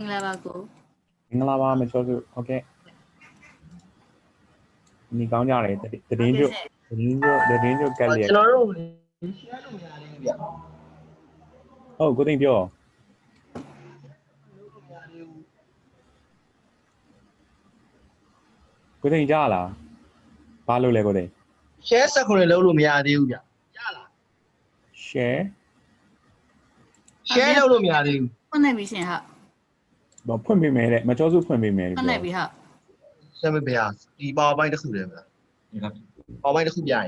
Inglabago. Inglava Machosu, okay. Nikanja, the danger of Kalia. Oh, good thing, Joe. Good thing, Jala. Palo Legode. Share second level Miadi. Share? Share level Miadi. One night we seen her. But put me made it, Machosu put me made One night we have. Semi Bears. The bar by the Kulim. Or by the Kuya.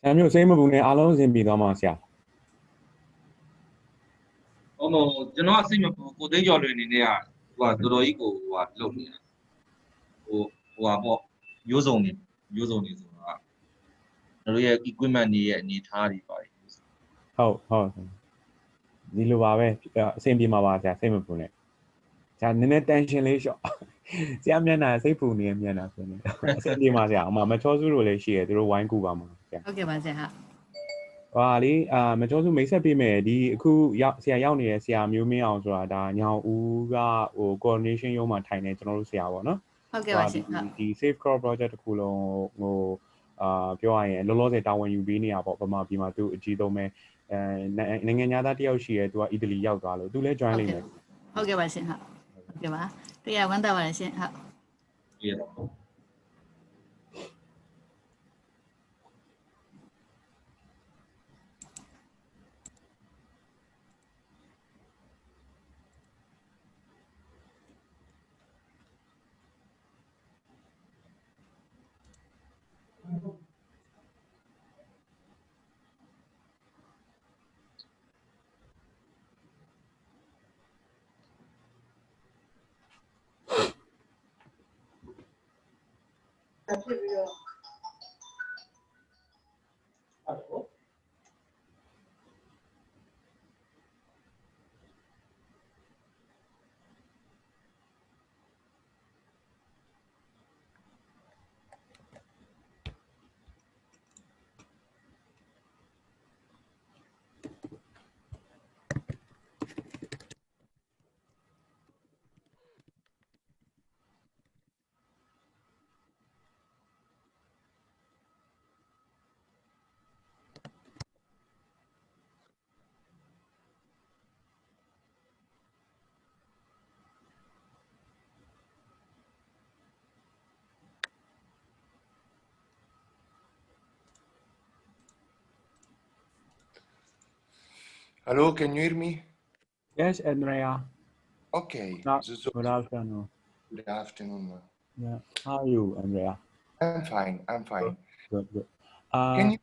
Samuel, same of Alonso in Bigamasia. Oh no, you know, I see you they are in there. What do you go? What lonely? Oh, what use only. The equipment need hardy by. Oh. Niluave, same Bimava, same of Pune. Sanet tension ratio. Siamana, say Puni and Yana. Same Dimasia, Machosu, she had wine Kubama. Okay, but they have. Wali, Machosu makes a pime, the coup Siaoni, Siam, you may also now Uga or coordination Yoma Tiny General Siawana. Okay, but they have. The Safe Crop Project Kulo, Pure and Lolo when you be near Papa Bima to Gidome. Nanganyada Yoshi to Italy Yaugalo. Do let join in. Okay, but they have. Okay, but they are 1,000. Yeah. Hello, can you hear me? Yes, Andrea. Okay. Good afternoon. Good afternoon. Yeah. How are you, Andrea? I'm fine. Good. Can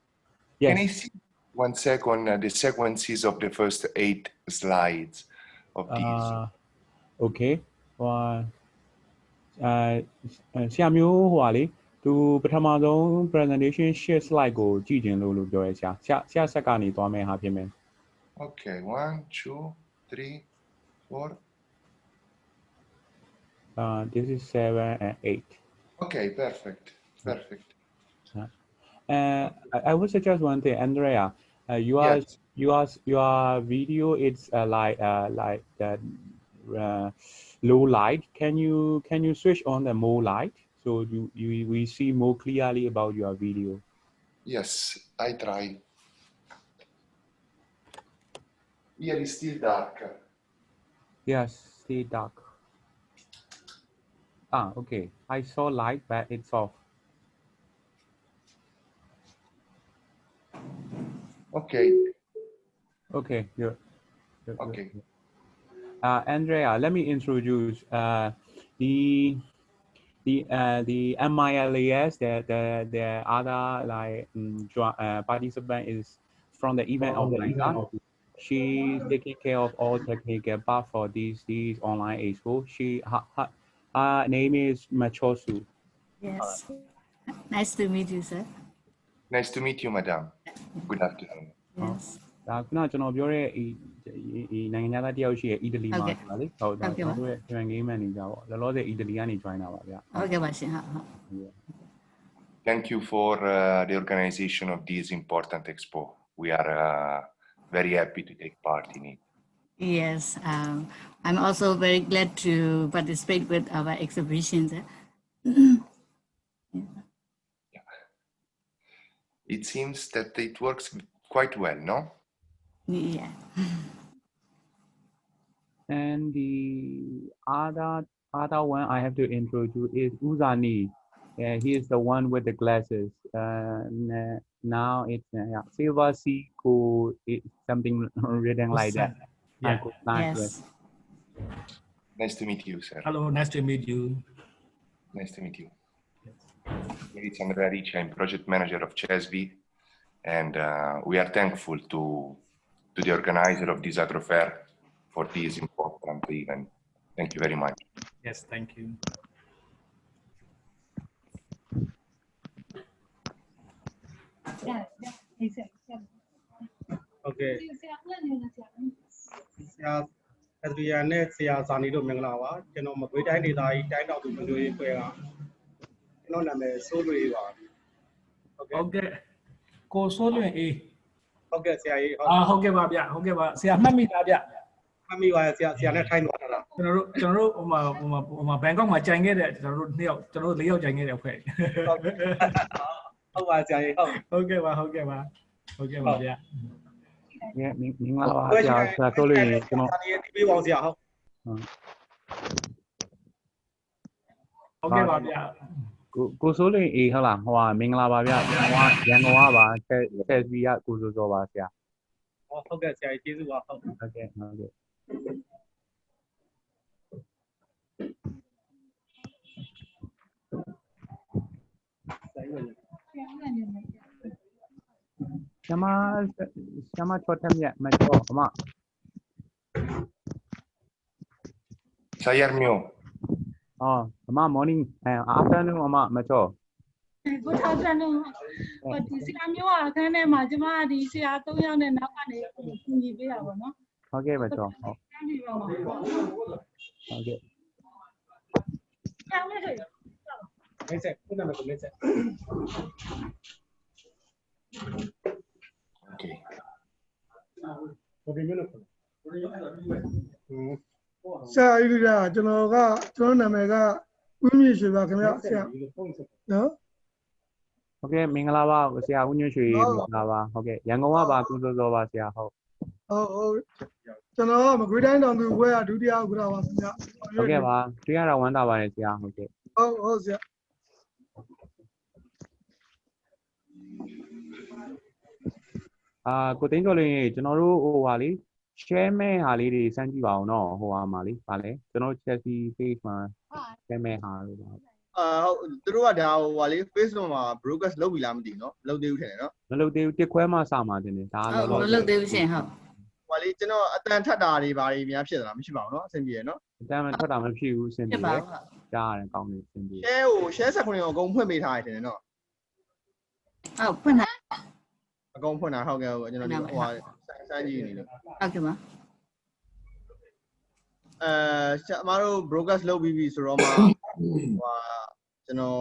yes. I see 1 second the sequences of the first 8 slides of these? Okay. One. ဆရာမျိုးဟိုပါလေသူပထမဆုံး presentation share slide ကိုကြည့်ခြင်းလို့ပြောရဲဆရာဆက်ကနေသွားမယ်ဟာဖြစ်မယ် Okay, 1 2 3 4 this is 7 and 8 Okay, perfect. I would suggest one thing, Andrea. Your video is like that low light. Can you switch on the more light so we see more clearly about your video? Yes, I try. Here is still dark. Yes, still dark. Okay. I saw light, but it's off. Okay. Okay, good. Okay. Andrea, let me introduce the MILAS. The other like participant is from the event organizer. She's taking care of all technical part for this online expo. Her name is Machosu. Yes. Nice to meet you, sir. Nice to meet you, madam. Good afternoon. Yes. ဒါခုနကျွန်တော်ပြောတဲ့ဒီနိုင်ငံသားတယောက်ရှိရဲ့အီတလီမှာဆိုတာလေဟုတ်ဒါကျွန်တော်တို့ရဲ့ join game manager ပေါ့လောလောဆယ်အီတလီကနေ join တာပါဗျဟုတ်ကဲ့ပါရှင်ဟုတ် Thank you for the organization of this important expo. We are very happy to take part in it. Yes, I'm also very glad to participate with our exhibitions. It seems that it works quite well, no? Yeah. And the other one I have to introduce is Uzani. Yeah, he is the one with the glasses. Now it's CESVI cool. It's something written like that. Yeah. Yes. Nice to meet you, sir. Hello, nice to meet you. Nice to meet you. It's Andrea Ricci. I'm project manager of CESVI, and we are thankful to the organizer of this agro fair for this important event. Thank you very much. Yes, thank you. Okay. ဆရာ SBR နဲ့ဆရာဇာနီတို့မင်္ဂလာပါကျွန်တော်မကွေးတိုင်းဒေသကြီးတိုင်းတောင်သူမျိုးရေးအဖွဲ့ကကျွန်တော်နာမည်စိုးလွေပါဟုတ်ကဲ့ Okay. ကိုစိုးလွင်အေး ဟုတ်ကဲ့ဆရာကြီး ဟုတ်ကဲ့ပါဗျဟုတ်ကဲ့ပါဆရာမှတ်မိလားဗျ မှတ်မိပါရဲ့ဆရာနဲ့ထိုင်းသွားတာလား ကျွန်တော်တို့ဟိုမှာဘန်ကောက်မှာကြိုင်ခဲ့တဲ့ကျွန်တော်တို့2ယောက်ကျွန်တော်တို့4ယောက်ကြိုင်ခဲ့တဲ့အဖွဲ့ ဟုတ်ပါဆရာကြီးဟုတ်ကဲ့ပါဗျ Yeah, မင်္ဂလာပါဆရာဆိုလို့ကျွန်တော် ဇာနီရဲ့တီးပေးပါအောင်ဆရာဟုတ်ဟုတ်ကဲ့ပါဗျ ကိုဆိုလို့အေးဟုတ်လားဟိုမင်္ဂလာပါဗျကျွန်တော်ရန်ကုန်ကပါCESVIကကိုဆိုစောပါဆရာ ဟုတ်ကဲ့ဆရာကြီးကျေးဇူးပါဟုတ်ကဲ့ဟုတ်ကဲ့ကျမချောထက်မြတ်မကျော်အမ Sayarmyo. အမ morning afternoon အမမကျော် Good afternoon. ဒီဆရာမျိုးအခန်းထဲမှာကျမဒီဆရာ3ယောက်နဲ့နောက်ကနေကူညီပေးတာပေါ့နော် ဟုတ်ကဲ့မကျော်ဟုတ် ။ပြန်ပြီးပါမှာပေါ့ ဟုတ်ကဲ့ ။ကျောင်းလေးတွေ မိတ်ဆက်ခုနကမိတ်ဆက် Okay. ဘယ်လိုလဲဆရာကြီးကကျွန်တော်နာမည်ကဦးမြင့်ရွှေပါခင်ဗျဆရာနော် ဟုတ်ကဲ့မင်္ဂလာပါဆရာဦးညွှန့်ရွှေမင်္ဂလာပါဟုတ်ကဲ့ရန်ကုန်ကပါကိုစောစောပါဆရာဟုတ် ဟုတ်ကျွန်တော်မကွေးတိုင်းတောင်သူဘွဲကဒုတိယဥက္ကဋ္ဌပါခင်ဗျ ဟုတ်ကဲ့ပါတွေ့ရတာဝမ်းသာပါတယ်ဆရာဟုတ်ကဲ့ ဟုတ်ဆရာ ကိုသိန်းကျော်လေးကျွန်တော်တို့ဟိုဟာလေး share မဲ့ဟာလေးတွေစမ်းကြည့်ပါအောင်နော်ဟိုဟာမှာလေးဗာလဲကျွန်တော် CESVI page မှာ share မဲ့ဟာလို့ပါ ဟုတ်သူတို့ကဒါဟိုဟာလေး Facebook မှာ broadcast လုပ်ပြီလားမသိဘူးเนาะလုပ်သေးဘူးထင်တယ်เนาะ မလုပ်သေးဘူးတစ်ခွဲမှစမှာတင်တယ်ဒါ ဟုတ်မလုပ်သေးဘူးရှင်ဟုတ် ဟိုဟာလေးကျွန်တော်အတန်ထက်တာတွေဘာတွေများဖြစ်သလားမရှိပါဘူးเนาะအဆင်ပြေရယ်เนาะ အတမ်းမထွက်တာမဖြစ်ဘူးစင် ဖြစ် ပြေ ပါ တယ် ဘူးဟုတ် ကြားရတယ်ကောင်းတယ်စင်ပြေ share ဆက်ခွင့်ကိုအကုန်ဖွင့်ပေးထားရတယ်ထင်တယ်เนาะ ဟုတ်ဖွင့်တာ အကုန်ဖွင့်တာဟုတ်ကဲ့ကျွန်တော်ဒီဟိုဟာစမ်းကြည့်နေလို့ ဟုတ်ကဲ့ပါ အမတို့ broadcast လုပ်ပြီးပြီဆိုတော့မှဟိုဟာကျွန်တော်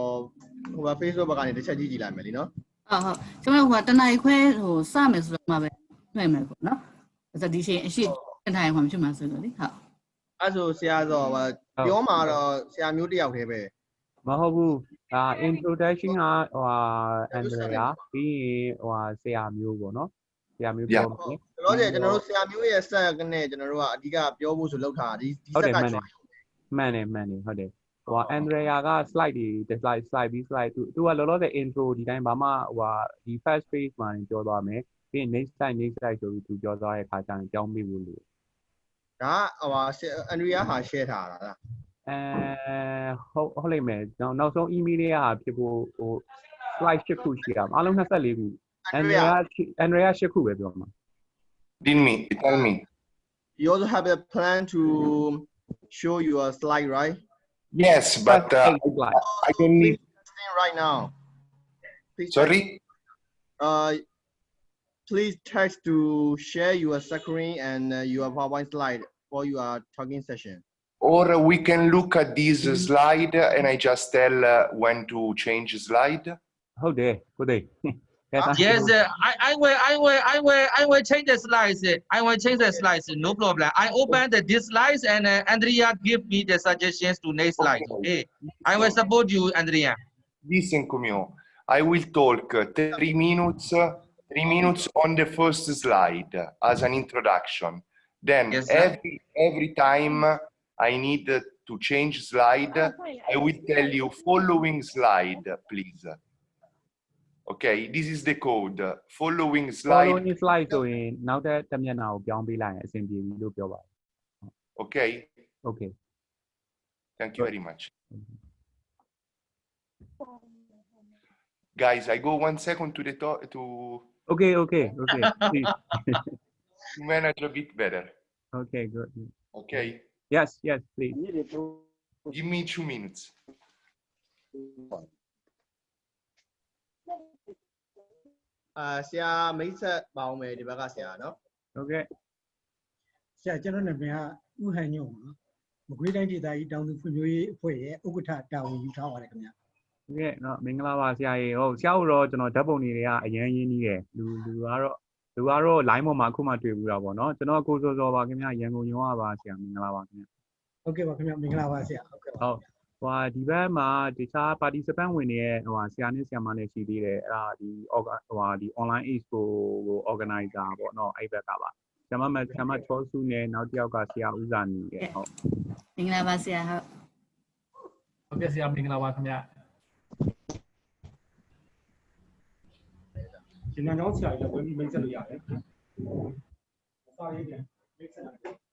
ဟိုဟာ Facebook ဘက်ကနေတစ်ချက်ကြည့်ကြည့်လိုက်မယ်လीเนาะ ဟုတ်ကျွန်တော်ကတနားခွဲဟိုစမယ်ဆိုတော့မှပဲနှွှဲမယ်ပေါ့နော်ဆိုတော့ဒီရှင်အရှိတင်ထားရမှာဖြစ်မှာဆိုတော့လေဟုတ် အဲ့ဆိုဆရာဆိုပြောမှာတော့ဆရာမျိုးတစ်ယောက်တည်းပဲ မဟုတ်ဘူးintroduction ကဟိုဟာ Andrea ပြီးရင်ဟိုဟာဆရာမျိုးပေါ့နော်ဆရာမျိုးပြောမယ် တော့ကျွန်တော်တို့ဆရာမျိုးရဲ့ဆက်နဲ့ကျွန်တော်တို့ကအဓိကပြောဖို့ဆိုလောက်ထားဒီဆက်ကကျွန်တော် မှန်တယ်ဟုတ်တယ်ဟိုဟာ Andrea က slide တွေ slide ပြီး slide သူကလောလောဆယ် intro ဒီတိုင်းဘာမှဟိုဟာဒီ first page မှာပြောသွားမယ်ပြီးရင် next slide ဆိုပြီးသူပြောသွားတဲ့အခါကျရင်ကြောင်းမိဖို့လို့ ဒါဟိုဟာ Andrea ဟာ share ထားတာလား ဟုတ်လိမ့်မယ်နောက်ဆုံး email တွေကဖြစ်ဖို့ဟို slide 8ခုရှိတာအားလုံး24ခု Andrea 8ခုပဲပြောမှာ Tell me. You also have a plan to show your slide, right? Yes, but I don't need. Right now. Please Sorry. Please text to share your screen and your PowerPoint slide for your talking session. Or we can look at this slide and I just tell when to change slide. ဟုတ်တယ်ကိုသိ Yes, I will change the slides. I will change the slides. No problem. I open this slides and Andrea give me the suggestions to next slide. Okay. I will support you, Andrea. Listen, Kumio. I will talk 3 minutes. 3 minutes on the first slide as an introduction. Then Yes, every time I need to change slide, I will tell you following slide, please. Okay, this is the code. Following slide. Following slide ဆိုရင်နောက်တဲ့တစ်မျက်နှာကိုပြောင်းပေးလိုက်ရင်အဆင်ပြေပြီလို့ပြောပါတယ် Okay. Okay. Thank you very much. Guys, I go 1 second to the top to Okay. Please. manage a bit better. Okay, good. Okay. Yes, please. Give me 2 minutes. Sia မိတ်ဆက်ပေါင်းမယ်ဒီဘက်ကဆရာနော် Okay. ဆရာကျွန်တော်နာမည်ကဦးဟန်ညုံပါမကွေးတိုင်းဒေသကြီးတောင်သူဖွံ့ဖြိုးရေးအဖွဲ့ရဲ့ဥက္ကဋ္ဌတာဝန်ယူထားပါတယ်ခင်ဗျာ Okay เนาะမင်္ဂလာပါဆရာကြီးဟုတ်ဆရာတို့တော့ကျွန်တော်ဓာတ်ပုံတွေတွေကအရင်ရင်းနှီးတယ်လူကတော့ line ပေါ်မှာအခုမှတွေ့ဘူးတာပေါ့เนาะကျွန်တော်ကိုစောစောပါခင်ဗျာရန်ကုန်ရုံးကပါဆရာမင်္ဂလာပါခင်ဗျာ ဟုတ်ကဲ့ပါခင်ဗျာမင်္ဂလာပါဆရာဟုတ်ကဲ့ပါ ဟုတ်ဟိုဒီဘက်မှာတခြား participant ဝင်နေရဲ့ဟိုဆရာနဲ့ဆရာမနဲ့ရှိသေးတယ်အဲ့ဒါဒီ online expo ကို organizer ပေါ့เนาะအဲ့ဘက်ကပါဆရာမချောစုနဲ့နောက်တစ်ယောက်ကဆရာဦးစာနီရဲ့ဟုတ် မင်္ဂလာပါဆရာဟုတ် ဟုတ်ကဲ့ဆရာမင်္ဂလာပါခင်ဗျာ ရှင်နာတော့ဆရာကြီးလည်းဝင်ပြီးမိတ်ဆက်လို့ရတယ်။စာရေးပြန်မိတ်ဆက်လိုက်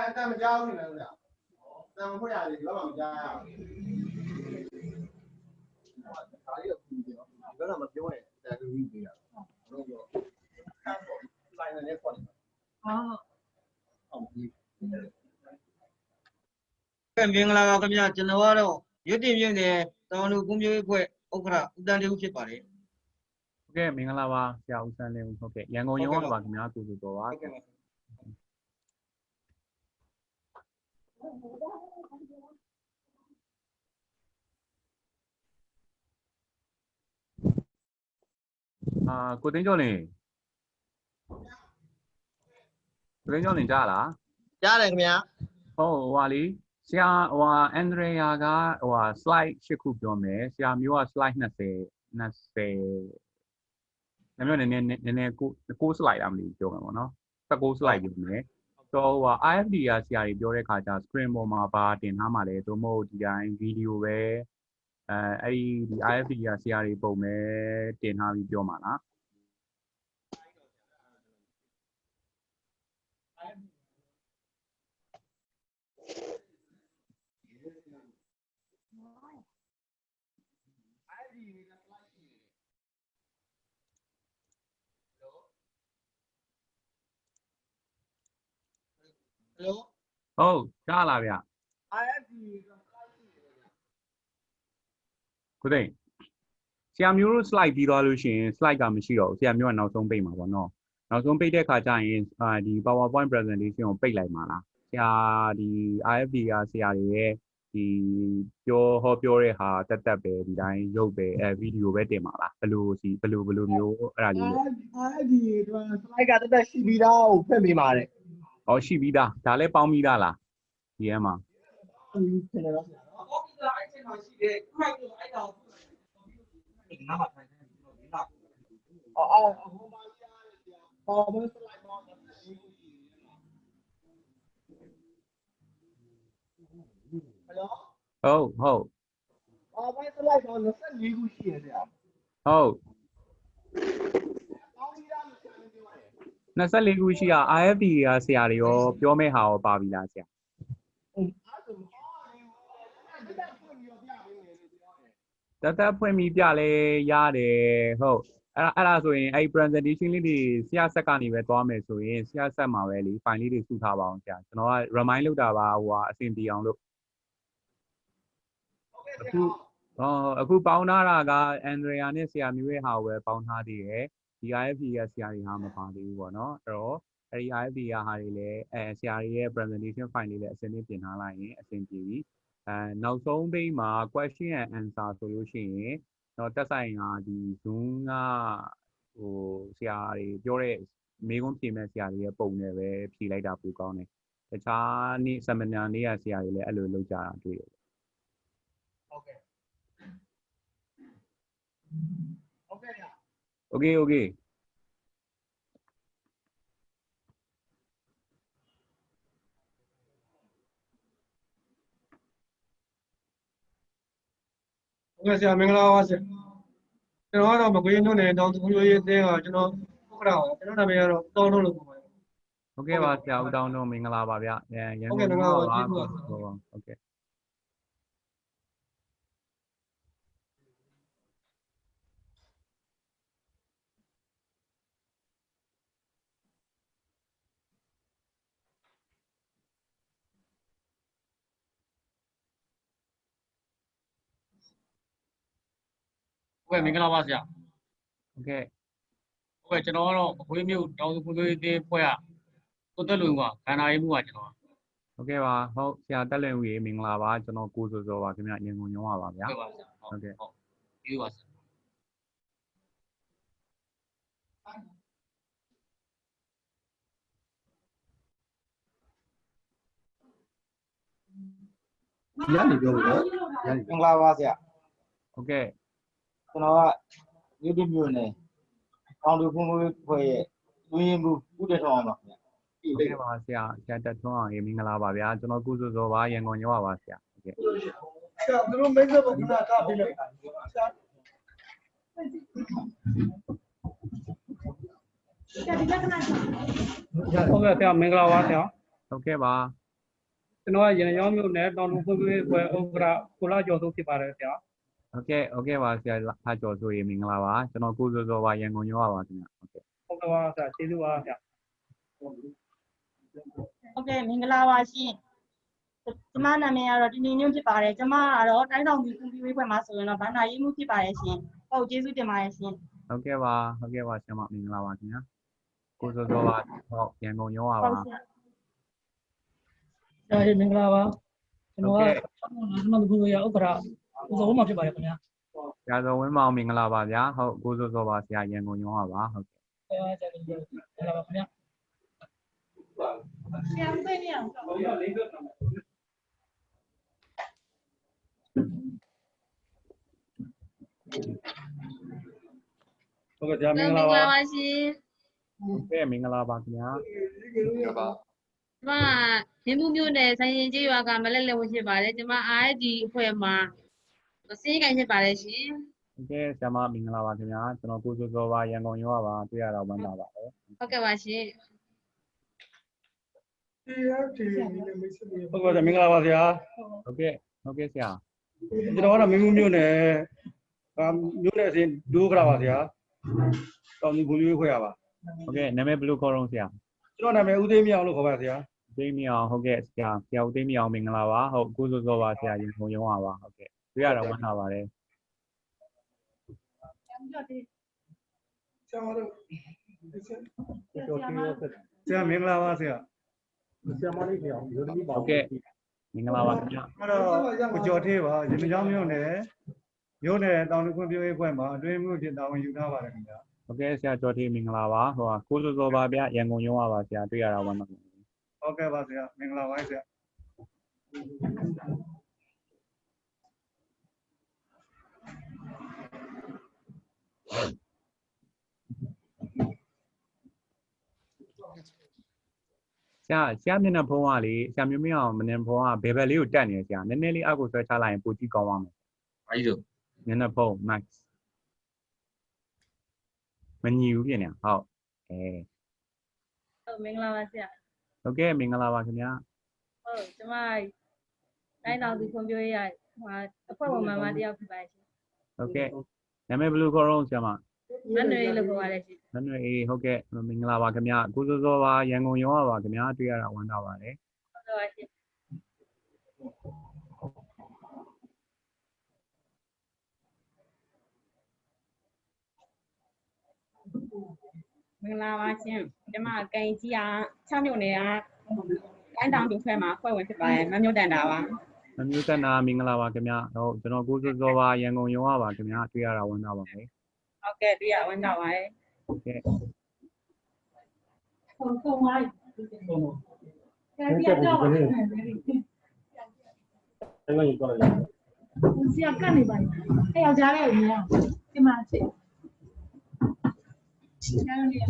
အတန်မကြောက်ဘူးလေဗျာအတန်မဖွင့်ရတယ်ဒီဘက်မှာမကြောက်ရဘူးဒါလေးတော့ပြီးပြီနော်ဒီဘက်ကမပြောနဲ့အတန်ကိုပြီးပေးရတော့ပြောလိုင်းနဲ့ခွက်ဟုတ်ပြီ မင်္ဂလာပါခင်ဗျာကျွန်တော်ကတော့ရွတ်တင်မြင့်တဲ့တောင်လူကွန်ပျူတာအဖွဲ့ဥက္ကဋ္ဌဦးတန်းလေးဦးဖြစ်ပါတယ် ဟုတ်ကဲ့မင်္ဂလာပါဆရာဦးစန်းလင်းဦးဟုတ်ကဲ့ရန်ကုန်ရုံးကပါခင်ဗျာကိုစုတော်ပါကိုသိန်းကျော်လင်းကြားလား ကြားတယ်ခင်ဗျာ ဟုတ်ဟိုဟာလေဆရာဟိုအန်ဒရီယာကဟို slide 8ခုပြောမယ်ဆရာမျိုးက slide 20မျိုးနည်း9 slide လားမသိဘူးပြောမှာပေါ့နော်19 slide ပြောမယ်ဆိုတော့ဟို IFD ကဆရာကြီးပြောတဲ့ခါကျ screen ပေါ်မှာပါတင်ထားမှာလေသို့မဟုတ်ဒီတိုင်း video ပဲအဲ့ဒီ IFD ကဆရာကြီးပုံပဲတင်ထားပြီးပြောမှာလားဟုတ်ကြားလားဗျ IFD ကိုသိန်းဆရာမျိုးတို့ slide ပြီးသွားလို့ရှိရင် slide ကမရှိတော့ဘူးဆရာမျိုးကနောက်ဆုံးပိတ်မှာပေါ့နော်နောက်ဆုံးပိတ်တဲ့ခါကျရင်ဒီ PowerPoint presentation ကိုပိတ်လိုက်မှာလားဆရာဒီ IFD ကဆရာတွေရဲ့ဒီပြောတဲ့ဟာတက်ပဲဒီတိုင်းရုပ်ပဲဗီဒီယိုပဲတင်မှာလားဘယ်လိုမျိုးအဲ့ဒါလေး IFD ဒီ slide ကတက်ရှိပြီးသားကိုဖွင့်ပေးပါတယ် ဟောရှိပြီးသားဒါလည်းပေါင်းပြီးသားလားဒီထဲမှာဖြစ်နေတော့ပေါင်းပြီးသားအဲ့ချိန်မှာရှိတယ်ခိုက်လို့အဲ့တောင်နားမှာထိုင်နေလို့ဒီလောက်ဟိုမှာရတယ်ဆရာပေါ်မ slide ပေါင်း24ခုရှိတယ်ဟယ်လိုဟုတ်ပေါ်မ slide ပေါင်း24ခုရှိတယ်ဆရာဟုတ်ပေါင်းပြီးသားလို့ဆရာပြောတယ်24ခုရှိတာ IFD ကဆရာတွေရောပြောမဲ့ဟာရောပါပြီလားဆရာ that point me piale yade ho. Ala so in a presentation li siya sakani we to me so in siya set ma we li finally li su tha ba aung sia.ကျွန်တော်က remind လုပ်တာပါဟိုအဆင်ပြေအောင်လို့အခုပေါင်းထားတာက Andrea နဲ့ဆရာမျိုးရဲ့ဟာကိုပဲပေါင်းထားသေးတယ်ဒီ IFP ကဆရာတွေဟာမပါသေးဘူးပေါ့နော်အဲ့တော့အဲဒီ IFP ကဟာတွေလည်းဆရာတွေရဲ့ presentation file လေးလည်းအစင်းလေးပြင်ထားလိုက်ရင်အဆင်ပြေပြီနောက်ဆုံး page မှာ question and answer ဆိုလို့ရှိရင်တော့တက်ဆိုင်ကဒီ Zoom ကဟိုဆရာတွေပြောတဲ့မေးခွန်းဖြေမဲ့ဆရာတွေရဲ့ပုံနဲ့ပဲဖြေလိုက်တာပိုကောင်းတယ်တခြားနေ့ seminar နေ့ကဆရာတွေလည်းအဲ့လိုလုပ်ကြတာတွေ့တယ်Okay. Okay. Okay, sir. Mingla was it. You know, I'm going to down to you there. You know, Okay, was out down no Mingla Babia. Yeah, okay. Okay, Mingla was ya. Okay. Okay, you know, we knew down to the where. Put the lunga, and I move. Okay, wa ho sia ta lwen wi Mingla ba ကျွန်တော်ကိုစိုးစိုးပါခင်ဗျရန်ကုန်ရုံးပါဗျာ Okay. You was. Mingla was ya. Okay. You know what? You did you name. Found you for it. We move. Put it on. Okay ပါဆရာတက်ထွန်းအောင်ရေမင်္ဂလာပါဗျာကျွန်တော်ကိုစိုးစိုးပါရန်ကုန်ရုံးပါဆရာ Okay. ဆရာတို့မိတ်ဆက်ပါကနာထားပြီးလိုက်ဆရာဟုတ်ကဲ့ဆရာမင်္ဂလာပါဆရာ ဟုတ်ကဲ့ပါ ကျွန်တော်ကရန်ရောင်းမြို့နယ်တောင်တူဖွံ့ဖြိုးရေးပွဲဥက္ကဋ္ဌကိုလာကျော်စိုးဖြစ်ပါတယ်ဆရာ Okay ပါဆရာထားကျော်ဆိုရေမင်္ဂလာပါကျွန်တော်ကိုစိုးစိုးပါရန်ကုန်ရုံးပါခင်ဗျ Okay. ဟုတ်ကဲ့ပါဆရာကျေးဇူးပါဆရာ Okay, မင်္ဂလာပါရှင်ကျမနာမည်ကတော့တင်တင်ညွန့်ဖြစ်ပါတယ်ကျမကတော့တိုင်းတောင်ပြည်ကွန်ပျူတာဖွဲ့မှာဆိုရင်တော့ဘာသာရေးမှုဖြစ်ပါတယ်ရှင်ဟုတ်ကျေးဇူးတင်ပါတယ်ရှင် ဟုတ်ကဲ့ပါဆရာမမင်္ဂလာပါခင်ဗျာကိုစိုးစိုးပါဟုတ်ရန်ကုန်ရုံးပါ ဆရာမင်္ဂလာပါကျွန်တော်ကကျွန်တော်ကိုရဥက္ကဋ္ဌဦးစောဝင်းမှာဖြစ်ပါတယ်ခင်ဗျာ ဆရာစောဝင်းမောင်မင်္ဂလာပါဗျာဟုတ်ကိုစိုးစိုးပါဆရာရန်ကုန်ရုံးပါဟုတ်ကဲ့ ဆရာကျေးဇူးတင်ပါတယ်ခင်ဗျာ ဆရာသိနေအောင် ဟုတ်ကဲ့ဆရာမင်္ဂလာပါရှင် ဟုတ်ကဲ့မင်္ဂလာပါခင်ဗျာ ဟုတ်ပါ ကျမရင်းမှုမျိုးနဲ့ဆိုင်ရင်ကြီးရွာကမလက်လက်ဝင်ဖြစ်ပါတယ်ကျမ RID အဖွဲ့မှာစီးကန်ဖြစ်ပါတယ်ရှင် ဟုတ်ကဲ့ဆရာမမင်္ဂလာပါခင်ဗျာကျွန်တော်ကိုစိုးစိုးပါရန်ကုန်ရုံးပါတွေ့ရတော့ဝမ်းသာပါတယ် ဟုတ်ကဲ့ပါရှင် ဟုတ်ကဲ့မင်္ဂလာပါဆရာ ဟုတ်ကဲ့ဆရာ ကျွန်တော်ကတော့မင်းမျိုးမြို့နယ်မြို့နယ်အစဉ်ဒိုးကြပါဆရာတောင်သူဘူလေးခွဲရပါ ဟုတ်ကဲ့နာမည်ဘယ်လိုခေါ်တော့ဆရာ ကျွန်တော်နာမည်ဦးသိမ်းမြောင်လို့ခေါ်ပါဆရာ သိမ်းမြောင်ဟုတ်ကဲ့ဆရာဦးသိမ်းမြောင်မင်္ဂလာပါဟုတ်ကိုစိုးစိုးပါဆရာရန်ကုန်ရုံးပါဟုတ်ကဲ့တွေ့ရတော့ဝမ်းသာပါတယ် ဆရာမင်္ဂလာပါဆရာ ဟုတ်ကဲ့မင်္ဂလာပါခင်ဗျာ အဲ့တော့ကိုကျော်သေးပါရေမချောင်းမြို့နယ်တောင်တူကွန်ပျူတာဖွဲ့မှာအတွင်းမှုဖြစ်တာဝန်ယူထားပါတယ်ခင်ဗျာ ဟုတ်ကဲ့ဆရာကျော်ထေးမင်္ဂလာပါဟိုကိုစိုးစိုးပါဗျရန်ကုန်ရုံးပါဆရာတွေ့ရတော့ဝမ်းသာပါတယ် ဟုတ်ကဲ့ပါဆရာမင်္ဂလာပါဆရာ ဆရာမျက်နှာဖုံးကလေဆရာမျိုးမင်းအောင်မျက်နှာဖုံးကဘယ်ဘက်လေးကိုတက်နေဆရာနည်းနည်းလေးအောက်ကိုဆွဲချလိုက်ရင်ပိုကြည့်ကောင်းပါမယ် ဘာကြီးတို့ မျက်နှာဖုံး max မညီဘူးပြင်နေဟုတ်ဟုတ်မင်္ဂလာပါဆရာ ဟုတ်ကဲ့မင်္ဂလာပါခင်ဗျာ ဟုတ်ကျမတိုင်းတောင်သူဖွံ့ဖြိုးရေးအဖွဲ့ဝင်မမတယောက်ဖြစ်ပါတယ်ရှင် ဟု Okay. နာမည်ဘယ်လိုခေါ်တော့ဆရာမ မနွေလို့ခေါ်ရတယ်ရှင် မနွေအေးဟုတ်ကဲ့မင်္ဂလာပါခင်ဗျာကိုစိုးစောပါရန်ကုန်ရောပါခင်ဗျာတွေ့ရတာဝမ်းသာပါတယ် ဟုတ်ပါရှင်မင်္ဂလာပါရှင်ဒီမှာကိန်းကြီး6မြို့နယ်ကတိုင်းတောင်တူဖွဲ့မှာဖွဲ့ဝင်ဖြစ်ပါတယ်မမျိုးတန်တာပါ မမျိုးတန်တာမင်္ဂလာပါခင်ဗျာဟုတ်ကျွန်တော်ကိုစိုးစောပါရန်ကုန်ရောပါခင်ဗျာတွေ့ရတာဝမ်းသာပါတယ် ဟုတ်ကဲ့တွေ့ရဝမ်းသာပါတယ် ဟုတ်ကဲ့ ဆုံးပါကဲပြတော့ပါဆရာကနေပါအဲ့ယောက်ျားလေးကိုမြင်အောင်ဒီမှာချစ်ဆရာနဲ့ရတယ်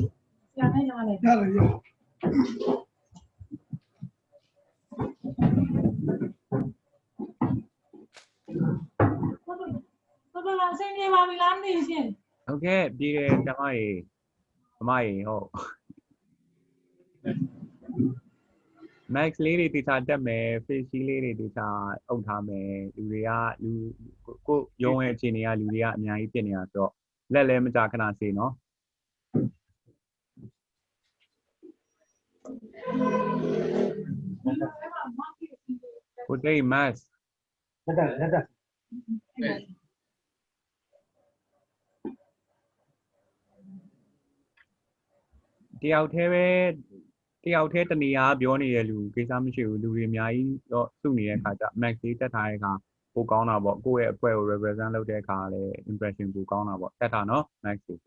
ဟုတ်ပါလားဆင်းပြေပါပြီလားမသိရှင် ဟုတ်ကဲ့ပြည်တယ်ဓမ္မရေဟုတ် Max လေးတွေတခြားတက်မယ် Face လေးတွေတခြားအုပ်ထားမယ်လူတွေကလူကိုရုံးရဲ့အခြေအနေကလူတွေကအများကြီးဖြစ်နေတာဆိုတော့လက်လည်းမကြခဏစေနော် Good day Max လက် တယောက်တည်းတနေရာပြောနေတဲ့လူကိစ္စမရှိဘူးလူတွေအများကြီးတော့စုနေတဲ့အခါကျ Max လေးတက်ထားတဲ့အခါပိုကောင်းတာပေါ့ကိုယ့်ရဲ့အဖွဲ့ကို represent လုပ်တဲ့အခါလည်း impression ပိုကောင်းတာပေါ့တက်တာနော် Max လေး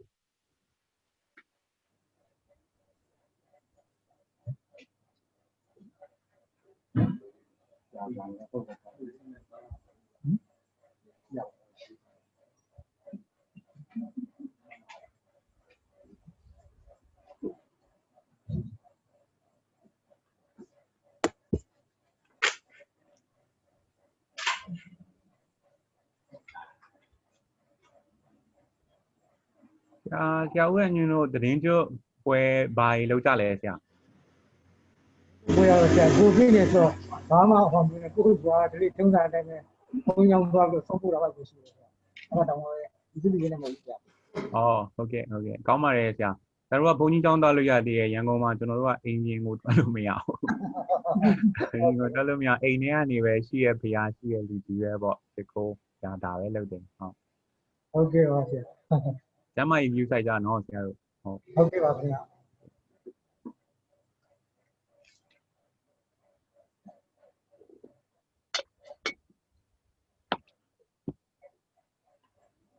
ဆရာဦးရဲ့ညွှန်းတို့သတင်းကျွတ်ပွဲဘာကြီးလောက်ကြလဲဆရာ ကိုရဆရာကိုပြည့်နေဆိုတော့ဘာမှဟောမနေကိုကွာဒီထုံးစံအတိုင်းပဲဘုံရောင်းသွားပြီးဆုံးဖို့တော့ပဲရှိတယ်ဆရာအဲ့ဒါတော့ဒီလိုလေးနဲ့မဟုတ်ဘူးဆရာ ဟုတ်ကဲ့ကောင်းပါတယ်ဆရာကျွန်တော်တို့ကဘုန်းကြီးကျောင်းသွားလို့ရသေးတယ်ရန်ကုန်မှာကျွန်တော်တို့ကအင်ဂျင်ကိုတွက်လို့မရဘူးအင်ဂျင်ကိုတွက်လို့မရအိမ်ထဲကနေပဲရှိရဖျားရှိရလူကြီးပဲပေါ့ဒီကိုဒါပဲလုပ်တယ်ဟုတ်ကဲ့ပါဆရာ ကျမကြီး view site ကြနော်ဆရာတို့ဟုတ်ကဲ့ပါခင်ဗျာ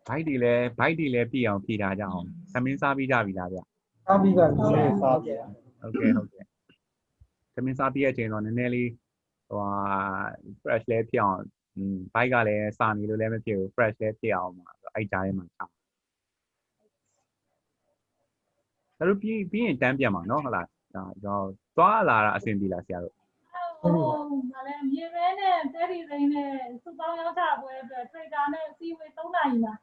ဘိုက်တွေလည်းပြည့်အောင်ဖြည့်ထားကြအောင်သမင်းစားပြီးကြပြီလားဗျ စားပြီးပါပြီစားပြီ ဟုတ်ကဲ့သမင်းစားပြီးတဲ့အချိန်တော့နည်းနည်းလေးfresh လည်းဖြစ်အောင်ဘိုက်ကလည်းစာနေလို့လည်းမဖြစ်ဘူး fresh လည်းဖြစ်အောင်မှာအဲ့ကြားထဲမှာချတို့ပြီးရင်တန်းပြန်မှာနော်ဟုတ်လားတော့သွားလာတာအဆင်ပြေလားဆရာတို့ ဒါလည်းမြေပဲနဲ့တဲရီစိမ်းနဲ့စုပေါင်းရောက်တာပွဲအတွက်ထရိတ်တာနဲ့အစည်းအဝေး3နာရီမှာ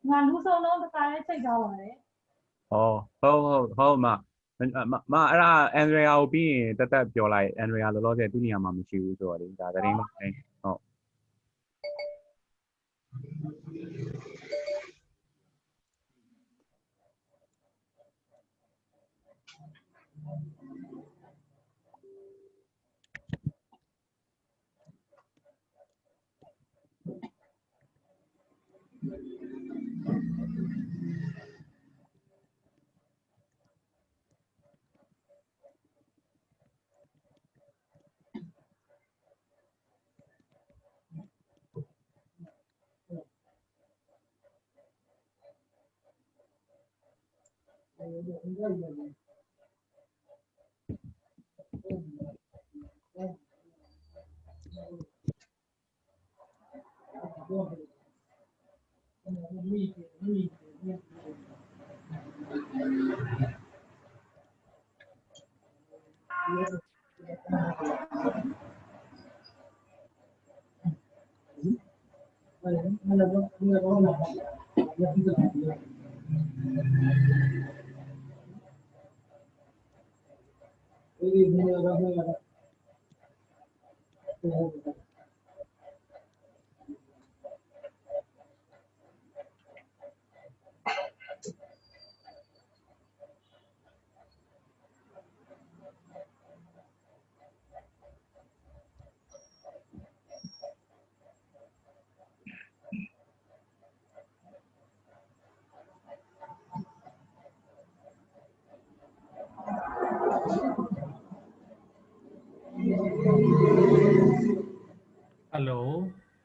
ငါလူဆုံးလုံးတစ်ခါလေးချိန်ထားပါတယ် ဟုတ်မအဲ့ဒါအန်ဒရီယာကိုပြီးရင်တက်ပြောလိုက်အန်ဒရီယာလောလောဆယ်သူ့နေရာမှာမရှိဘူးဆိုတော့လေဒါသတင်းပါဟုတ် ဟ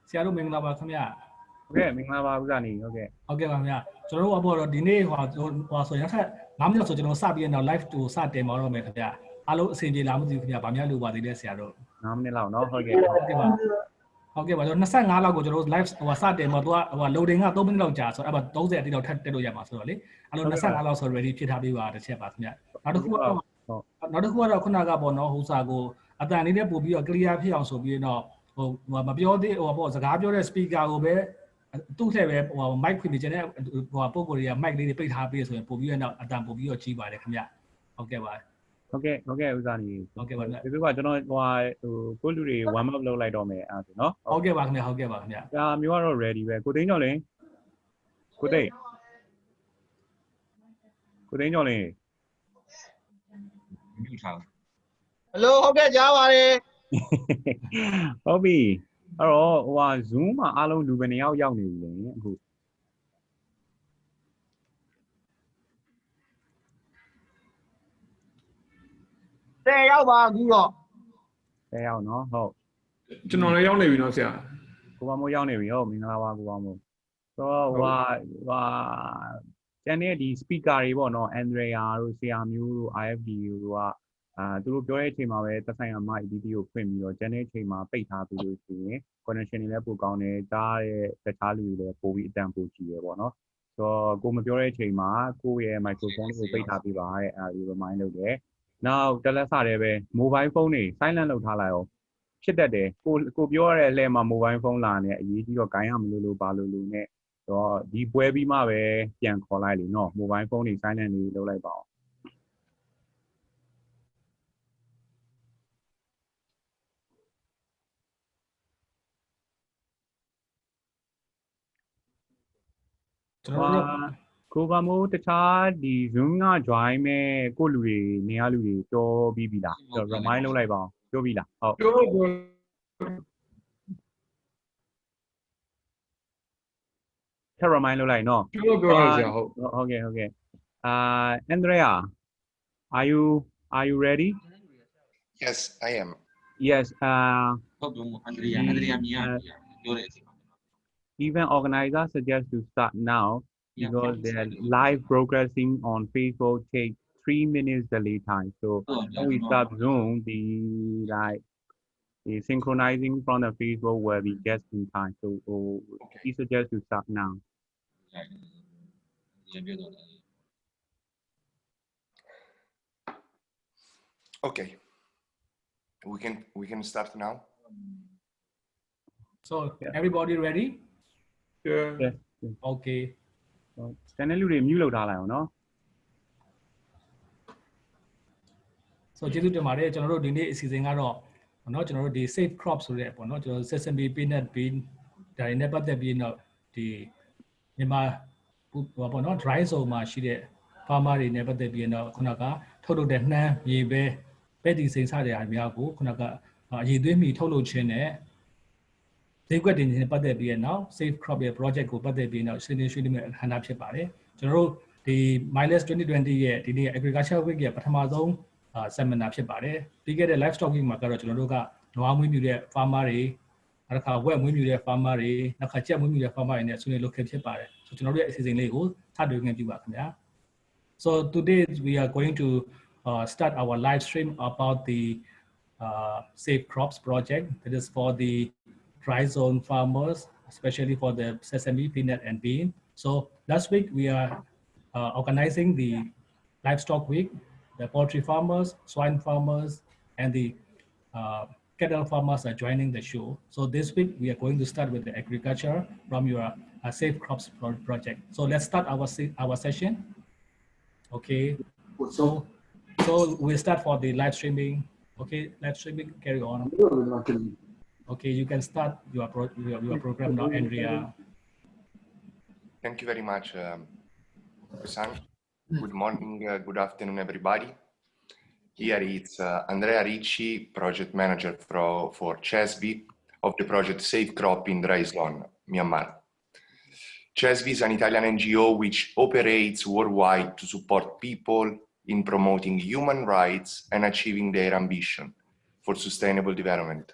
ဆရာတို့မင်္ဂလာပါခင်ဗျာ Okay, မင်္ဂလာပါဦးဇာနေ Okay. ဟုတ်ကဲ့ပါခင်ဗျာကျွန်တော်တို့အပေါ်တော့ဒီနေ့ဟိုဆိုရင်9မိနစ်ဆိုကျွန်တော်စပြီးတော့ live တူစတင်ပါတော့မယ်ခင်ဗျာအားလုံးအဆင်ပြေလားမသိဘူးခင်ဗျာဗာများလိုပါသေးတယ်ဆရာတို့9မိနစ်လောက်เนาะဟုတ်ကဲ့ ဟုတ်ကဲ့ပါကျွန်တော်25လောက်ကိုကျွန်တော်တို့ live ဟိုစတင်မှာသူကဟို loading က3မိနစ်လောက်ကြာဆိုတော့အဲ့ဒါ30အတိလောက်ထပ်တက်လို့ရမှာဆိုတော့လေအဲ့လို25လောက်ဆို ready ဖြစ်ထားပြီးပါတစ်ချက်ပါခင်ဗျာနောက်တစ်ခုကတော့ခုနကပေါ့နော်ဟိုစာကိုအတန်လေးနဲ့ပို့ပြီးတော့ clear ဖြစ်အောင်ဆိုပြီးတော့ဟိုမပြောသေးဟိုပေါ့စကားပြောတဲ့ speaker ကိုပဲသူ့ထက်ပဲဟို mic ဖွင့်ပြီးကျန်တဲ့ဟိုပုံကိုယ်တွေက mic လေးတွေပိတ်ထားပြီးဆိုရင်ပို့ပြီးတော့အတန်ပို့ပြီးတော့ကြီးပါတယ်ခင်ဗျဟုတ်ကဲ့ပါဟုတ်ကဲ့ဦးဇာနေ ဟုတ်ကဲ့ပါဒီလိုကကျွန်တော်ဟိုကိုလူတွေ warm up လုပ်လိုက်တော့မယ်အဲ့ဒါဆိုเนาะဟုတ်ကဲ့ပါခင်ဗျဟုတ်ကဲ့ပါခင်ဗျဒါမျိုးကတော့ ready ပဲကိုသိန်းကျော်လင်းကိုသိန်းကျော်လင်းမြူထား Hello ဟုတ်ကဲ့ကြားပါတယ် ဟုတ်ပြီအဲ့တော့ဟိုဟာ Zoom မှာအားလုံးလူဘယ်နှစ်ယောက်ရောက်နေပြီလဲအခု 10ရောက်ပါအခုတော့ 10ယောက်เนาะဟုတ် ကျွန်တော်လည်းရောက်နေပြီเนาะဆရာ ကိုပါမိုးရောက်နေပြီဟုတ်မင်္ဂလာပါကိုပါမိုးဆိုတော့ဟိုကျန်တဲ့ဒီ speaker တွေပေါ့เนาะ Andrea တို့ဆရာမျိုးတို့ IFD တို့ကသူတို့ပြောတဲ့အချိန်မှာပဲသက်ဆိုင်ရာ mic DD ကိုဖွင့်ပြီးတော့ကျန်တဲ့အချိန်မှာပိတ်ထားပြီးလို့ရှိရင် connection တွေလည်းပိုကောင်းတယ်ကြားတဲ့တခြားလူတွေလည်းပိုပြီးအတန်ပိုကြည့်ရပေါ့เนาะဆိုတော့ကိုမပြောတဲ့အချိန်မှာကိုယ့်ရဲ့ microphone ကိုပိတ်ထားပြီးပါတဲ့အဲဒီ remind လုပ်တယ်နောက်တလက်စတယ်ပဲ mobile phone တွေ silent လုပ်ထားလိုက်အောင်ဖြစ်တတ်တယ်ကိုပြောရတဲ့အလဲမှာ mobile phone လာနေအရေးကြီးတော့ဂိုင်းရမလို့ပါလို့နဲ့ဆိုတော့ဒီပွဲပြီးမှပဲပြန်ခေါ်လိုက်လေเนาะ mobile phone တွေ silent လေးလုပ်လိုက်ပါအောင်ကိုပါမိုးတခြားဒီ Zoom က join မဲ့ကိုလူတွေနေရာလူတွေပြောပြီးပြီလား remind လုပ်လိုက်ပါအောင်ပြောပြီလားဟုတ်ထပ် remind လုပ်လိုက်နော်ပြောရဆရာဟုတ်ကဲ့Andrea are you ready Yes I am Yes ဟုတ်ပြီ Andrea မြင်ရပြောတဲ့အချိန် Even organizer suggests to start now because the live broadcasting on Facebook takes 3 minutes delay time. So when we start Zoom, the synchronizing from the Facebook will be just in time. So he suggests to start now. Okay. We can start now. So everybody ready? Yes. Okay. တန်းတဲ့လူတွေ mute လုပ်ထားလိုက်အောင်နော် So ကျေးဇူးတင်ပါတယ်ကျွန်တော်တို့ဒီနေ့အစီအစဉ်ကတော့เนาะကျွန်တော်တို့ဒီ safe crop ဆိုတဲ့ပေါ့เนาะကျွန်တော် sesame peanut bean ဒါတွေနဲ့ပတ်သက်ပြီးတော့ဒီမြန်မာပေါ့เนาะ dry zone မှာရှိတဲ့ farmer တွေနဲ့ပတ်သက်ပြီးတော့ခုနကထုတ်လုပ်တဲ့နှမ်းမြေပဲဒီစိန်စတဲ့အများကိုခုနကအရည်သွေးမီထုတ်လုပ်ခြင်းနဲ့ဈေးကွက်တင်နေပတ်သက်ပြီးတော့ safe crop ရဲ့ project ကိုပတ်သက်ပြီးတော့ဆွေးနွေးမဲ့အခမ်းအနားဖြစ်ပါတယ်ကျွန်တော်တို့ဒီ MILAS 2020ရဲ့ဒီနေ့ agriculture week ရဲ့ပထမဆုံး seminar ဖြစ်ပါတယ်ပြီးခဲ့တဲ့ livestock week မှာကတော့ကျွန်တော်တို့ကနွားမွေးမြူတဲ့ farmer တွေနောက်တစ်ခါဝက်မွေးမြူတဲ့ farmer တွေနောက်ခါကြက်မွေးမြူတဲ့ farmer တွေနဲ့ဆွေးနွေးလုပ်ခဲ့ဖြစ်ပါတယ်ဆိုကျွန်တော်တို့ရဲ့အစီအစဉ်လေးကိုစတင်ခွင့်ပြုပါခင်ဗျာ So today we are going to start our live stream about the safe crops project that is for the dry zone farmers, especially for the sesame, peanut, and bean. So last week we are organizing the livestock week. The poultry farmers, swine farmers, and the cattle farmers are joining the show. So this week we are going to start with the agriculture from your safe crops project. So let's start our session. Okay. So we'll start for the live streaming. Okay, live streaming carry on. Okay, you can start your program now, Andrea. Thank you very much, San. Good morning, good afternoon, everybody. Here it's Andrea Ricci, project manager for CESVI of the project Safe Crop in Dry Zone, Myanmar. CESVI is an Italian NGO which operates worldwide to support people in promoting human rights and achieving their ambition for sustainable development.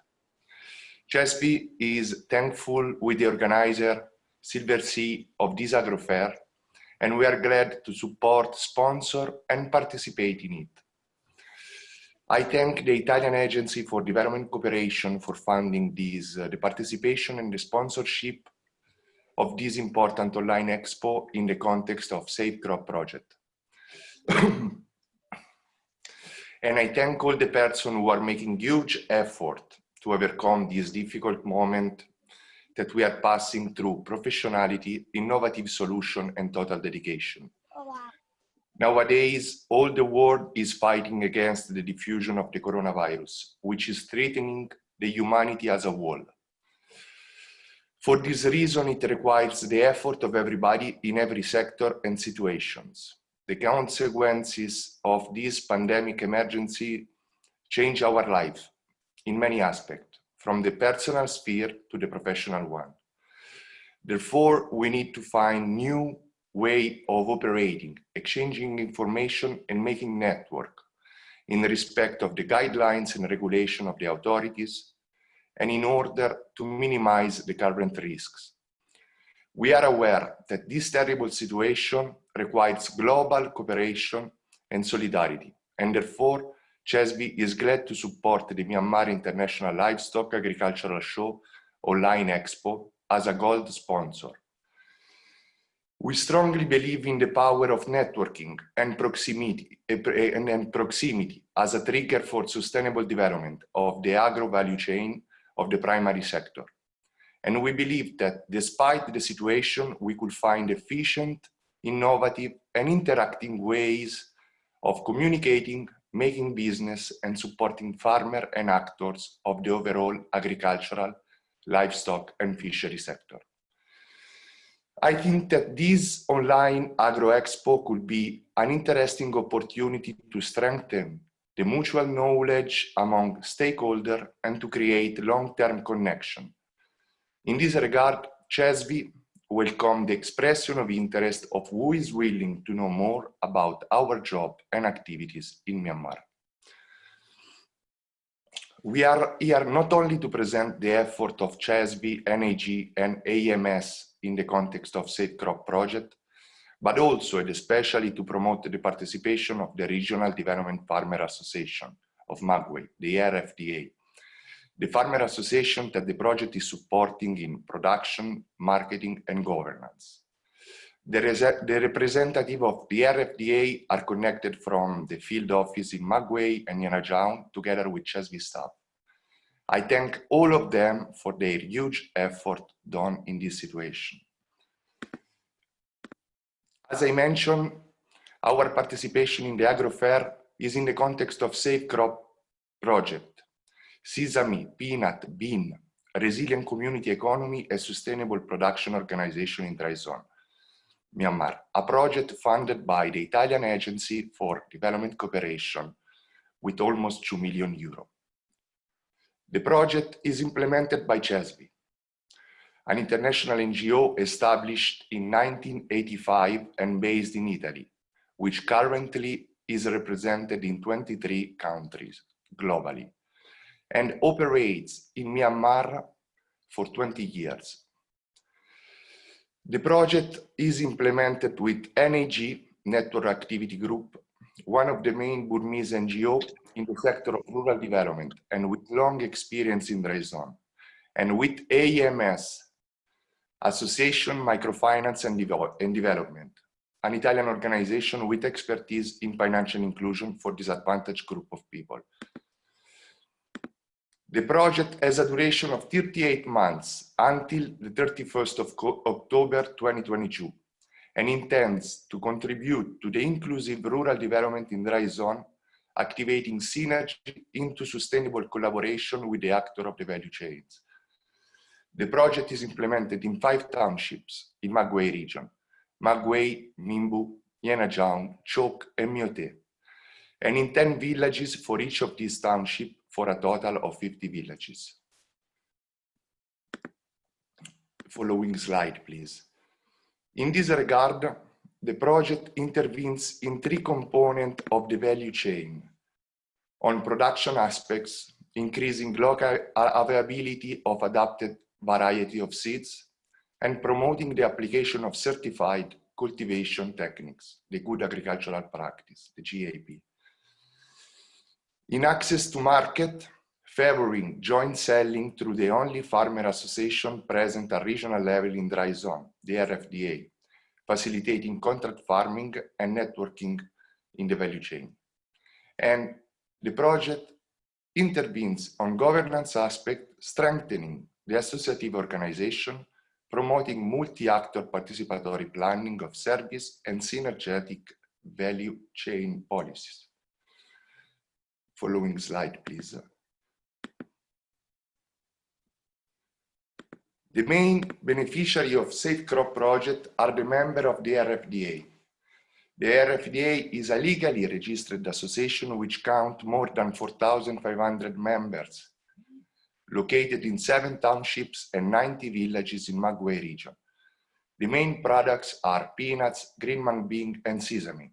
CESVI is thankful with the organizer, CESVI, of this agro fair, and we are glad to support, sponsor, and participate in it. I thank the Italian Agency for Development Cooperation for funding the participation and the sponsorship of this important online expo in the context of Safe Crop Project. And I thank all the persons who are making huge effort to overcome this difficult moment that we are passing through professionality, innovative solution, and total dedication. Nowadays, all the world is fighting against the diffusion of the coronavirus, which is threatening the humanity as a whole. For this reason, it requires the effort of everybody in every sector and situations. The consequences of this pandemic emergency change our life in many aspects, from the personal sphere to the professional one. Therefore, we need to find new way of operating, exchanging information and making network in respect of the guidelines and regulation of the authorities, and in order to minimize the current risks. We are aware that this terrible situation requires global cooperation and solidarity, and therefore CESVI is glad to support the Myanmar International Livestock Agricultural Show Online Expo as a gold sponsor. We strongly believe in the power of networking and proximity as a trigger for sustainable development of the agro value chain of the primary sector. And we believe that despite the situation, we could find efficient, innovative, and interacting ways of communicating, making business, and supporting farmers and actors of the overall agricultural, livestock, and fishery sector. I think that this online Agro Expo could be an interesting opportunity to strengthen the mutual knowledge among stakeholders and to create long-term connection. In this regard, CESVI welcomes the expression of interest of who is willing to know more about our job and activities in Myanmar. We are here not only to present the effort of CESVI, NAG, and AMS in the context of Safe Crop Project, but also and especially to promote the participation of the Regional Development Farmer Association of Magway, the RFDA, the farmer association that the project is supporting in production, marketing, and governance. The representative of the RFDA are connected from the field office in Magway and Yanajao together with CESVI staff. I thank all of them for their huge effort done in this situation. As I mentioned, our participation in the Agro Fair is in the context of Safe Crop Project, sesame, peanut, bean, resilient community economy and sustainable production organization in dry zone, Myanmar, a project funded by the Italian Agency for Development Cooperation with almost 2 million euro. The project is implemented by CESVI, an international NGO established in 1985 and based in Italy, which currently is represented in 23 countries globally and operates in Myanmar for 20 years. The project is implemented with NAG, Network Activity Group, one of the main Burmese NGO in the sector of rural development and with long experience in dry zone, and with AMS, Association Microfinance and Development, an Italian organization with expertise in financial inclusion for disadvantaged group of people. The project has a duration of 38 months until the 31st of October 2022 and intends to contribute to the inclusive rural development in dry zone, activating synergy into sustainable collaboration with the actor of the value chains. The project is implemented in 5 townships in Magway region, Magway, Minbu, Yanajao, Chok, and Myote, and in 10 villages for each of these townships for a total of 50 villages. Following slide, please. In this regard, the project intervenes in 3 components of the value chain: on production aspects, increasing local availability of adapted variety of seeds, and promoting the application of certified cultivation techniques, the good agricultural practice, the GAP. In access to market, favoring joint selling through the only farmer association present at regional level in dry zone, the RFDA, facilitating contract farming and networking in the value chain. And the project intervenes on governance aspect, strengthening the associative organization, promoting multi-actor participatory planning of service and synergetic value chain policies. Following slide, please. The main beneficiary of Safe Crop project are the members of the RFDA. The RFDA is a legally registered association which counts more than 4,500 members, located in 7 townships and 90 villages in Magway region. The main products are peanuts, green mung bean, and sesame.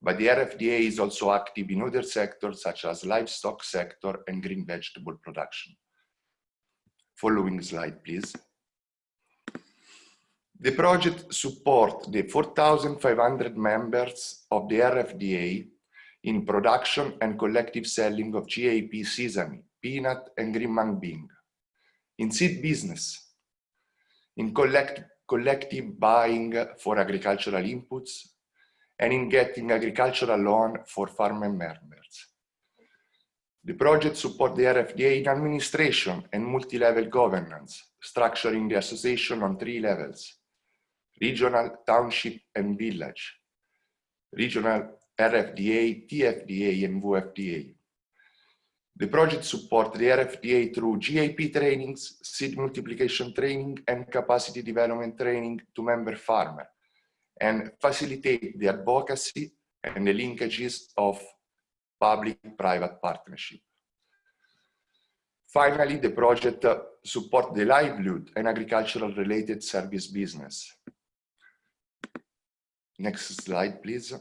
But the RFDA is also active in other sectors such as livestock sector and green vegetable production. Following slide, please. The project supports the 4,500 members of the RFDA in production and collective selling of GAP sesame, peanut, and green mung bean, in seed business, in collective buying for agricultural inputs, and in getting agricultural loan for farmer members. The project supports the RFDA in administration and multi-level governance, structuring the association on 3 levels: regional, township, and village, regional RFDA, TFDA, and VFDA. The project supports the RFDA through GAP trainings, seed multiplication training, and capacity development training to member farmers, and facilitate the advocacy and the linkages of public-private partnership. Finally, the project supports the livelihood and agricultural-related service business. Next slide, please.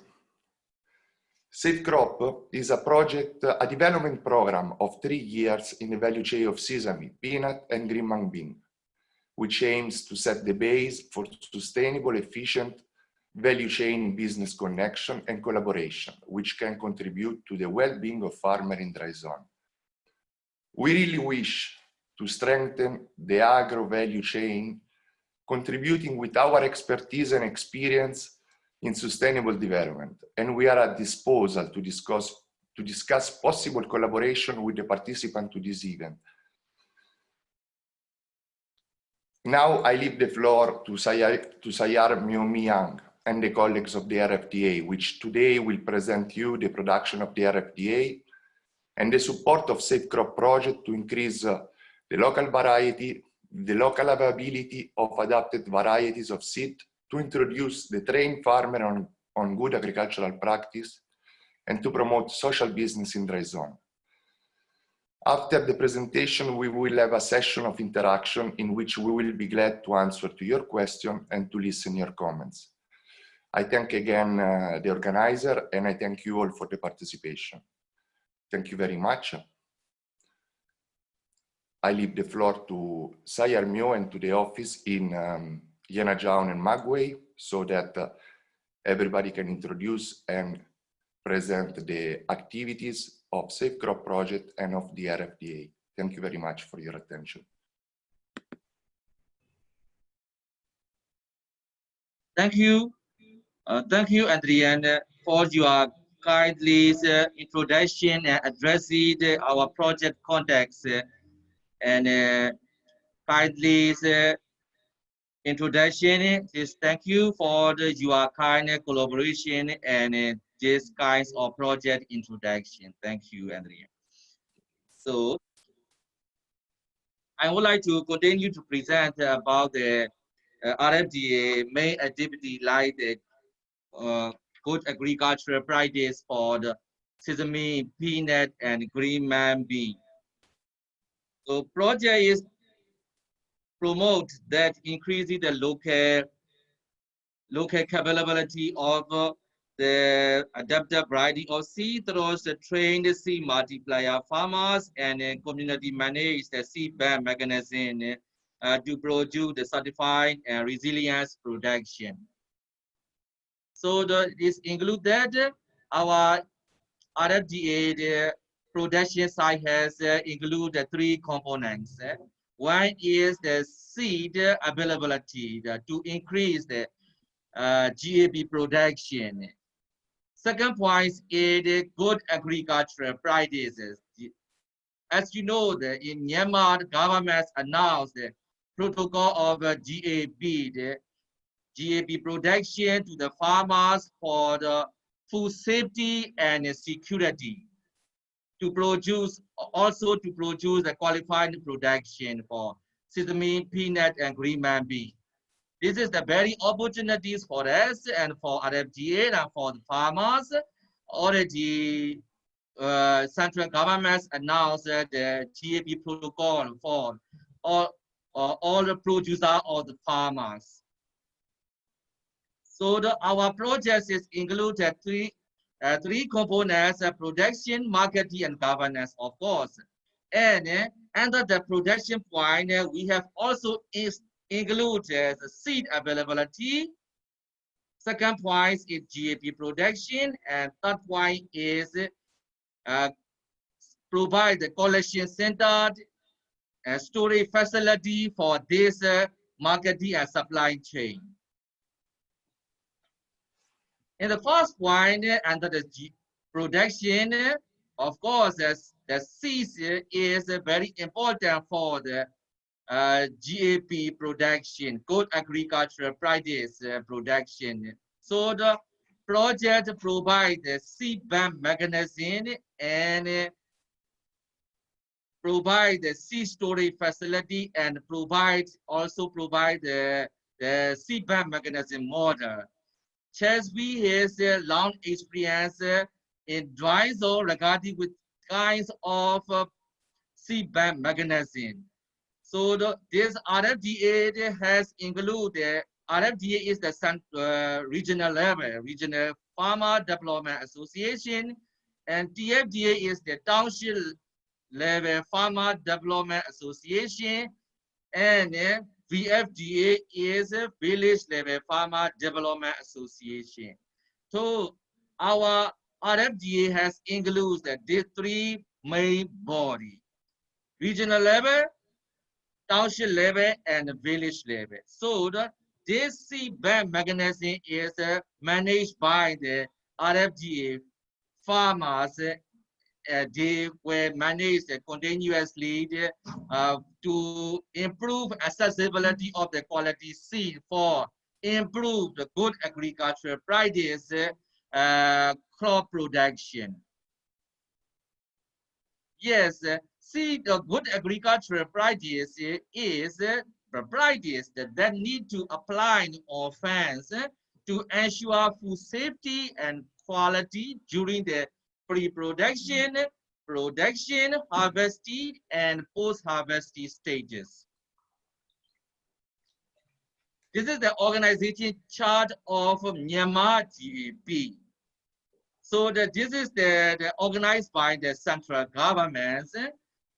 Safe Crop is a project, a development program of 3 years in the value chain of sesame, peanut, and green mung bean, which aims to set the base for sustainable, efficient value chain business connection and collaboration, which can contribute to the well-being of farmers in dry zone. We really wish to strengthen the agro value chain, contributing with our expertise and experience in sustainable development, and we are at disposal to discuss possible collaboration with the participants to this event. Now I leave the floor to Sayar Myong and the colleagues of the RFDA, which today will present you the production of the RFDA and the support of Safe Crop project to increase the local variety, the local availability of adapted varieties of seed, to introduce the trained farmer on good agricultural practice, and to promote social business in dry zone. After the presentation, we will have a session of interaction in which we will be glad to answer to your question and to listen your comments. I thank again the organizer, and I thank you all for the participation. Thank you very much. I leave the floor to Sayar Myo and to the office in Yenajaon and Magway, so that everybody can introduce and present the activities of Safe Crop project and of the RFDA. Thank you very much for your attention. Thank you, Adrian, for your kindly introduction and addressing our project context and kindly introduction. Just thank you for your kind collaboration and this kinds of project introduction. Thank you, Adrian. So I would like to continue to present about the RFDA main activity, like the good agricultural practice for the sesame, peanut, and green mung bean. So project is promote that increases the local capability of the adaptive variety of seed through the trained seed multiplier farmers and community manage the seed bank mechanism to produce the certified and resilience production. So this includes that our RFDA the production site has included 3 components. One is the seed availability to increase the GAP production. Second point is the good agricultural practices. As you know, in Myanmar, the government announced the protocol of GAP, the GAP production to the farmers for the food safety and security. To produce the qualified production for sesame, peanut, and green man bean. This is the very opportunities for us and for RFGA and for the farmers. Already, central governments announced the GAP protocol for all the producers of the farmers. So our project is included three components: production, marketing, and governance, of course. And under the production point, we have also included the seed availability. Second point is GAP production, and third point is provide the collection center storage facility for this marketing and supply chain. In the first point, under the production, of course, the seed is very important for the GAP production, good agricultural practice production. So the project provides the seed bank mechanism and provide the seed storage facility and also provide the seed bank mechanism model. CESVI has a long experience in dry zone regarding with kinds of seed bank mechanism. So this RFDA has included, RFDA is the regional level, Regional Farmer Development Association, and TFDA is the Township Level Farmer Development Association, and VFDA is a Village Level Farmer Development Association. So our RFDA has included these 3 main bodies: regional level, township level, and village level. So this seed bank mechanism is managed by the RFDA farmers. They were managed continuously to improve accessibility of the quality seed for improve the good agricultural practice crop production. Yes, see, the good agricultural practice is the practice that need to apply on farms to ensure food safety and quality during the pre-production, production, harvesting, and post-harvesting stages. This is the organization chart of Myanmar GAP. So this is the organized by the central governments.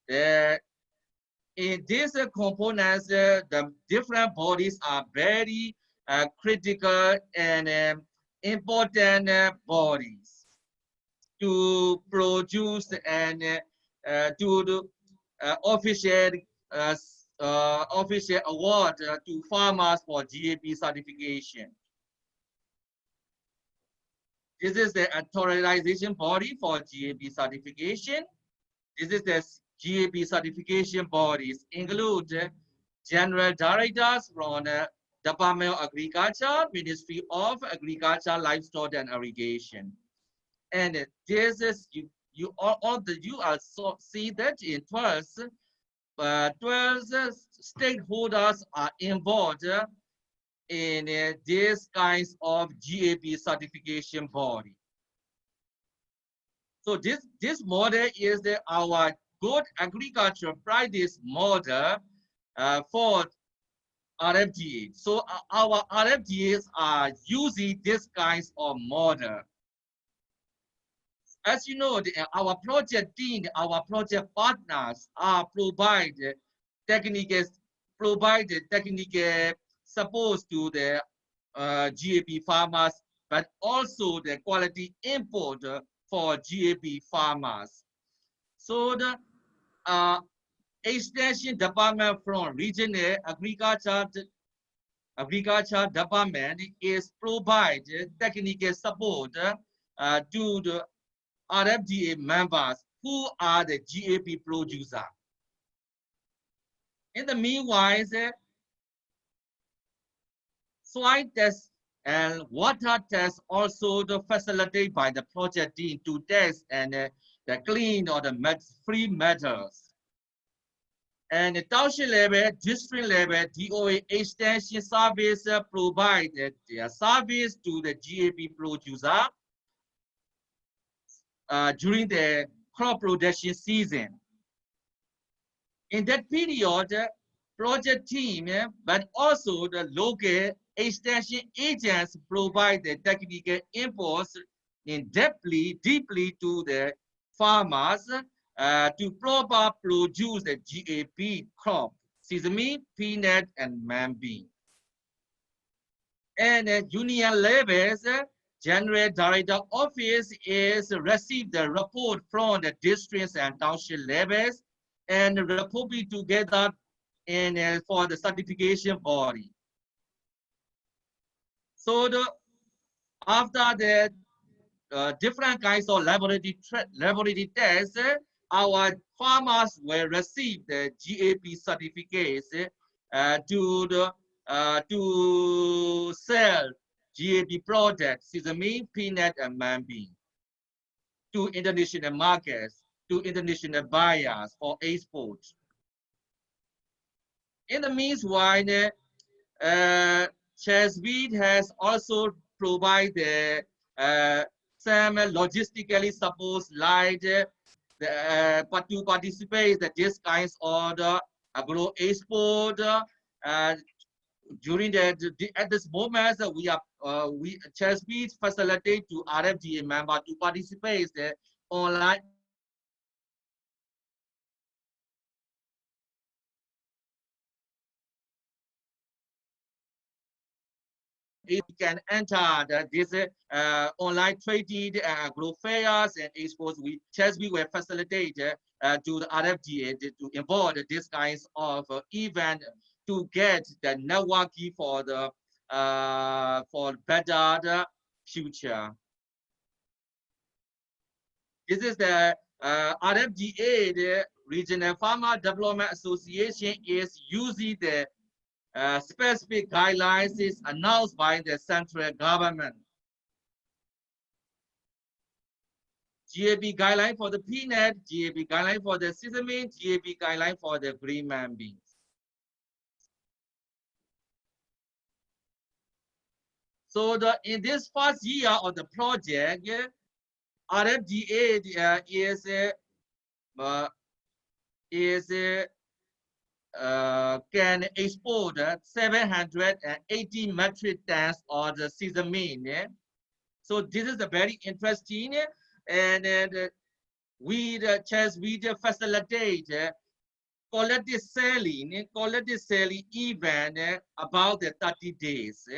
In these components, the different bodies are very critical and important bodies to produce and to do official award to farmers for GAP certification. This is the authorization body for GAP certification. This is the GAP certification bodies include general directors from the Department of Agriculture, Ministry of Agriculture, Livestock and Irrigation. And this is you also see that in 12 stakeholders are involved in these kinds of GAP certification body. So this model is our good agricultural practice model for RFGA. So our RFGAs are using this kinds of model. As you know, our project team, our project partners are provide technical support to the GAP farmers, but also the quality input for GAP farmers. So the extension department from regional agriculture department is provide technical support to the RFGA members who are the GAP producer. In the meanwhile, soil test and water test also facilitated by the project team to test and the clean or the free metals. And the township level, district level, DOA extension service provided their service to the GAP producer during the crop production season. In that period, project team, but also the local extension agents provide the technical inputs in deeply to the farmers to proper produce the GAP crop, sesame, peanut, and mung. And union levels, General Director Office is receive the report from the districts and township levels and report it together and for the certification body. So after the different kinds of laboratory tests, our farmers will receive the GAP certificates to sell GAP products, sesame, peanut, and mung to international markets, to international buyers for export. In the meanwhile, CESVI has also provided some logistically support like to participate in these kinds of agro export. During at this moment, CESVI facilitate to RFGA member to participate in the online it can enter this online traded agro fairs and exports. CESVI will facilitate to the RFGA to involve these kinds of event to get the networking for the for better future. This is the RFGA, the Regional Farmer Development Association, is using the specific guidelines is announced by the central government. GAP guideline for the peanut, GAP guideline for the sesame, GAP guideline for the green mung beans. So in this first year of the project, RFGA can export 780 metric tons of the sesame. So this is a very interesting, and we facilitate collective selling event about the 30 days.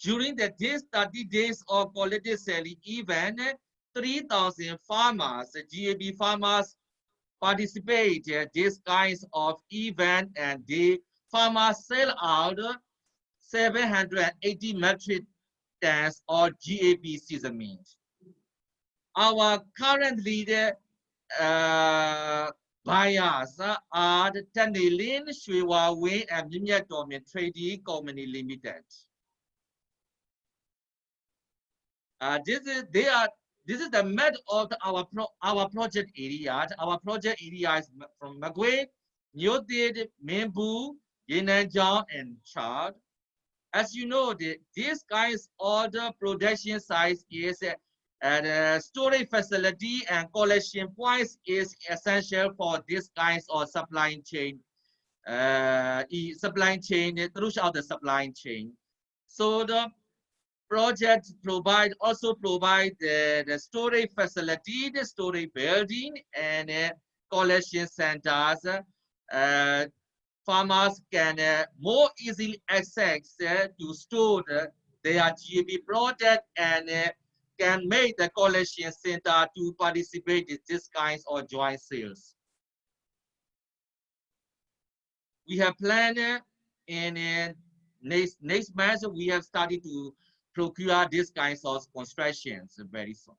During this 30 days of collective selling event, 3,000 farmers, GAP farmers, participate these kinds of event, and the farmers sell out 780 metric tons of GAP sesame. Our current leader buyers are the Tanilin, Shuiwaway, and Myanmar Trading Company Limited. This is the map of our project area. Our project area is from Magwe, Nyotid, Membu, Yenanjang, and Chad. As you know, these kinds of the production sites is and storage facility and collection points is essential for these kinds of supply chain supply chain throughout the supply chain. So the project also provide the storage facility, the storage building, and collection centers. Farmers can more easily access to store their GAP product and can make the collection center to participate in this kinds of joint sales. We have planned in next month we have started to procure these kinds of constructions very soon.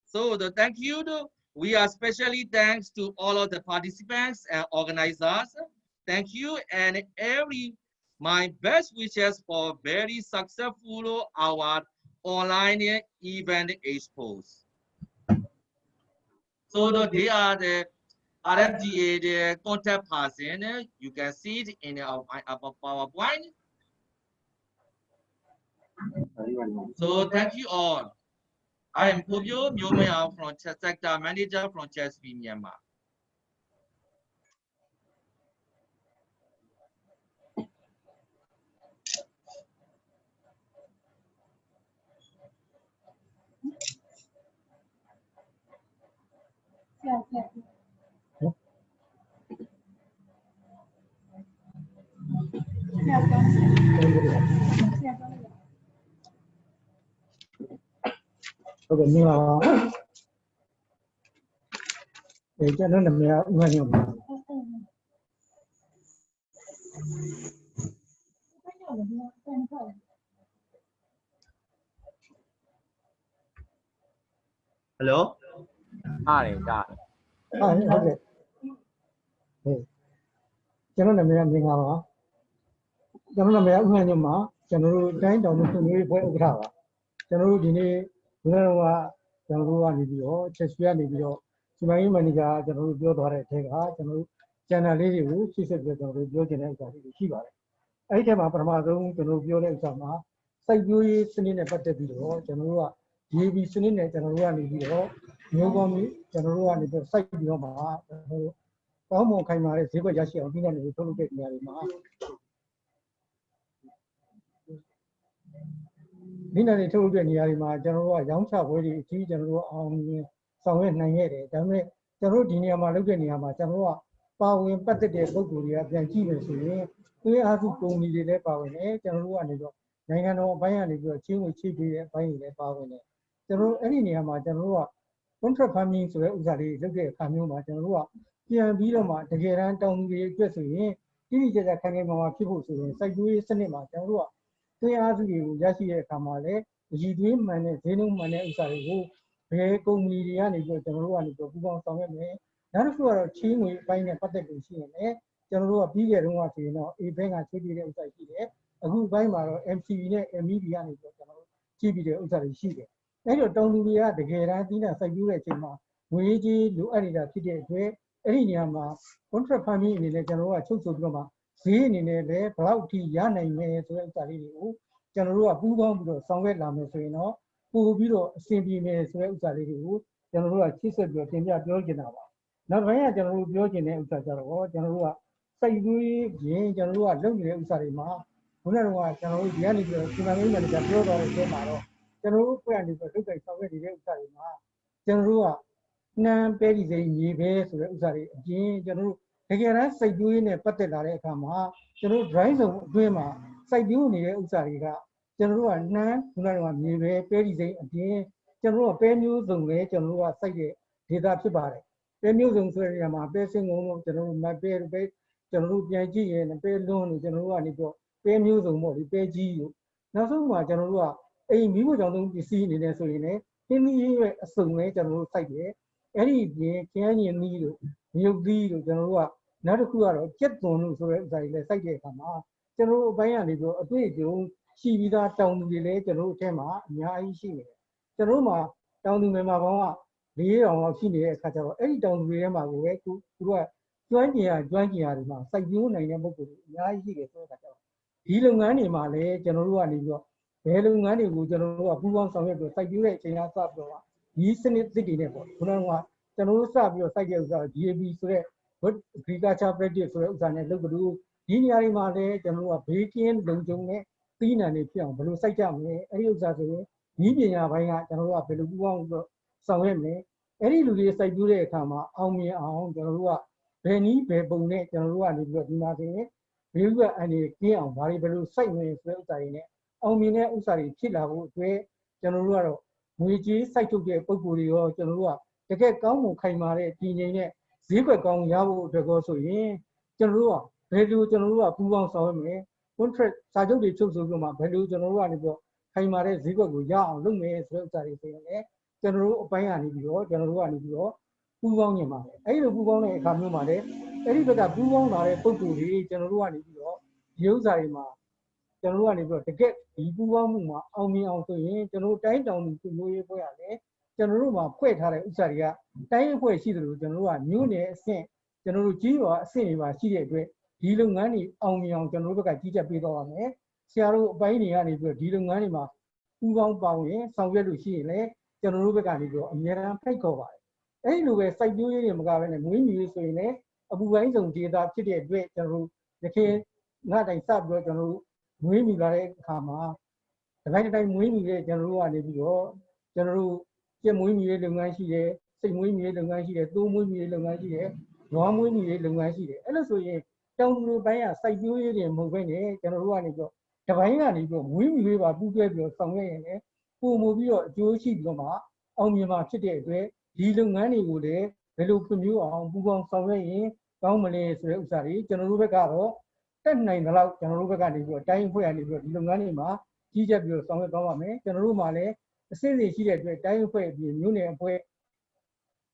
So thank you. We are especially thanks to all of the participants and organizers. Thank you, and my best wishes for very successful our online event expos. So they are the RFGA the contact person. You can see it in our PowerPoint. So thank you all. I am Pobyo Myomaya from Sector Manager from CESVI, Myanmar. Okay, Mila. Cho nên là mẹ nhiều. Hello. Okay. Okay. Cho nên là mẹ mình nào. Cho nên là mẹ nhiều mà. Cho nên cái đầu nó người phải ước thảo. Cho nên đi này người nào cho nên là đi bio, CESVI đi bio. Chỉ mà mình giờ cho nên bio đó là thế cả. Cho nên channel này thì chỉ sẽ cho nên bio channel cái gì chỉ bảo. Ấy thế mà phần mà rồi cho nên bio này sao mà sai bio sinh này bắt đầu bio cho nên là GAP sinh này cho nên là đi bio. Nhiều con mi cho nên là đi bio sai bio mà. Có một cái mà để có giá trị ở bên này thì không được nhà mà. Bên này thôi được nhà mà cho nên là giống sao vậy thì chỉ cho nên là sau này này nghe đấy, cho nên đi nhà mà lúc cái nhà mà cho nên là bao nhiêu bắt được bốc bùi à, tiền chi về rồi, cái áo công đi để bao nhiêu này, cho nên là này rồi, ngày nào bây giờ này rồi, chiếu chi phí bây giờ bao nhiêu này, cho nên cái nhà mà cho nên là contract farming rồi, uống rượu lúc cái farming mà cho nên là cái ví dụ mà thực hiện trong cái chuyện rồi, cái gì cái cái mà khi phụ rồi, sai cái sinh mà cho nên là cái áo gì giá trị cái mà đấy, gì đấy mà này, thế nhưng mà này uống rượu về công ty này rồi cho nên là này rồi cũng có xong rồi đó là chỉ người vay này bắt được cái gì này cho nên là bây giờ đúng không thì nó event à chỉ để uống rượu gì đấyအခုဘိုင်းမှာတော့ MCV နဲ့ MEB ကနေကျွန်တော်ကြည့်ပြီးတဲ့ဥစ္စာတွေရှိတယ်။အဲ့တော့တောင်သူတွေကတကယ်တမ်းပြီးတာစိုက်ပျိုးတဲ့အချိန်မှာငွေကြီးလိုအပ်နေတာဖြစ်တဲ့အတွက်အဲ့ဒီနေရာမှာ contract farming အနေနဲ့ကျွန်တော်တို့ကချုပ်ဆိုပြီးတော့မှဈေးအနေနဲ့လည်းဘယ်လောက်ထိရနိုင်မယ်ဆိုတဲ့ဥစ္စာလေးတွေကိုကျွန်တော်တို့ကပူးပေါင်းပြီးတော့ဆောင်ရွက်လာမယ်ဆိုရင်တော့ပို့ပြီးတော့အဆင်ပြေမယ်ဆိုတဲ့ဥစ္စာလေးတွေကိုကျွန်တော်တို့ကချိတ်ဆက်ပြီးတော့တင်ပြပြောချင်တာပါ။နောက်ပိုင်းကကျွန်တော်တို့ပြောချင်တဲ့ဥစ္စာကြတော့ကျွန်တော်တို့ကစိုက်ပျိုးရင်ကျွန်တော်တို့ကလုပ်နေတဲ့ဥစ္စာတွေမှာခုနကကျွန်တော်တို့ဒီကနေပြီးတော့စီမံကိန်းမှာပြောတော့တဲ့အချိန်မှာတော့ကျွန်တော်တို့ပြန်ပြီးတော့လုပ်ကိုင်ဆောင်ရွက်နေတဲ့ဥစ္စာတွေမှာကျွန်တော်တို့ကနှမ်းပဲဒီစိမ်းမြေပဲဆိုတဲ့ဥစ္စာတွေအပြင်ကျွန်တော်တို့တကယ်တမ်းစိုက်ပျိုးရေးနဲ့ပတ်သက်လာတဲ့အခါမှာကျွန်တော်တို့ dry zone အတွင်းမှာစိုက်ပျိုးနေတဲ့ဥစ္စာတွေကကျွန်တော်တို့ကနှမ်းခုနကမြေပဲဒီစိမ်းအပြင်ကျွန်တော်တို့ကပဲမျိုးစုံလည်းကျွန်တော်တို့ကစိုက်တဲ့ဒေတာဖြစ်ပါတယ်ပဲမျိုးစုံဆိုတဲ့နေရာမှာပဲစင်ကုန်လို့ကျွန်တော်တို့မပဲပဲကျွန်တော်တို့ပြန်ကြည့်ရင်ပဲလွန်းလို့ကျွန်တော်တို့ကနေတော့ပဲမျိုးစုံပေါ့ဒီပဲကြီးကိုနောက်ဆုံးမှာကျွန်တော်တို့ကအိမ်မိဖို့ကြောင့်ပစ္စည်းအနေနဲ့ဆိုရင်လည်းခင်းသီးရဲ့အစုံပဲကျွန်တော်တို့စိုက်တယ်အဲ့ဒီပြင်ခင်းညင်သီးတို့မြုပ်သီးတို့ကျွန်တော်တို့ကနောက်တစ်ခုကတော့ကြက်သွန်လို့ဆိုတဲ့ဥစ္စာတွေလည်းစိုက်တဲ့အခါမှာကျွန်တော်တို့အပိုင်းကနေပြီးတော့အတွေ့အကြုံရှိပြီးသားတောင်သူတွေလည်းကျွန်တော်တို့အထက်မှာအများကြီးရှိနေတယ်ကျွန်တော်တို့မှာတောင်သူမြန်မာပေါင်းက400လောက်ရှိနေတဲ့အခါကျတော့အဲ့ဒီတောင်သူတွေထဲမှာကိုပဲသူတို့ကကျွမ်းကျင်ရတွေမှာစိုက်ပျိုးနိုင်တဲ့ပုဂ္ဂိုလ်တွေအများကြီးရှိတယ်ဆိုတဲ့အခါကျတော့ဒီလုပ်ငန်းတွေမှာလည်းကျွန်တော်တို့ကနေပြီးတော့ဘယ်လုပ်ငန်းတွေကိုကျွန်တော်တို့ကပူးပေါင်းဆောင်ရွက်ပြီးစိုက်ပျိုးတဲ့အချိန်ကစပြီးတော့ ဒီစနစ်သစ်တွေနဲ့ပေါ့ခုနကကျွန်တော်တို့စပြီးတော့စိုက်တဲ့ဥစ္စာ DAB ဆိုတဲ့ agriculture practice ဆိုတဲ့ဥစ္စာနဲ့လုပ်ကြလို့ဒီနေရာတွေမှာလည်းကျွန်တော်တို့ကဘေးကင်းလုံခြုံတဲ့သီးနှံတွေဖြစ်အောင်ဘယ်လိုစိုက်ကြမလဲအဲ့ဒီဥစ္စာဆိုရင်ဒီပညာပိုင်းကကျွန်တော်တို့ကဘယ်လိုပူးပေါင်းပြီးတော့ဆောင်ရွက်မလဲအဲ့ဒီလူတွေစိုက်ပျိုးတဲ့အခါမှာအောင်မြင်အောင်ကျွန်တော်တို့ကဘယ်နည်းဘယ်ပုံနဲ့ကျွန်တော်တို့ကနေပြီးတော့ဒီမှာဆိုရင်ဘေးကအန်ဒီကင်းအောင်ဘာတွေဘယ်လိုစိုက်မလဲဆိုတဲ့ဥစ္စာတွေနဲ့အောင်မြင်တဲ့ဥစ္စာတွေဖြစ်လာဖို့အတွက်ကျွန်တော်တို့ကတော့ငွေကြေးစိုက်ထုတ်တဲ့ပုံကိုယ်တွေရောကျွန်တော်တို့ကတကယ်ကောင်းမှုခိုင်မာတဲ့ပြည်ငြိမ်တဲ့ဈေးကွက်ကောင်းရဖို့အတွက်ကောဆိုရင်ကျွန်တော်တို့ကဘယ်လိုကျွန်တော်တို့ကပူးပေါင်းဆောင်ရွက်မယ် contract စာချုပ်တွေချုပ်ဆိုပြီးမှဘယ်လိုကျွန်တော်တို့ကနေပြီးတော့ခိုင်မာတဲ့ဈေးကွက်ကိုရအောင်လုပ်မယ်ဆိုတဲ့ဥစ္စာတွေဆိုရင်လည်းကျွန်တော်တို့အပိုင်းကနေပြီးတော့ကျွန်တော်တို့ကနေပြီးတော့ပူးပေါင်းနေမှာပဲအဲ့လိုပူးပေါင်းတဲ့အခါမျိုးမှာလည်းအဲ့ဒီဘက်ကပူးပေါင်းလာတဲ့ပုံကိုယ်တွေကျွန်တော်တို့ကနေပြီးတော့ဒီဥစ္စာတွေမှာကျွန်တော်တို့ကနေပြီးတော့တကယ်ဒီပူးပေါင်းမှုမှာအောင်မြင်အောင်ဆိုရင်ကျွန်တော်တို့တိုင်းတောင်မှုမျိုးရေးဖွဲ့ရတယ်ကျွန်တော်တို့မှာဖွဲ့ထားတဲ့ဥစ္စာတွေကတိုင်းအဖွဲ့ရှိတယ်လို့ကျွန်တော်တို့ကမျိုးနယ်အဆင့်ကျွန်တော်တို့ကြီးရွာအဆင့်တွေပါရှိတဲ့အတွက်ဒီလုပ်ငန်းတွေအောင်မြင်အောင်ကျွန်တော်တို့ဘက်ကကြီးကြပ်ပေးတော့ရမယ်ဆရာတို့အပိုင်းတွေကနေပြီးတော့ဒီလုပ်ငန်းတွေမှာပူးပေါင်းပါဝင်ဆောင်ရွက်လို့ရှိရင်လည်းကျွန်တော်တို့ဘက်ကနေပြီးတော့အများအားဖိတ်ခေါ်ပါတယ်အဲ့ဒီလိုပဲစိုက်ပျိုးရေးတွေမကဘဲနဲ့မွေးမြူရေးဆိုရင်လည်းအပူပိုင်းစုံဒေတာဖြစ်တဲ့အတွက်ကျွန်တော်တို့ရခိုင်ငါတိုင်းစပြီးတော့ကျွန်တော်တို့မွေးမြူလာတဲ့အခါမှာဒီတိုင်းမွေးမြူတဲ့ကျွန်တော်တို့ကနေပြီးတော့ကျွန်တော်တို့ကျက်မွေးမြူရေးလုပ်ငန်းရှိတယ်စိတ်မွေးမြူရေးလုပ်ငန်းရှိတယ်သိုးမွေးမြူရေးလုပ်ငန်းရှိတယ်နွားမွေးမြူရေးလုပ်ငန်းရှိတယ်အဲ့လိုဆိုရင်တောင်သူတွေပိုင်းကစိုက်ပျိုးရေးတွေမဟုတ်ဘဲနဲ့ကျွန်တော်တို့ကနေပြီးတော့ဒီပိုင်းကနေပြီးတော့မွေးမြူရေးပါပူးတွဲပြီးတော့ဆောင်ရွက်ရင်လည်းပုံမှုပြီးတော့အကျိုးရှိပြီးတော့မှအောင်မြင်မှာဖြစ်တဲ့အတွက်ဒီလုပ်ငန်းတွေကိုလည်းဘယ်လိုဖွံ့ဖြိုးအောင်ပူးပေါင်းဆောင်ရွက်ရင်ကောင်းမလဲဆိုတဲ့ဥစ္စာတွေကျွန်တော်တို့ဘက်ကတော့တက်နိုင်တဲ့လောက်ကျွန်တော်တို့ဘက်ကနေပြီးတော့တိုင်းအဖွဲ့ကနေပြီးတော့ဒီလုပ်ငန်းတွေမှာကြီးကြပ်ပြီးတော့ဆောင်ရွက်သွားပါမယ်ကျွန်တော်တို့မှာလည်းအစစ်အစီရှိတဲ့အတွက်တိုင်းအဖွဲ့ပြီးမြို့နယ်အဖွဲ့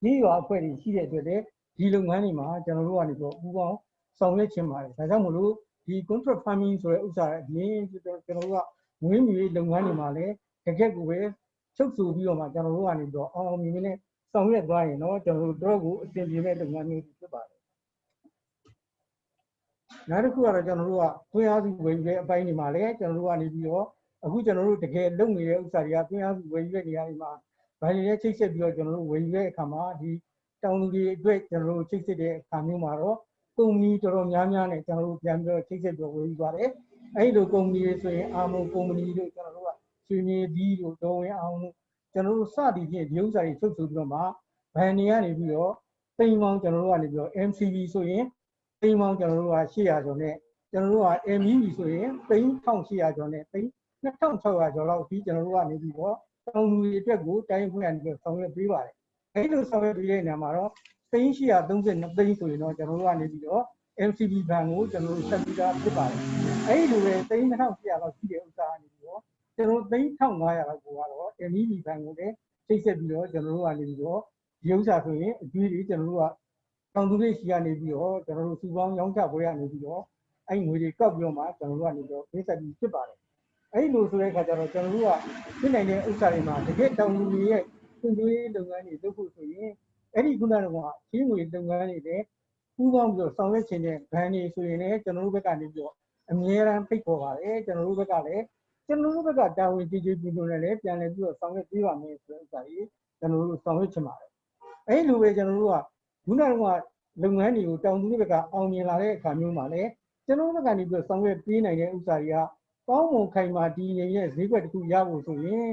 ကြီးရွာအဖွဲ့တွေရှိတဲ့အတွက်လည်းဒီလုပ်ငန်းတွေမှာကျွန်တော်တို့ကနေပြီးတော့ပူးပေါင်းဆောင်ရွက်ခြင်းပါတယ်ဒါကြောင့်မလို့ဒီ contract farming ဆိုတဲ့ဥစ္စာအပြင်ကျွန်တော်တို့ကငွေမြူရေးလုပ်ငန်းတွေမှာလည်းတကယ့်ကိုပဲချုပ်ဆိုပြီးတော့မှကျွန်တော်တို့ကနေပြီးတော့အောင်မြင်နဲ့ဆောင်ရွက်သွားရင်တော့ကျွန်တော်တို့တော့ကိုအဆင်ပြေမဲ့လုပ်ငန်းမျိုးဖြစ်ပါတယ်နောက်တစ်ခုကတော့ကျွန်တော်တို့ကသွင်းအားစုဝယ်ယူတဲ့အပိုင်းတွေမှာလည်းကျွန်တော်တို့ကနေပြီးတော့အခုကျွန်တော်တို့တကယ်လုပ်နေတဲ့ဥစ္စာတွေကသွင်းအားစုဝယ်ယူတဲ့နေရာတွေမှာဗားရည်နဲ့ချိတ်ဆက်ပြီးတော့ကျွန်တော်တို့ဝယ်ယူတဲ့အခါမှာဒီတောင်သူတွေအတွက်ကျွန်တော်တို့ချိတ်ဆက်တဲ့အခါမျိုးမှာတော့ကုမ္ပဏီတော်တော်များများနဲ့ကျွန်တော်တို့ပြန်ပြီးတော့ချိတ်ဆက်ပြီးဝယ်ယူပါတယ်အဲ့ဒီလိုကုမ္ပဏီတွေဆိုရင်အာမုံကုမ္ပဏီတို့ကျွန်တော်တို့ကရွှေမြေဒီတို့တော်ဝင်အောင်ကျွန်တော်တို့စသည်ဖြင့်ဒီဥစ္စာတွေချုပ်ဆိုပြီးတော့မှဘဏ်တွေကနေပြီးတော့တိမ်ပေါင်းကျွန်တော်တို့ကနေပြီးတော့ MCB ဆိုရင်တိမ်ပေါင်းကျွန်တော်တို့က800ကျော်နဲ့ကျွန်တော်တို့က MEB ဆိုရင်တိမ်1800ကျော်နဲ့တိမ်2600ကျော်လောက်ပြီးကျွန်တော်တို့ကနေပြီးတော့တောင်သူတွေအတွက်ကိုတိုင်းဖွဲ့ကနေပြီးဆောင်ရွက်ပေးပါတယ်အဲ့လိုဆောင်ရွက်ပေးတဲ့နေရာမှာတော့တိမ်832သိန်းဆိုရင်တော့ကျွန်တော်တို့ကနေပြီးတော့ MCB ဘဏ်ကိုကျွန်တော်တို့ဆက်ပြီးသားဖြစ်ပါတယ်အဲ့ဒီလိုပဲတိမ်2800လောက်ရှိတဲ့ဥစ္စာကနေပြီးတော့ကျွန်တော်သိန်း1500လောက်ကိုကတော့ MEB ဘဏ်ကိုလည်းချိတ်ဆက်ပြီးတော့ကျွန်တော်တို့ကနေပြီးတော့ဒီဥစ္စာဆိုရင်အကျွေးတွေကျွန်တော်တို့ကတောင်သူတွေရှိကနေပြီးတော့ကျွန်တော်တို့စုပေါင်းရောင်းချပွဲရနေပြီးတော့အဲ့ငွေတွေကောက်ပြီးတော့မှကျွန်တော်တို့ကနေပြီးတော့ပေးဆက်ပြီးဖြစ်ပါတယ်အဲ့လိုဆိုတဲ့အခါကျတော့ကျွန်တော်တို့ကဖြစ်နိုင်တဲ့ဥစ္စာတွေမှာတကယ်တောင်သူတွေရဲ့ဖွံ့ဖြိုးရေးလုပ်ငန်းတွေလုပ်ဖို့ဆိုရင်အဲ့ဒီခုနကချင်းငွေလုပ်ငန်းတွေလည်းပူးပေါင်းပြီးတော့ဆောင်ရွက်ခြင်းတဲ့ဘဏ်တွေဆိုရင်လည်းကျွန်တော်တို့ဘက်ကနေပြီးတော့အမြဲတမ်းဖိတ်ခေါ်ပါတယ်ကျွန်တော်တို့ဘက်ကလည်းကျွန်တော်တို့ဘက်ကတာဝန်ကြီးကြီးပြည်သူတွေလည်းပြန်လည်ပြီးတော့ဆောင်ရွက်ပေးပါမယ်ဆိုတဲ့ဥစ္စာကြီးကျွန်တော်တို့ဆောင်ရွက်ချင်ပါတယ်အဲ့လိုပဲကျွန်တော်တို့ကခုနကလုပ်ငန်းတွေကိုတောင်သူတွေဘက်ကအောင်မြင်လာတဲ့အခါမျိုးမှာလည်းကျွန်တော်တို့ဘက်ကနေပြီးတော့ဆောင်ရွက်ပေးနိုင်တဲ့ဥစ္စာတွေကကောင်းမွန်ခိုင်မာတည်ငြိမ်တဲ့ဈေးကွက်တစ်ခုရဖို့ဆိုရင်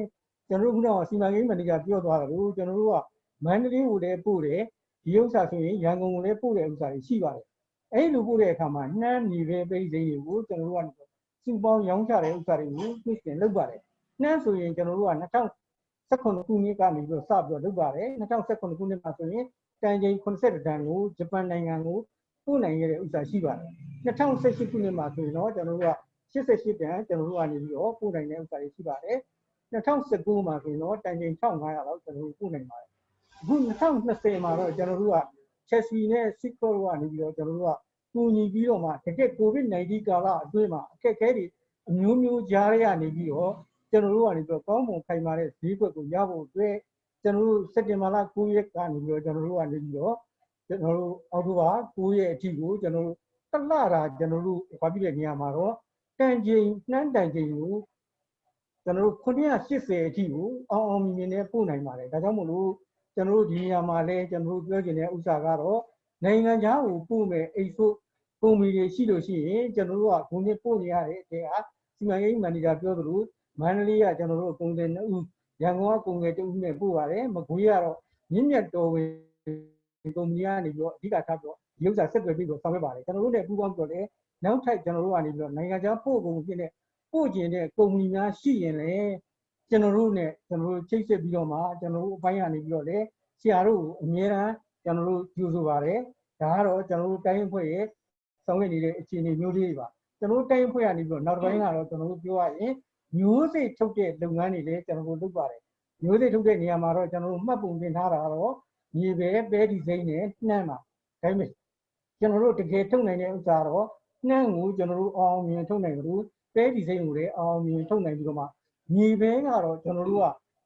ကျွန်တော်တို့ကစီမံကိန်းမန်နေဂျာပြောသွားတယ်လို့ကျွန်တော်တို့ကမန္တလေးကိုလည်းပို့တယ်ဒီဥစ္စာဆိုရင်ရန်ကုန်ကိုလည်းပို့တဲ့ဥစ္စာတွေရှိပါတယ်အဲ့လိုပို့တဲ့အခါမှာနှမ်းမြေပဲပိတ်စိမ်းတွေကိုကျွန်တော်တို့ကစုပေါင်းရောင်းချတဲ့ဥစ္စာတွေကိုသိစင်လုပ်ပါတယ်နှမ်းဆိုရင်ကျွန်တော်တို့က2019ခုနှစ်ကနေပြီးတော့စပြီးတော့လုပ်ပါတယ်2019ခုနှစ်မှာဆိုရင်တန်ချိန်80တန်ကိုဂျပန်နိုင်ငံကိုပို့နိုင်ခဲ့တဲ့ဥစ္စာရှိပါတယ်2018ခုနှစ်မှာဆိုရင်တော့ကျွန်တော်တို့က88တန်ကျွန်တော်တို့ကနေပြီးတော့ပို့နိုင်တဲ့ဥစ္စာတွေရှိပါတယ်2019မှာဆိုရင်တော့တန်ချိန်1500လောက်ကျွန်တော်တို့ပို့နိုင်ပါတယ်အခု2020မှာတော့ကျွန်တော်တို့က CESVI နဲ့ SICO ကနေပြီးတော့ကျွန်တော်တို့ကကူညီပြီးတော့မှတကယ် COVID-19 ကာလအတွင်းမှာအခက်အခဲတွေအမျိုးမျိုးကြားရနေပြီးတော့ကျွန်တော်တို့ကနေပြီးတော့ကောင်းမွန်ခိုင်မာတဲ့ဈေးကွက်ကိုရဖို့အတွက်ကျွန်တော်တို့စက်တင်ဘာလ9ရက်ကနေပြီးတော့ကျွန်တော်တို့ကနေပြီးတော့ကျွန်တော်တို့အောက်တိုဘာ9ရက်အထိကိုကျွန်တော်တို့တစ်လတာကျွန်တော်တို့ဟောပြတဲ့နေရာမှာတော့တန်ချိန်နှမ်းတန်ချိန်ကို ကျွန်တော်တို့980အထိကိုအောင်မြင်နဲ့ပို့နိုင်ပါတယ်ဒါကြောင့်မို့လို့ကျွန်တော်တို့ဒီနေရာမှာလည်းကျွန်တော်တို့ပြောချင်တဲ့ဥစ္စာကတော့နိုင်ငံခြားကိုပို့မဲ့အိတ်ဆိုကုမ္ပဏီတွေရှိလို့ရှိရင်ကျွန်တော်တို့ကဂုဏ်နဲ့ပို့နေရတဲ့အချိန်ဟာစီမံကိန်းမန်နေဂျာပြောသလိုမန္တလေးကကျွန်တော်တို့ကုန်တယ်2ဦးရန်ကုန်ကကုန်တယ်2ဦးနဲ့ပို့ပါတယ်မကွေးကတော့မြင့်မြတ်တော်ဝင်ကုမ္ပဏီကနေပြီးတော့အဓိကထားပြီးတော့ဒီဥစ္စာဆက်သွယ်ပြီးတော့ဆောင်ရွက်ပါတယ်ကျွန်တော်တို့လည်းပူးပေါင်းပြီးတော့လည်းနောက်ထပ်ကျွန်တော်တို့ကနေပြီးတော့နိုင်ငံခြားပို့ကုန်ဖြစ်တဲ့ပို့ကျင်တဲ့ကုမ္ပဏီများရှိရင်လည်းကျွန်တော်တို့နဲ့ကျွန်တော်တို့ချိတ်ဆက်ပြီးတော့မှကျွန်တော်တို့အပိုင်းကနေပြီးတော့လည်းဆရာတို့အမြဲတမ်းကျွန်တော်တို့ကြိုဆိုပါတယ်ဒါကတော့ကျွန်တော်တို့တိုင်းအဖွဲ့ရဲ့ဆောင်ရွက်နေတဲ့အခြေအနေမျိုးလေးပါကျွန်တော်တို့တိုင်းအဖွဲ့ကနေပြီးတော့နောက်တစ်ပိုင်းကတော့ကျွန်တော်တို့ပြောရရင်မျိုးစိတ်ထုတ်တဲ့လုပ်ငန်းတွေလည်းကျွန်တော်တို့လုပ်ပါတယ်မျိုးစိတ်ထုတ်တဲ့နေရာမှာတော့ကျွန်တော်တို့မှတ်ပုံတင်ထားတာတော့မြေပဲဒီဇိုင်းနဲ့နှမ်းပါဒါပေမဲ့ကျွန်တော်တို့တကယ်ထုတ်နိုင်တဲ့ဥစ္စာတော့နှမ်းကိုကျွန်တော်တို့အောင်မြင်ထုတ်နိုင်လို့ပဲဒီဇိုင်းကိုလည်းအောင်မြင်ထုတ်နိုင်ပြီးတော့မှမြေပဲကတော့ကျွန်တော်တို့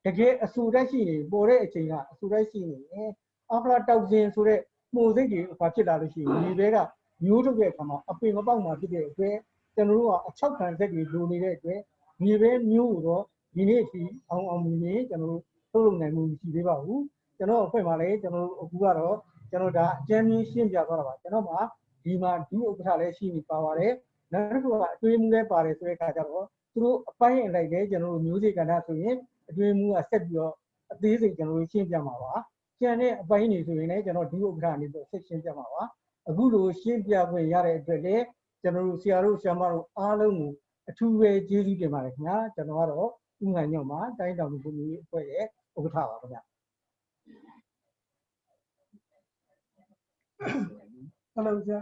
ကတကယ်အဆူတက်ရှိနေပေါ်တဲ့အချိန်ကအဆူတက်ရှိနေအဖလာတောက်စင်ဆိုတဲ့မှုစိတ်တွေဘာဖြစ်လာလို့ရှိရင်မြေပဲကမျိုးထုတ်တဲ့အခါမှာအပင်မပေါက်မှာဖြစ်တဲ့အတွက်ကျွန်တော်တို့ကအချောက်ခံစက်တွေလိုနေတဲ့အတွက်မြေပဲမျိုးကိုတော့ဒီနေ့အထိအောင်မြင်ကျွန်တော်တို့ထုတ်လုပ်နိုင်မှုမရှိသေးပါဘူးကျွန်တော်အဖွဲ့မှာလည်းကျွန်တော်တို့အခုကတော့ကျွန်တော်ဒါအကျဉ်းရှင်းပြသွားတာပါကျွန်တော်မှာဒီမှာဒုဥက္ကဋ္ဌလည်းရှိနေပါပါတယ်နောက်တစ်ခုကအတွေးမှုလည်းပါတယ်ဆိုတဲ့အခါကျတော့သူတို့အပိုင်းအလိုက်လည်းကျွန်တော်တို့မျိုးစေ့ကဏ္ဍဆိုရင်အတွေးမှုကဆက်ပြီးတော့အသေးစိတ်ကျွန်တော်တို့ရှင်းပြမှာပါကျန်တဲ့အပိုင်းတွေဆိုရင်လည်းကျွန်တော်ဒုဥက္ကဋ္ဌအနေနဲ့ဆက်ရှင်းပြမှာပါအခုလိုရှင်းပြခွင့်ရတဲ့အတွက်လည်းကျွန်တော်တို့ဆရာတို့ဆရာမတို့အားလုံးကိုအထူးပဲကျေးဇူးတင်ပါတယ်ခင်ဗျာကျွန်တော်ကတော့ဥင္ကညောင်းမှာတိုင်းတောင်လူမျိုးအဖွဲ့ရဲ့ဥက္ကဋ္ဌပါခင်ဗျာဟယ်လိုဆရာ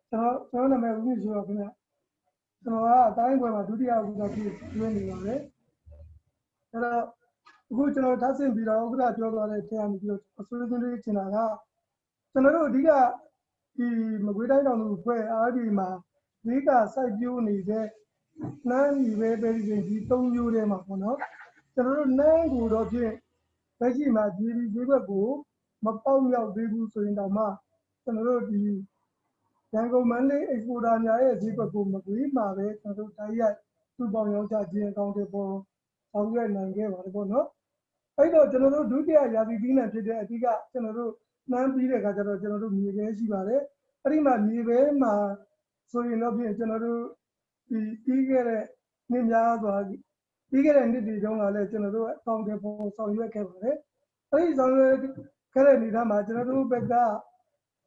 ကျွန်တော်နာမည်ဦးမြင့်ဆိုတော့ခင်ဗျာကျွန်တော်ကအတိုင်းပွဲမှာဒုတိယဥက္ကဋ္ဌဖြစ်နေပါတယ်အဲ့တော့အခုကျွန်တော်ထပ်ဆင့်ပြီးတော့ဥက္ကဋ္ဌပြောသွားတဲ့ထဲကနေပြီးတော့အစိုးရချင်းတွေထင်တာကကျွန်တော်တို့အဓိကဒီမကွေးတိုင်းတောင်လူအဖွဲ့အားဒီမှာအဓိကစိုက်ပျိုးနေတဲ့နန်းဒီပဲဒီ3မျိုးထဲမှာပေါ့နော်ကျွန်တော်တို့နန်းကိုတော့ဖြင့်လက်ရှိမှာဒီဘက်ကိုမပေါက်ရောက်သေးဘူးဆိုရင်တော့မှကျွန်တော်တို့ဒီရန်ကုန်မန္တလေး exporter များရဲ့ဈေးကွက်ကိုမကွေးမှာပဲကျွန်တော်တို့တိုင်းရိုက်သူ့ပေါင်းရောင်းချခြင်းအကောင့်တွေပေါ်ဆောင်ရွက်နိုင်ခဲ့ပါတယ်ပေါ့နော်အဲ့တော့ကျွန်တော်တို့ဒုတိယရာသီပြီးနေဖြစ်တဲ့အဓိကကျွန်တော်တို့နှမ်းပြီးတဲ့အခါကျတော့ကျွန်တော်တို့မြေပဲရှိပါတယ်အဲ့ဒီမှာမြေပဲမှာဆိုရင်တော့ဖြင့်ကျွန်တော်တို့ဒီပြီးခဲ့တဲ့နှစ်များစွာပြီးခဲ့တဲ့နှစ်တွေတုန်းကလည်းကျွန်တော်တို့အကောင့်တွေပေါ်ဆောင်ရွက်ခဲ့ပါတယ်အဲ့ဒီဆောင်ရွက်ခဲ့တဲ့နေသားမှာကျွန်တော်တို့ဘက်က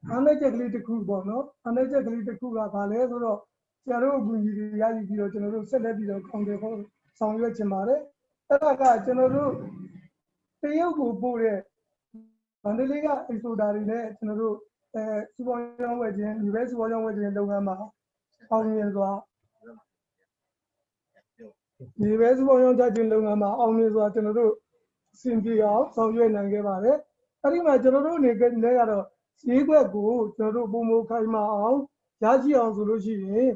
အားနည်းချက်ကလေးတစ်ခုပေါ့နော်အားနည်းချက်ကလေးတစ်ခုကဘာလဲဆိုတော့ဆရာတို့အကူအညီတွေရယူပြီးတော့ကျွန်တော်တို့ဆက်လက်ပြီးတော့ကောင်းတယ်ပေါ့ဆောင်ရွက်ချင်ပါတယ်အဲ့ဒါကကျွန်တော်တို့တရုတ်ကိုပို့တဲ့မန္တလေးက exporter တွေနဲ့ကျွန်တော်တို့စူပါရောင်းဝယ်ခြင်းဒီဘက်စူပါရောင်းဝယ်ခြင်းလုပ်ငန်းမှာအောင်မြင်စွာဒီဘက်စူပါရောင်းချခြင်းလုပ်ငန်းမှာအောင်မြင်စွာကျွန်တော်တို့စင်ပြေအောင်ဆောင်ရွက်နိုင်ခဲ့ပါတယ်အဲ့ဒီမှာကျွန်တော်တို့အနေနဲ့ကတော့ဈေးကွက်ကိုကျွန်တော်တို့ပုံမခိုင်မာအောင်ရရှိအောင်ဆိုလို့ရှိရင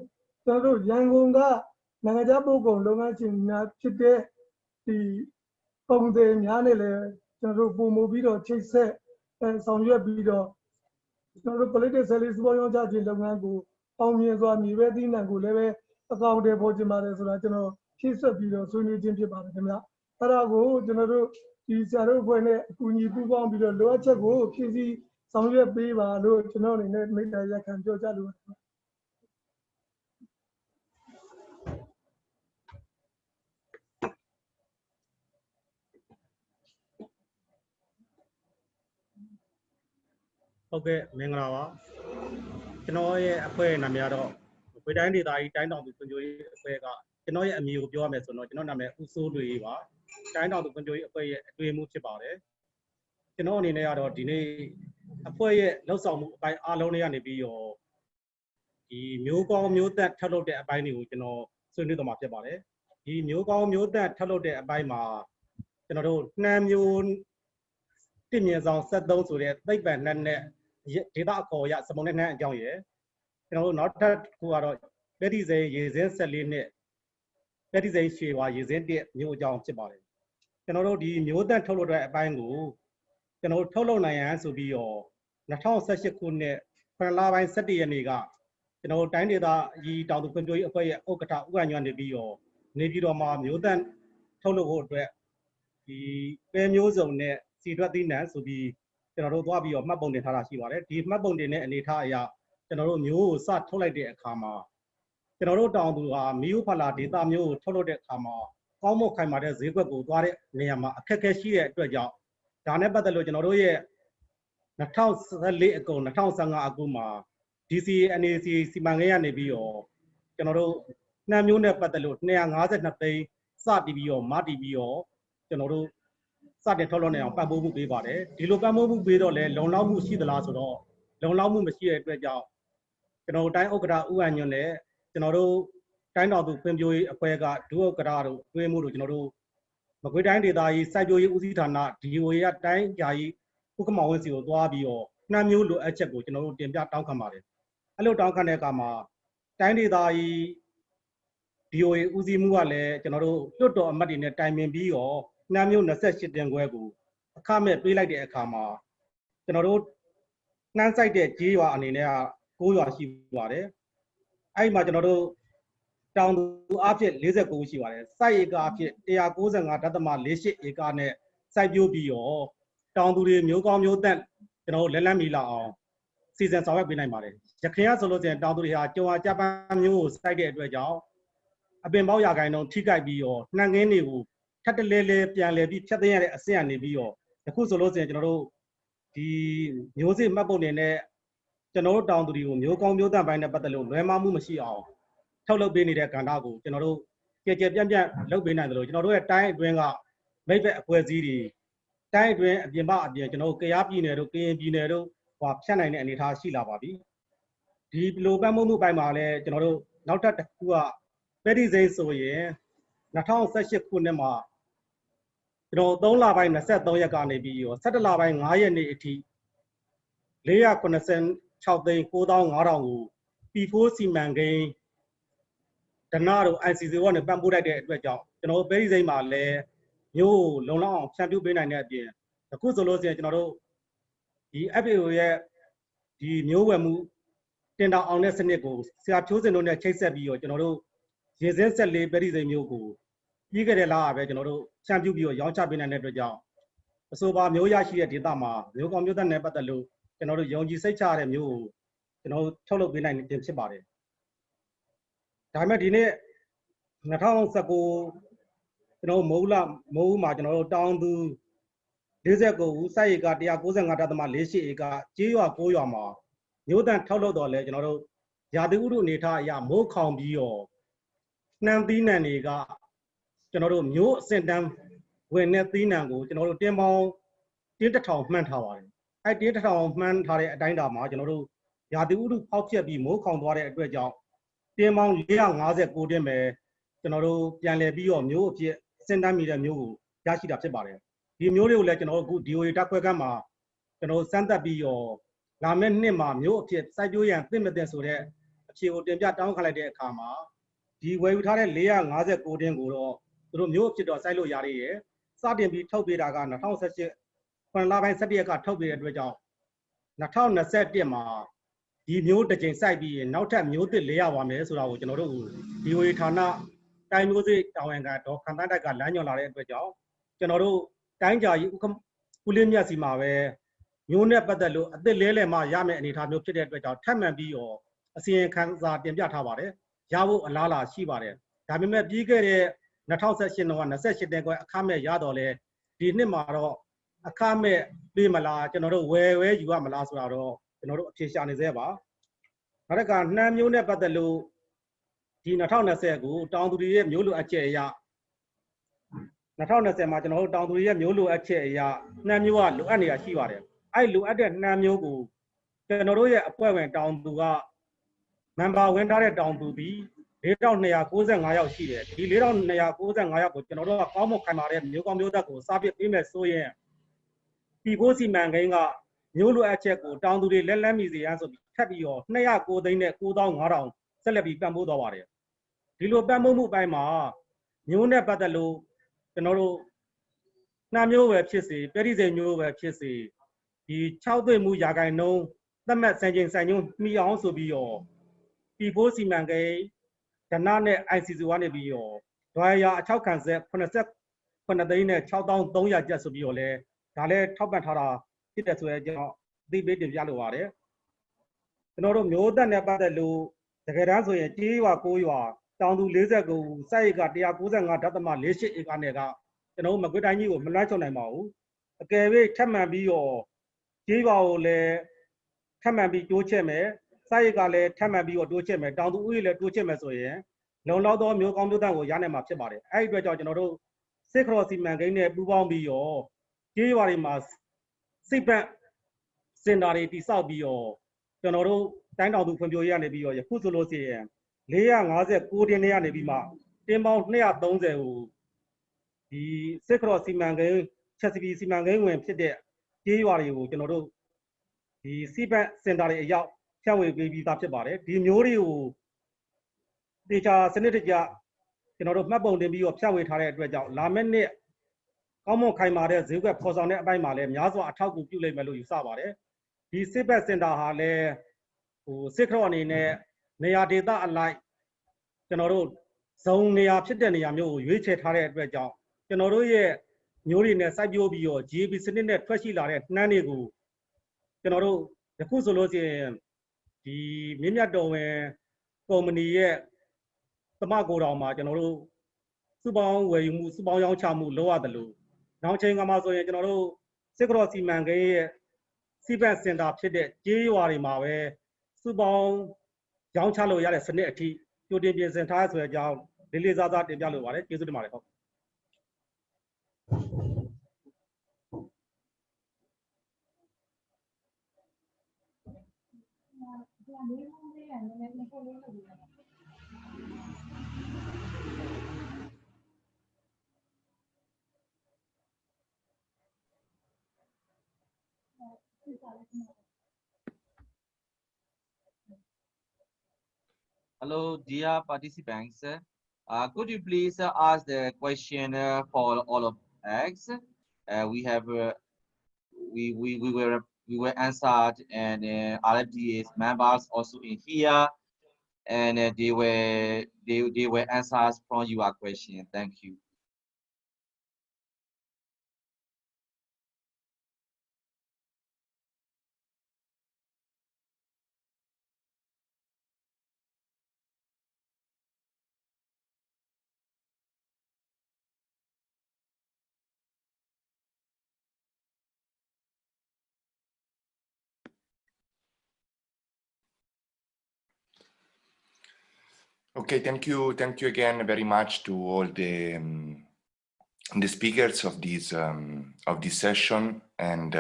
်ကျွန်တော်တို့ရန်ကုန်ကနိုင်ငံခြားပို့ကုန်လုပ်ငန်းရှင်များဖြစ်တဲ့ဒီပုံစံများနဲ့လည်းကျွန်တော်တို့ပုံမပြီးတော့ချိတ်ဆက်ဆောင်ရွက်ပြီးတော့ကျွန်တော်တို့ political sales ပေါ်ရောင်းချခြင်းလုပ်ငန်းကိုအောင်မြင်စွာမြေပဲသီးနှံကိုလည်းပဲအကောင့်တွေပေါ်ကျင်ပါတယ်ဆိုတာကျွန်တော်ဖြည့်ဆွတ်ပြီးတော့ဆွေးနွေးခြင်းဖြစ်ပါတယ်ခင်ဗျအဲ့ဒါကိုကျွန်တော်တို့ဒီဆရာတို့အဖွဲ့နဲ့အကူအညီပူးပေါင်းပြီးတော့လိုအပ်ချက်ကိုဖြည့်ဆည်းဆောင်ရွက်ပေးပါလို့ကျွန်တော်အနေနဲ့မိတ္တရက်ခံပြောကြားလိုပါတယ်ဟုတ်ကဲ့မင်္ဂလာပါကျွန်တော်ရဲ့အဖွဲ့နာမည်ကတော့ဝေတိုင်းဒေသကြီးတိုင်းတောင်သူဖွံ့ဖြိုးရေးအဖွဲ့ကကျွန်တော်ရဲ့အမည်ကိုပြောရမယ်ဆိုတော့ကျွန်တော်နာမည်ဦးစိုးတွေပါတိုင်းတောင်သူဖွံ့ဖြိုးရေးအဖွဲ့ရဲ့အတွင်းမှုဖြစ်ပါတယ်ကျွန်တော်အနေနဲ့ကတော့ဒီနေ့အဖွဲ့ရဲ့လှုပ်ဆောင်မှုအပိုင်းအားလုံးတွေကနေပြီးတော့ဒီမျိုးကောင်းမျိုးသက်ထပ်လုပ်တဲ့အပိုင်းတွေကိုကျွန်တော်ဆွေးနွေးသွားမှာဖြစ်ပါတယ်ဒီမျိုးကောင်းမျိုးသက်ထပ်လုပ်တဲ့အပိုင်းမှာကျွန်တော်တို့နှမ်းမျိုးတစ်မြင်ဆောင်73ဆိုတဲ့သိပ္ပံနဲ့ဒေတာအခေါ်ရစမုံနဲ့နှမ်းအကြောင်းရယ်ကျွန်တော်တို့နောက်ထပ်ခုကတော့ပဲတီစိန်ရေစင်း14နှစ်ပဲတီစိန်ရွှေဝါရေစင်း1မျိုးအကြောင်းဖြစ်ပါတယ်ကျွန်တော်တို့ဒီမျိုးသက်ထုတ်လုပ်တဲ့အပိုင်းကိုကျွန်တော်တို့ထုတ်လုပ်နိုင်ရန်ဆိုပြီးတော့2018ခုနှစ်9လပိုင်း17ရက်နေ့ကကျွန်တော်တို့တိုင်းဒေသကြီးတောင်သူဖွံ့ဖြိုးရေးအဖွဲ့ရဲ့ဥက္ကဋ္ဌဦးကညွန့်နေပြီးတော့ နေပြည်တော်မှာမျိုးတန့်ထုတ်လုပ်ဖို့အတွက်ဒီပဲမျိုးစုံနဲ့စီထွက်သီးနှံဆိုပြီးကျွန်တော်တို့သွားပြီးတော့မှတ်ပုံတင်ထားတာရှိပါတယ်ဒီမှတ်ပုံတင်တဲ့အနေအထားအရကျွန်တော်တို့မျိုးကိုစထုတ်လိုက်တဲ့အခါမှာကျွန်တော်တို့တောင်သူဟာမီယိုဖလာဒေတာမျိုးကိုထုတ်လုပ်တဲ့အခါမှာကောင်းမွန်ခိုင်မာတဲ့ဈေးကွက်ကိုသွားတဲ့နေရာမှာအခက်အခဲရှိတဲ့အတွက်ကြောင့်ဒါနဲ့ပတ်သက်လို့ကျွန်တော်တို့ရဲ့2014အကုန်2015အကုန်မှာ DCA NAC စီမံကိန်းကနေပြီးတော့ကျွန်တော်တို့နှမ်းမျိုးနဲ့ပတ်သက်လို့252သိန်းစတီးပြီးတော့မတီးပြီးတော့ကျွန်တော်တို့စတင်ထုတ်လုပ်နေအောင်ပံ့ပိုးမှုပေးပါတယ်ဒီလိုပံ့ပိုးမှုပေးတော့လဲလုံလောက်မှုရှိသလားဆိုတော့လုံလောက်မှုမရှိတဲ့အတွက်ကြောင့်ကျွန်တော်တို့တိုင်းဥက္ကဋ္ဌဦးအညွန့်နဲ့ကျွန်တော်တို့တိုင်းတော်သူဖွံ့ဖြိုးရေးအဖွဲ့ကဒုဥက္ကဋ္ဌတို့တွဲမှုတို့ကျွန်တော်တို့မကွေးတိုင်းဒေသကြီးစိုက်ပျိုးရေးဦးစီးဌာန DOA ရတိုင်းကြာကြီးဥက္ကမောင်ဝင်းစီကိုသွားပြီးတော့နှမ်းမျိုးလိုအပ်ချက်ကိုကျွန်တော်တို့တင်ပြတောင်းခံပါတယ်အဲ့လိုတောင်းခံတဲ့အခါမှာတိုင်းဒေသကြီး DOA ဦးစီးမှုကလည်းကျွန်တော်တို့လွှတ်တော်အမတ်တွေနဲ့တိုင်ပင်ပြီးတော့နှမ်းမျိုး28တင်ခွဲကိုအခမဲ့ပေးလိုက်တဲ့အခါမှာကျွန်တော်တို့နှမ်းဆိုင်တဲ့ကြေးရွာအနေနဲ့က9ရွာရှိပါတယ်အဲ့မှာကျွန်တော်တို့တောင်သူအဖြစ်49ဦးရှိပါတယ်စိုက်ဧကအဖြစ်195.48ဧကနဲ့စိုက်ပျိုးပြီးတော့တောင်သူတွေမျိုးကောင်းမျိုးသက်ကျွန်တော်တို့လက်မီလာအောင်စီစဉ်ဆောင်ရွက်ပေးနိုင်ပါတယ်ရခိုင်ကဆိုလို့ရှိရင်တောင်သူတွေဟာကြုံအားကြပန်းမျိုးကိုစိုက်တဲ့အတွက်ကြောင့်အပင်ပေါက်ရာခိုင်နှုန်းထိခိုက်ပြီးတော့နှံငင်းတွေကိုထပ်တလဲလဲပြန်လဲပြီးဖြတ်သိမ်းရတဲ့အဆင့်ကနေပြီးတော့အခုဆိုလို့ရှိရင်ကျွန်တော်တို့ဒီမျိုးစေ့မှတ်ပုံတင်နဲ့ကျွန်တော်တို့တောင်သူတွေကိုမျိုးကောင်းမျိုးသက်ပိုင်းနဲ့ပတ်သက်လို့လွဲမှားမှုမရှိအောင်ထုတ်လုပ်ပေးနေတဲ့ကဏ္ဍကိုကျွန်တော်တို့ကြဲပြန့်လုပ်ပေးနိုင်တယ်လို့ကျွန်တော်တို့ရဲ့တိုင်းအတွင်းကမိဘအဖွဲ့အစည်းတွေတိုင်းအတွင်းအပြင်ကျွန်တော်တို့ကယားပြည်နယ်တို့ကရင်ပြည်နယ်တို့ဟောဖြတ်နိုင်တဲ့အနေအထားရှိလာပါပြီဒီလိုပံ့ပိုးမှုပိုင်းမှာလည်းကျွန်တော်တို့နောက်ထပ်တစ်ခုကပဲဒီစိမ်းဆိုရင်2018ခုနှစ်မှာကျွန်တော်3လပိုင်း23ရက်ကနေပြီးတော့17လပိုင်း9ရက်နေ့အထိ486သိန်း9500ကို P4 စီမံကိန်းဒနာတို့ ICC ကနေပံ့ပိုးလိုက်တဲ့အတွက်ကြောင့်ကျွန်တော်တို့ပဲဒီစိမ်းမှာလည်းမျိုးလုံလောက်အောင်ဖြန့်ဖြူးပေးနိုင်တဲ့အပြင်အခုဆိုလို့ရှိရင်ကျွန်တော်တို့ဒီ FAO ရဲ့ဒီမျိုးဝယ်မှုတင်တာအောင်တဲ့စနစ်ကိုဆရာဖြိုးစင်တို့နဲ့ချိတ်ဆက်ပြီးတော့ကျွန်တော်တို့ရေစင်း14ပဲဒီစိမ်းမျိုးကိုပြီးခဲ့တဲ့လကပဲကျွန်တော်တို့ဖြန့်ဖြူးပြီးတော့ရောင်းချပေးနိုင်တဲ့အတွက်ကြောင့်အဆိုပါမျိုးရရှိတဲ့ဒေသမှာမျိုးကောင်းမျိုးသက်နဲ့ပတ်သက်လို့ကျွန်တော်တို့ယုံကြည်စိတ်ချရတဲ့မျိုးကိုကျွန်တော်တို့ထုတ်လုပ်ပေးနိုင်ခြင်းဖြစ်ပါတယ်ဒါပေမဲ့ဒီနေ့2019ကျွန်တော်မိုးမှာကျွန်တော်တို့တောင်သူ49ဦးစိုက်ဧက195.48ဧကကြေးရွာ9ရွာမှာမျိုးတန်ထုတ်လုပ်တော့လဲကျွန်တော်တို့ရာသီဥတုအနေထားအရမိုးခေါင်ပြီးတော့နှမ်းသီးနှံတွေကကျွန်တော်တို့မျိုးအဆင့်တန်းဝင်တဲ့သီးနှံကိုကျွန်တော်တို့တင်းပေါင်း1000မှန်းထားပါတယ်အဲ့1000မှန်းထားတဲ့အတိုင်းအတာမှာကျွန်တော်တို့ရာသီဥတုဖောက်ဖျက်ပြီးမိုးခေါင်သွားတဲ့အတွက်ကြောင့်တင်းပေါင်း459တင်းပဲကျွန်တော်တို့ပြန်လည်ပြီးတော့မျိုးအဖြစ်အဆင့်တန်းမိတဲ့မျိုးကိုရရှိတာဖြစ်ပါတယ်ဒီမျိုးတွေကိုလည်းကျွန်တော်တို့အခု DOA တက်ခွဲကမ်းမှာကျွန်တော်စမ်းသပ်ပြီးတော့လာမယ့်နှစ်မှာမျိုးအဖြစ်စိုက်ပျိုးရန်သိမ့်မသိဆိုတဲ့အဖြေကိုတင်ပြတောင်းခံလိုက်တဲ့အခါမှာဒီဝယ်ယူထားတဲ့459တင်းကိုတော့သူတို့မျိုးအဖြစ်တော့စိုက်လို့ရရည်စတင်ပြီးထုတ်ပေးတာက2018ခုလပိုင်း17ရက်ကထုတ်ပေးတဲ့အတွက်ကြောင့်2021မှာဒီမျိုးတစ်ချိန်စိုက်ပြီးနောက်ထပ်မျိုးသစ်400ပါမယ်ဆိုတာကိုကျွန်တော်တို့ DOA ဌာနတိုင်းမျိုးစေ့တာဝန်ခံဒေါ်ခန္တတိုက်ကလမ်းညွှန်လာတဲ့အတွက်ကြောင့်ကျွန်တော်တို့တိုင်းကြာကြီးဦးလေးမြတ်စီမှာပဲမျိုးနဲ့ပတ်သက်လို့အသစ်လဲလှယ်မှရမယ့်အနေအထားမျိုးဖြစ်တဲ့အတွက်ကြောင့်ထပ်မံပြီးတော့အစီရင်ခံစာတင်ပြထားပါတယ်ရဖို့အလားအလာရှိပါတယ်ဒါပေမဲ့ပြီးခဲ့တဲ့2018တော့28တန်းခွဲအခမဲ့ရတော့လဲဒီနှစ်မှာတော့အခမဲ့ပေးမလားကျွန်တော်တို့ဝယ်ယူရမလားဆိုတာတော့ကျွန်တော်တို့အဖြေရှာနေသေးပါနောက်တစ်ခါနှမ်းမျိုးနဲ့ပတ်သက်လို့ဒီ2020ကိုတောင်သူတွေရဲ့မျိုးလိုအပ်ချက်အရာ2020မှာကျွန်တော်တို့တောင်သူတွေရဲ့မျိုးလိုအပ်ချက်အရာနှမ်းမျိုးကလိုအပ်နေတာရှိပါတယ်အဲ့လိုအပ်တဲ့နှမ်းမျိုးကိုကျွန်တော်တို့ရဲ့အဖွဲ့ဝင်တောင်သူကမန်ပါဝင်ထားတဲ့တောင်သူပြီး4295ယောက်ရှိတယ်ဒီ4295ယောက်ကိုကျွန်တော်တို့ကကောင်းမွန်ခိုင်မာတဲ့မျိုးကောင်းမျိုးသက်ကိုစားပစ်ပေးမယ်ဆိုရင်ဒီဘိုးစီမံကိန်းကမျိုးလိုအပ်ချက်ကိုတောင်သူတွေလက်မိစေရန်ဆိုပြီးထပ်ပြီးတော့209သိန်းနဲ့9500ဆက်လက်ပြီးပံ့ပိုးသွားပါတယ်ဒီလိုပံ့ပိုးမှုပိုင်းမှာမျိုးနဲ့ပတ်သက်လို့ကျွန်တော်တို့နှမ်းမျိုးပဲဖြစ်စေပဲဒီစိမ်မျိုးပဲဖြစ်စေဒီ6သိမ့်မှုရာခိုင်နှုန်းသတ်မှတ်စံချိန်စံညွှန်းမှီအောင်ဆိုပြီးတော့ဒီဘိုးစီမံကိန်းဒနာနဲ့ ICC ကနေပြီးတော့ ဒွိုင်ယာအချောက်ခံဆက်89သိန်းနဲ့6300ကျပ်ဆိုပြီးတော့လဲဒါလည်းထောက်ပံ့ထားတာဖြစ်တဲ့ဆိုရဲကြောင့်အသိပေးတင်ပြလိုပါတယ်ကျွန်တော်တို့မျိုးသက်နဲ့ပတ်သက်လို့တကယ်တမ်းဆိုရင်ကြေးရွာ9ရွာတောင်သူ49ဦးစိုက်ဧက195.48ဧကနဲ့ကကျွန်တော်တို့မကွေးတိုင်းကြီးကိုမလွှမ်းခြုံနိုင်ပါဘူးအကယ်၍ထပ်မံပြီးတော့ကြေးရွာကိုလည်းထပ်မံပြီးတိုးချဲ့မယ်စိုက်ဧကလည်းထပ်မံပြီးတော့တိုးချဲ့မယ်တောင်သူဥယျာဉ်လည်းတိုးချဲ့မယ်ဆိုရင်လုံလောက်သောမျိုးကောင်းမျိုးသန့်ကိုရနိုင်မှာဖြစ်ပါတယ်အဲ့ဒီအတွက်ကြောင့်ကျွန်တော်တို့စစ်ခရော်စီမံကိန်းနဲ့ပူးပေါင်းပြီးတော့ကြေးရွာတွေမှာစိတ်ပတ်စင်တာတွေတိစောက်ပြီးတော့ကျွန်တော်တို့တိုင်းတောင်သူဖွံ့ဖြိုးရေးကနေပြီးတော့ယခုဆိုလို့ရှိရင်459တင်းနဲ့ကနေပြီးမှတင်းပေါင်း230ကိုဒီစစ်ခရော်စီမံကိန်းချက်စီပီစီမံကိန်းဝင်ဖြစ်တဲ့ကြေးရွာတွေကိုကျွန်တော်တို့ဒီစိပတ်စင်တာတွေအရောက်ဖြန့်ဝေပေးပြီးသားဖြစ်ပါတယ်ဒီမျိုးတွေကိုတေချာစနစ်တကျကျွန်တော်တို့မှတ်ပုံတင်ပြီးတော့ဖြန့်ဝေထားတဲ့အတွက်ကြောင့်လာမယ့်နှစ်ကောင်းမွန်ခိုင်မာတဲ့ဈေးကွက်ဖော်ဆောင်တဲ့အပိုင်းမှာလည်းများစွာအထောက်အကူပြုလိမ့်မယ်လို့ယူဆပါတယ်ဒီစစ်ပတ်စင်တာဟာလည်းစစ်ခရော့အနေနဲ့နေရာဒေသအလိုက်ကျွန်တော်တို့ဇုံနေရာဖြစ်တဲ့နေရာမျိုးကိုရွေးချယ်ထားတဲ့အတွက်ကြောင့်ကျွန်တော်တို့ရဲ့မျိုးတွေနဲ့စိုက်ပျိုးပြီးတော့ GAP စနစ်နဲ့ထွက်ရှိလာတဲ့နှမ်းတွေကိုကျွန်တော်တို့ယခုဆိုလို့ရှိရင်ဒီမြင့်မြတ်တော်ဝင်ကုမ္ပဏီရဲ့သမကိုတော်မှာကျွန်တော်တို့စုပေါင်းဝယ်ယူမှုစုပေါင်းရောင်းချမှုလုပ်ရတယ်လို့နောက်ချိန်ကမှဆိုရင်ကျွန်တော်တို့စစ်ကရော့စီမံကိန်းရဲ့စီပတ်စင်တာဖြစ်တဲ့ကြေးရွာတွေမှာပဲစုပေါင်းရောင်းချလို့ရတဲ့စနစ်အထိကြိုတင်ပြင်ဆင်ထားဆိုတဲ့အကြောင်းလေးလေးစားစားတင်ပြလိုပါတယ်ကျေးဇူးတင်ပါတယ်ဟုတ်Hello, dear participants. Could you please ask the question for all of us? We were answered, and RFDA's members also in here, and they were answers from your question. Thank you. Okay, thank you again very much to all the speakers of this session, and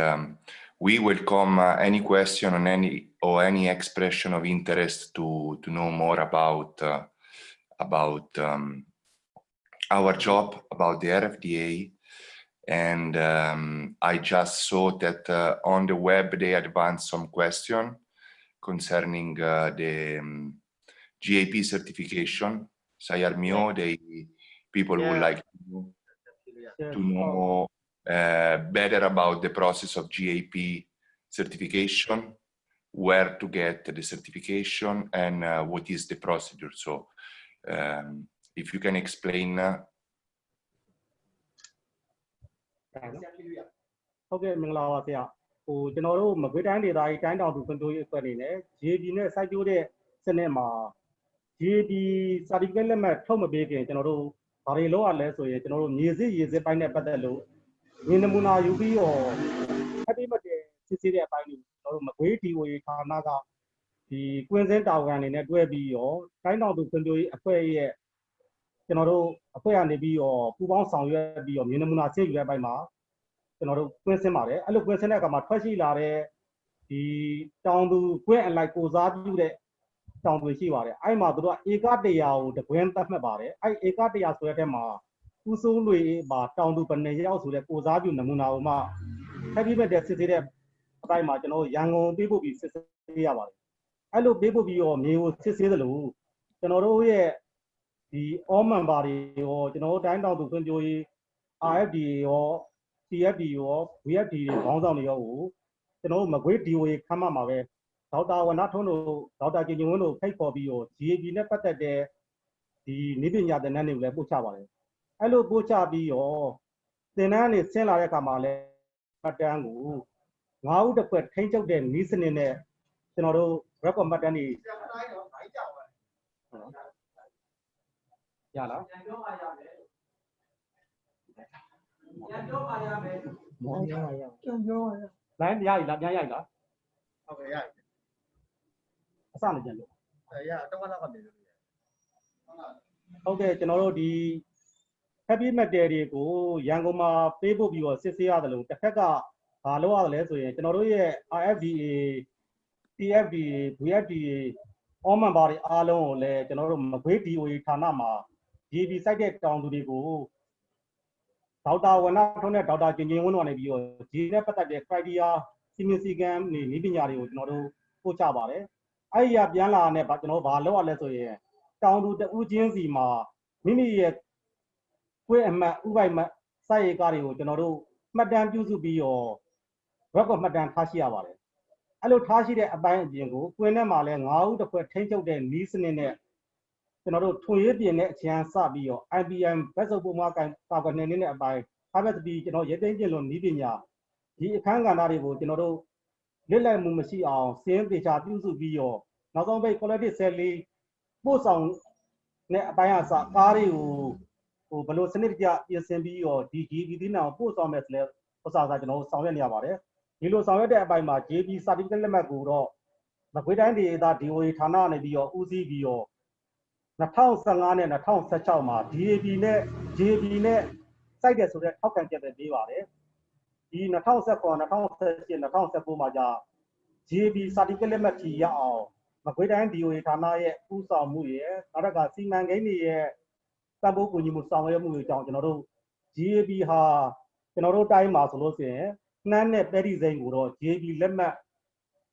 we welcome any question on any expression of interest to know more about our job, about the RFDA. And I just saw that on the web they advanced some question concerning the GAP certification. Sayar Mio, people would like to know better about the process of GAP certification, where to get the certification, and what is the procedure. So if you can explain. ဟုတ်ကဲ့မင်္ဂလာပါဆရာကျွန်တော်တို့မကွေးတိုင်းဒေသကြီးတိုင်းတောင်သူဖွံ့ဖြိုးရေးအဖွဲ့အနေနဲ့ GAP နဲ့စိုက်ပျိုးတဲ့စနစ်မှာ GAP certificate လက်မှတ်ထုတ်မပေးခင်ကျွန်တော်တို့ဘာတွေလုပ်ရလဲဆိုရင်ကျွန်တော်တို့မြေစစ်ရေစစ်ပိုင်းနဲ့ပတ်သက်လို့မြေနမူနာယူပြီးတော့အတိမတ်စစ်ဆေးတဲ့အပိုင်းကိုကျွန်တော်တို့မကွေး DOA ဌာနကဒီကွင်းစင်းတာဝန်အနေနဲ့တွဲပြီးတော့တိုင်းတောင်သူဖွံ့ဖြိုးရေးအဖွဲ့ရဲ့ကျွန်တော်တို့အဖွဲ့အနေပြီးတော့ပူးပေါင်းဆောင်ရွက်ပြီးတော့မြေနမူနာစစ်ယူတဲ့အပိုင်းမှာကျွန်တော်တို့ကွင်းစင်းပါတယ်အဲ့လိုကွင်းစင်းတဲ့အခါမှာထွက်ရှိလာတဲ့ဒီတောင်သူကွင်းအလိုက်ကိုစားပြုတဲ့တောင်သူရှိပါတယ်အဲ့မှာတို့ကဧက100ကိုတကွင်းသတ်မှတ်ပါတယ်အဲ့ဧက100ဆိုတဲ့အထက်မှာဦးစိုးလွေပါတောင်သူဘယ်နှစ်ယောက်ဆိုတဲ့ကိုစားပြုနမူနာကိုမှထပ်ပြီးမဲ့တဲ့စစ်ဆေးတဲ့အပိုင်းမှာကျွန်တော်ရန်ကုန်ပေးဖို့ပြီးစစ်ဆေးရပါတယ်အဲ့လိုပေးဖို့ပြီးတော့မြေကိုစစ်ဆေးသလိုကျွန်တော်တို့ရဲ့ဒီ all member တွေရောကျွန်တော်တို့တိုင်းတောင်သူဖွံ့ဖြိုးရေး RFDA ရော CESVI ရော VFD တွေခေါင်းဆောင်တွေရောကိုကျွန်တော်တို့မကွေး DOA ခမ်းမမှာပဲဒေါက်တာဝနထွန်းတို့ဒေါက်တာကျင်ကျင်ဝင်းတို့ဖိတ်ခေါ်ပြီးတော့ GAP နဲ့ပတ်သက်တဲ့ ဒီနိပညာသင်တန်းတွေကိုလည်းပို့ချပါတယ်အဲ့လိုပို့ချပြီးရောသင်တန်းတွေဆင်းလာတဲ့အခါမှာလည်းမှတ်တမ်းကို9ဦးတစ်ခွက်ထိန်းချုပ်တဲ့နည်းစနစ်နဲ့ကျွန်တော်တို့ record မှတ်တမ်းတွေရလားမောင်ရရလိုင်းတရားရည်လားပြန်ရည်လားဟုတ်ကဲ့ရအစမကြံလို့ရတော့ကတော့နေလို့ဟုတ်ကဲ့ကျွန်တော်တို့ဒီ heavy metal တွေကိုရန်ကုန်မှာပေးပို့ပြီးတော့စစ်ဆေးရတယ်လို့တစ်ခက်ကဘာလုပ်ရလဲဆိုရင်ကျွန်တော်တို့ရဲ့ RFDA TFDA VFDA all member တွေအားလုံးကိုလည်းကျွန်တော်တို့မကွေး DOA ဌာနမှာ GB site တဲ့တောင်သူတွေကိုဒေါက်တာဝနထုံးနဲ့ဒေါက်တာကျင်ကျင်ဝင်းတို့ကနေပြီးတော့ G နဲ့ပတ်သက်တဲ့ criteria စီမင်းစည်းကမ်းတွေနည်းပညာတွေကိုကျွန်တော်တို့ပို့ချပါတယ်အဲ့ဒီပြန်လာတဲ့ကျွန်တော်ဘာလုပ်ရလဲဆိုရင်တောင်သူတဦးချင်းစီမှာမိမိရဲ့ကွေးအမှတ်ဥပိုင်မှတ်စိုက်ရကားတွေကိုကျွန်တော်တို့မှတ်တမ်းပြုစုပြီးတော့ record မှတ်တမ်းထားရှိရပါတယ်အဲ့လိုထားရှိတဲ့အပိုင်းအပြင်ကိုကွင်းထဲမှာလည်း9ဦးတစ်ခွက်ထိန်းချုပ်တဲ့နီးစနစ်နဲ့ကျွန်တော်တို့ထွေရည်ပြင်တဲ့အချမ်းစပြီးတော့ IBM ဘက်စုပ်ပုံမှန်ကာကွယ်နေတဲ့အပိုင်း privacy ကျွန်တော်ရဲသိမ်းကျင့်လို့နီးပညာဒီအခန်းကဏ္ဍတွေကိုကျွန်တော်တို့လစ်လပ်မှုမရှိအောင်စင်းသေချာပြုစုပြီးတော့နောက်ဆုံးပိတ် quality cell လေးပို့ဆောင်တဲ့အပိုင်းအစကားတွေကိုဘယ်လိုစနစ်တကျပြင်ဆင်ပြီးတော့ဒီ GB သီးနှံကိုပို့ဆောင်မယ်ဆိုလဲဥစ္စာကျွန်တော်တို့ဆောင်ရွက်နေရပါတယ်ဒီလိုဆောင်ရွက်တဲ့အပိုင်းမှာ JB certificate လက်မှတ်ကိုတော့မကွေးတိုင်းဒေသ DOA ဌာနနေပြီးတော့ဦးစီးပြီးတော့2015နဲ့2016မှာ DAB နဲ့ JB နဲ့စိုက်တယ်ဆိုတဲ့ထောက်ခံချက်ပဲပေးပါတယ်ဒီ2019 2018 2019မှာကြာ JB certificate လက်မှတ်ကြီးရအောင်မကွေးတိုင်း DOA ဌာနရဲ့ဦးဆောင်မှုရဲ့နောက်တစ်ခါစီမံကိန်းတွေရဲ့တန်ဖိုးကူညီမှုဆောင်ရွက်မှုတွေကြောင့်ကျွန်တော်တို့ JB ဟာကျွန်တော်တို့တိုင်းမှာဆိုလို့ရှိရင်နှမ်းနဲ့ပဲဒီစိန်ကိုတော့ JB လက်မှတ်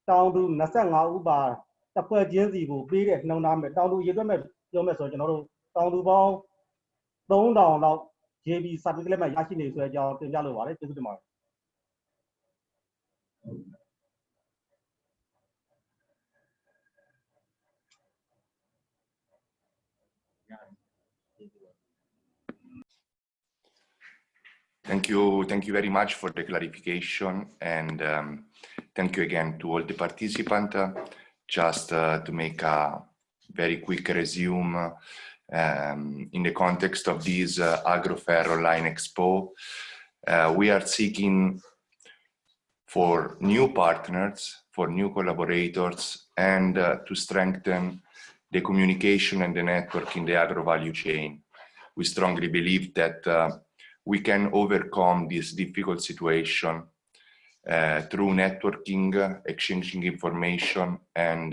တောင်သူ25ဦးပါတစ်ဖွဲ့ချင်းစီကိုပေးတဲ့နှုန်းသားမဲ့တောင်သူရေတွက်မဲ့ပြောမဲ့ဆိုကျွန်တော်တို့တောင်သူပေါင်း3000လောက် JB certificate လက်မှတ်ရရှိနေဆိုတဲ့အကြောင်းတင်ပြလိုပါတယ်ကျေးဇူးတင်ပါတယ်Thank you very much for the clarification, and thank you again to all the participants. Just to make a very quick resume, in the context of this AgroFair Online Expo, we are seeking for new partners, for new collaborators, and to strengthen the communication and the network in the agro value chain. We strongly believe that we can overcome this difficult situation through networking, exchanging information, and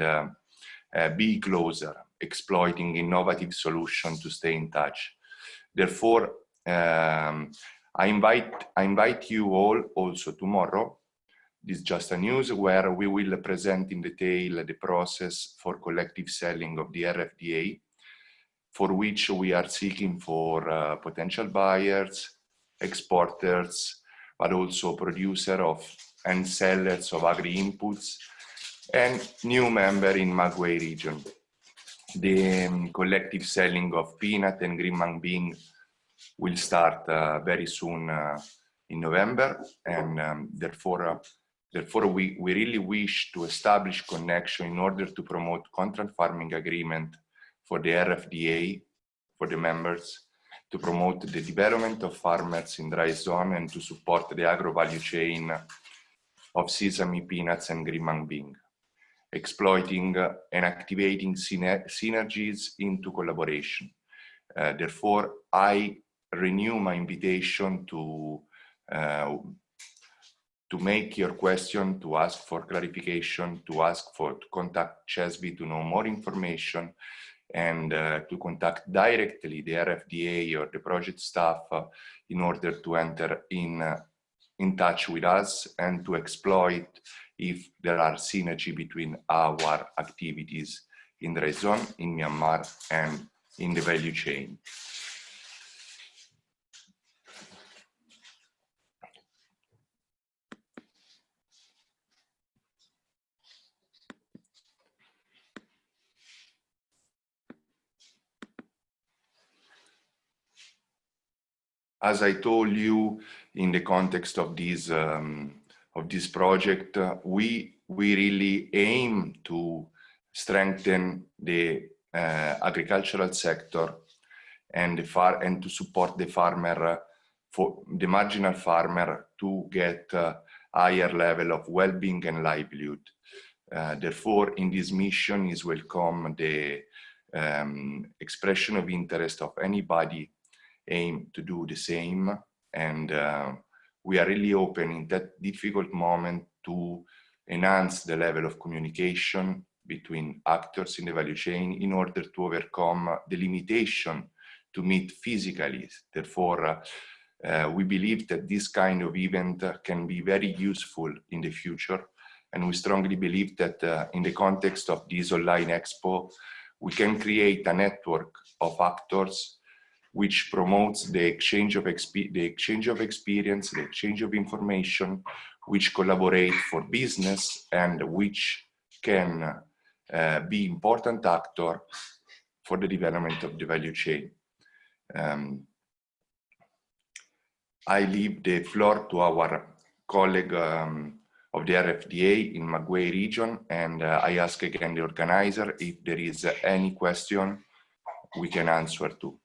be closer, exploiting innovative solutions to stay in touch. Therefore, I invite you all also tomorrow. This is just a news where we will present in detail the process for collective selling of the RFDA, for which we are seeking for potential buyers, exporters, but also producer of and sellers of agri-inputs, and new member in Magway region. The collective selling of peanut and green mung bean will start very soon in November, and therefore we really wish to establish connection in order to promote contract farming agreement for the RFDA, for the members, to promote the development of farmers in dry zone, and to support the agro value chain of sesame, peanuts, and green mung bean, exploiting and activating synergies into collaboration. Therefore, I renew my invitation to make your question, to ask for clarification, to contact CESVI to know more information, and to contact directly the RFDA or the project staff in order to enter in touch with us and to exploit if there are synergy between our activities in the zone, in Myanmar, and in the value chain. as I told you, in the context of this project, we really aim to strengthen the agricultural sector and to support the farmer, for the marginal farmer, to get a higher level of well-being and livelihood. Therefore, in this mission is welcome the expression of interest of anybody aim to do the same, and we are really open in that difficult moment to enhance the level of communication between actors in the value chain in order to overcome the limitation to meet physically. Therefore, we believe that this kind of event can be very useful in the future, and we strongly believe that in the context of this online expo, we can create a network of actors which promotes the exchange of experience, the exchange of information, which collaborate for business and which can be important actor for the development of the value chain. I leave the floor to our colleague of the RFDA in Magway region, and I ask again the organizer if there is any question we can answer to.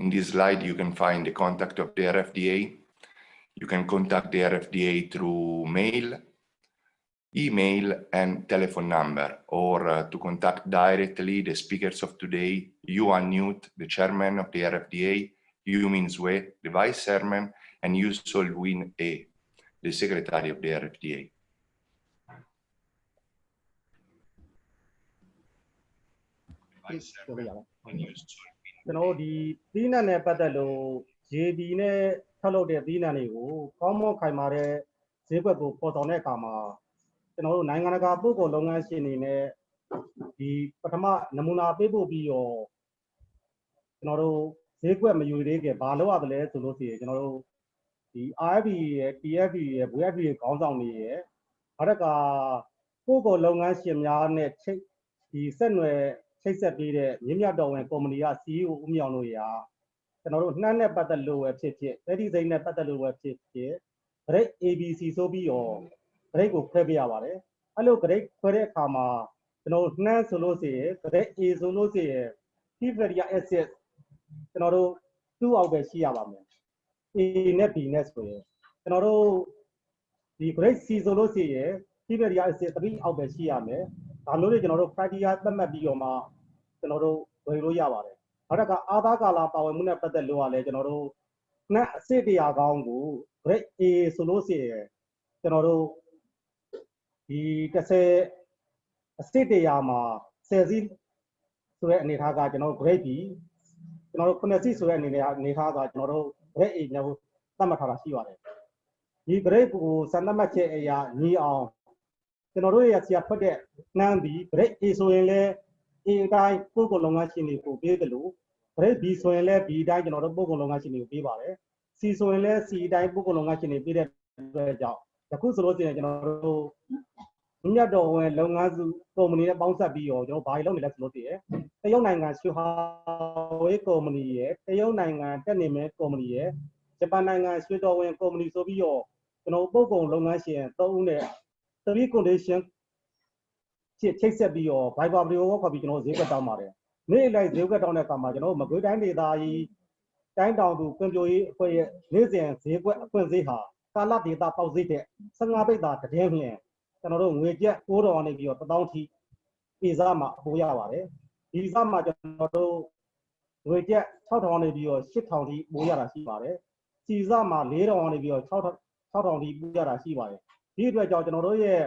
In this slide, you can find the contact of the RFDA. You can contact the RFDA through mail, email, and telephone number, or to contact directly the speakers of today, Yuan Newt, the chairman of the RFDA, Yu Min Zue, the vice chairman, and Yu Sol-Win A, the secretary of the RFDA. Vice chairman, and Yu Sol-Win A. သီးနှံနဲ့ပတ်သက်လို့ JB နဲ့ထုတ်လုပ်တဲ့သီးနှံတွေကိုကောင်းမွန်ခိုင်မာတဲ့ဈေးကွက်ကိုပေါ်ဆောင်တဲ့အခါမှာကျွန်တော်တို့နိုင်ငံတကာပို့ကုန်လုပ်ငန်းရှင်တွေနဲ့ဒီပထမနမူနာပေးပို့ပြီးတော့ကျွန်တော်တို့ဈေးကွက်မယူသေးခင်ဘာလုပ်ရသလဲဆိုလို့ရှိရင်ကျွန်တော်တို့ဒီ RFB ရဲ့ TFB ရဲ့ VFB ရဲ့ခေါင်းဆောင်တွေရဲ့နောက်တစ်ခါပို့ကုန်လုပ်ငန်းရှင်များနဲ့ဒီဆက်နွယ်ချိတ်ဆက်ပြီးတဲ့မြင့်မြတ်တော်ဝင်ကုမ္ပဏီက CEO ဦးမြောင်တို့ရာကျွန်တော်တို့နှမ်းနဲ့ပတ်သက်လို့ပဲဖြစ်ဖြစ်သတိစိတ်နဲ့ပတ်သက်လို့ပဲဖြစ်ဖြစ် grade ABC ဆိုပြီးတော့ grade ကိုခွဲပြရပါတယ်အဲ့လို grade ခွဲတဲ့အခါမှာကျွန်တော်တို့နှမ်းဆိုလို့ရှိရင် grade A ဆိုလို့ရှိရင် P-fatty acid ကျွန်တော်တို့2 အောက်ပဲရှိရပါမယ် A နဲ့ B နဲ့ဆိုရင်ကျွန်တော်တို့ဒီ grade C ဆိုလို့ရှိရင် P-fatty acid 3 အောက်ပဲရှိရမယ်ဒါမျိုးတွေကျွန်တော်တို့ criteria သတ်မှတ်ပြီးတော့မှကျွန်တော်တို့ဝယ်လို့ရပါတယ်နောက်တစ်ခါအာသာကာလာပါဝင်မှုနဲ့ပတ်သက်လို့ကလည်းကျွန်တော်တို့နှက်အစစ်တရားကောင်းကို grade A ဆိုလို့ရှိရင်ကျွန်တော်တို့ဒီ30အစစ်တရားမှာ10စီဆိုတဲ့အနေထားကကျွန်တော်တို့ grade B ကျွန်တော်တို့9စီဆိုတဲ့အနေထားကကျွန်တော်တို့ grade A မျိုးသတ်မှတ်ထားတာရှိပါတယ်ဒီ grade ကိုစံသတ်မှတ်ချက်အရာညီအောင်ကျွန်တော်တို့ရဲ့ဆရာထွက်တဲ့နှမ်းပြီး grade A ဆိုရင်လည်း A အတိုင်းပို့ကုန်လုပ်ငန်းရှင်တွေကိုပေးတယ်လို့ grade B ဆိုရင်လည်း B အတိုင်းကျွန်တော်တို့ပို့ကုန်လုပ်ငန်းရှင်တွေကိုပေးပါတယ် C ဆိုရင်လည်း C အတိုင်းပို့ကုန်လုပ်ငန်းရှင်တွေပေးတဲ့အတွက်ကြောင့်အခုဆိုလို့ရှိရင်ကျွန်တော်တို့မြတ်တော်ဝင်လုပ်ငန်းစုကုမ္ပဏီနဲ့ပေါင်းစပ်ပြီးတော့ကျွန်တော်ဘာတွေလုပ်နေလဲဆိုလို့ရှိရင်တရုတ်နိုင်ငံရှူဟာဝေးကုမ္ပဏီရဲ့တရုတ်နိုင်ငံတက်နေမဲကုမ္ပဏီရဲ့ဂျပန်နိုင်ငံရွှေတော်ဝင်ကုမ္ပဏီဆိုပြီးတော့ကျွန်တော်ပို့ကုန်လုပ်ငန်းရှင်3ဦးနဲ့3 condition ချိတ်ဆက်ပြီးတော့ Viber video ကိုခေါ်ပြီးကျွန်တော်ဈေးကွက်တောင်းပါတယ်နေ့လိုက်ဈေးကွက်တောင်းတဲ့အခါမှာကျွန်တော်မကွေးတိုင်းဒေသကြီးတိုင်းတောင်သူဖွံ့ဖြိုးရေးအဖွဲ့ရဲ့နေ့စဉ်ဈေးကွက်အဖွင့်ဈေးဟာကာလဒေသပေါက်ဈေးတဲ့15ပိတ်တာတည်းဖြင့်ကျွန်တော်တို့ငွေကျပ်900ကနေပြီးတော့1000ထိပြည်စားမှာအပိုးရပါတယ်ဒီစားမှာကျွန်တော်တို့ငွေကျပ်6000နေပြီးတော့8000ထိပိုးရတာရှိပါတယ်စီစားမှာ4000နေပြီးတော့6000ထိပိုးရတာရှိပါတယ်ဒီအတွက်ကြောင့်ကျွန်တော်တို့ရဲ့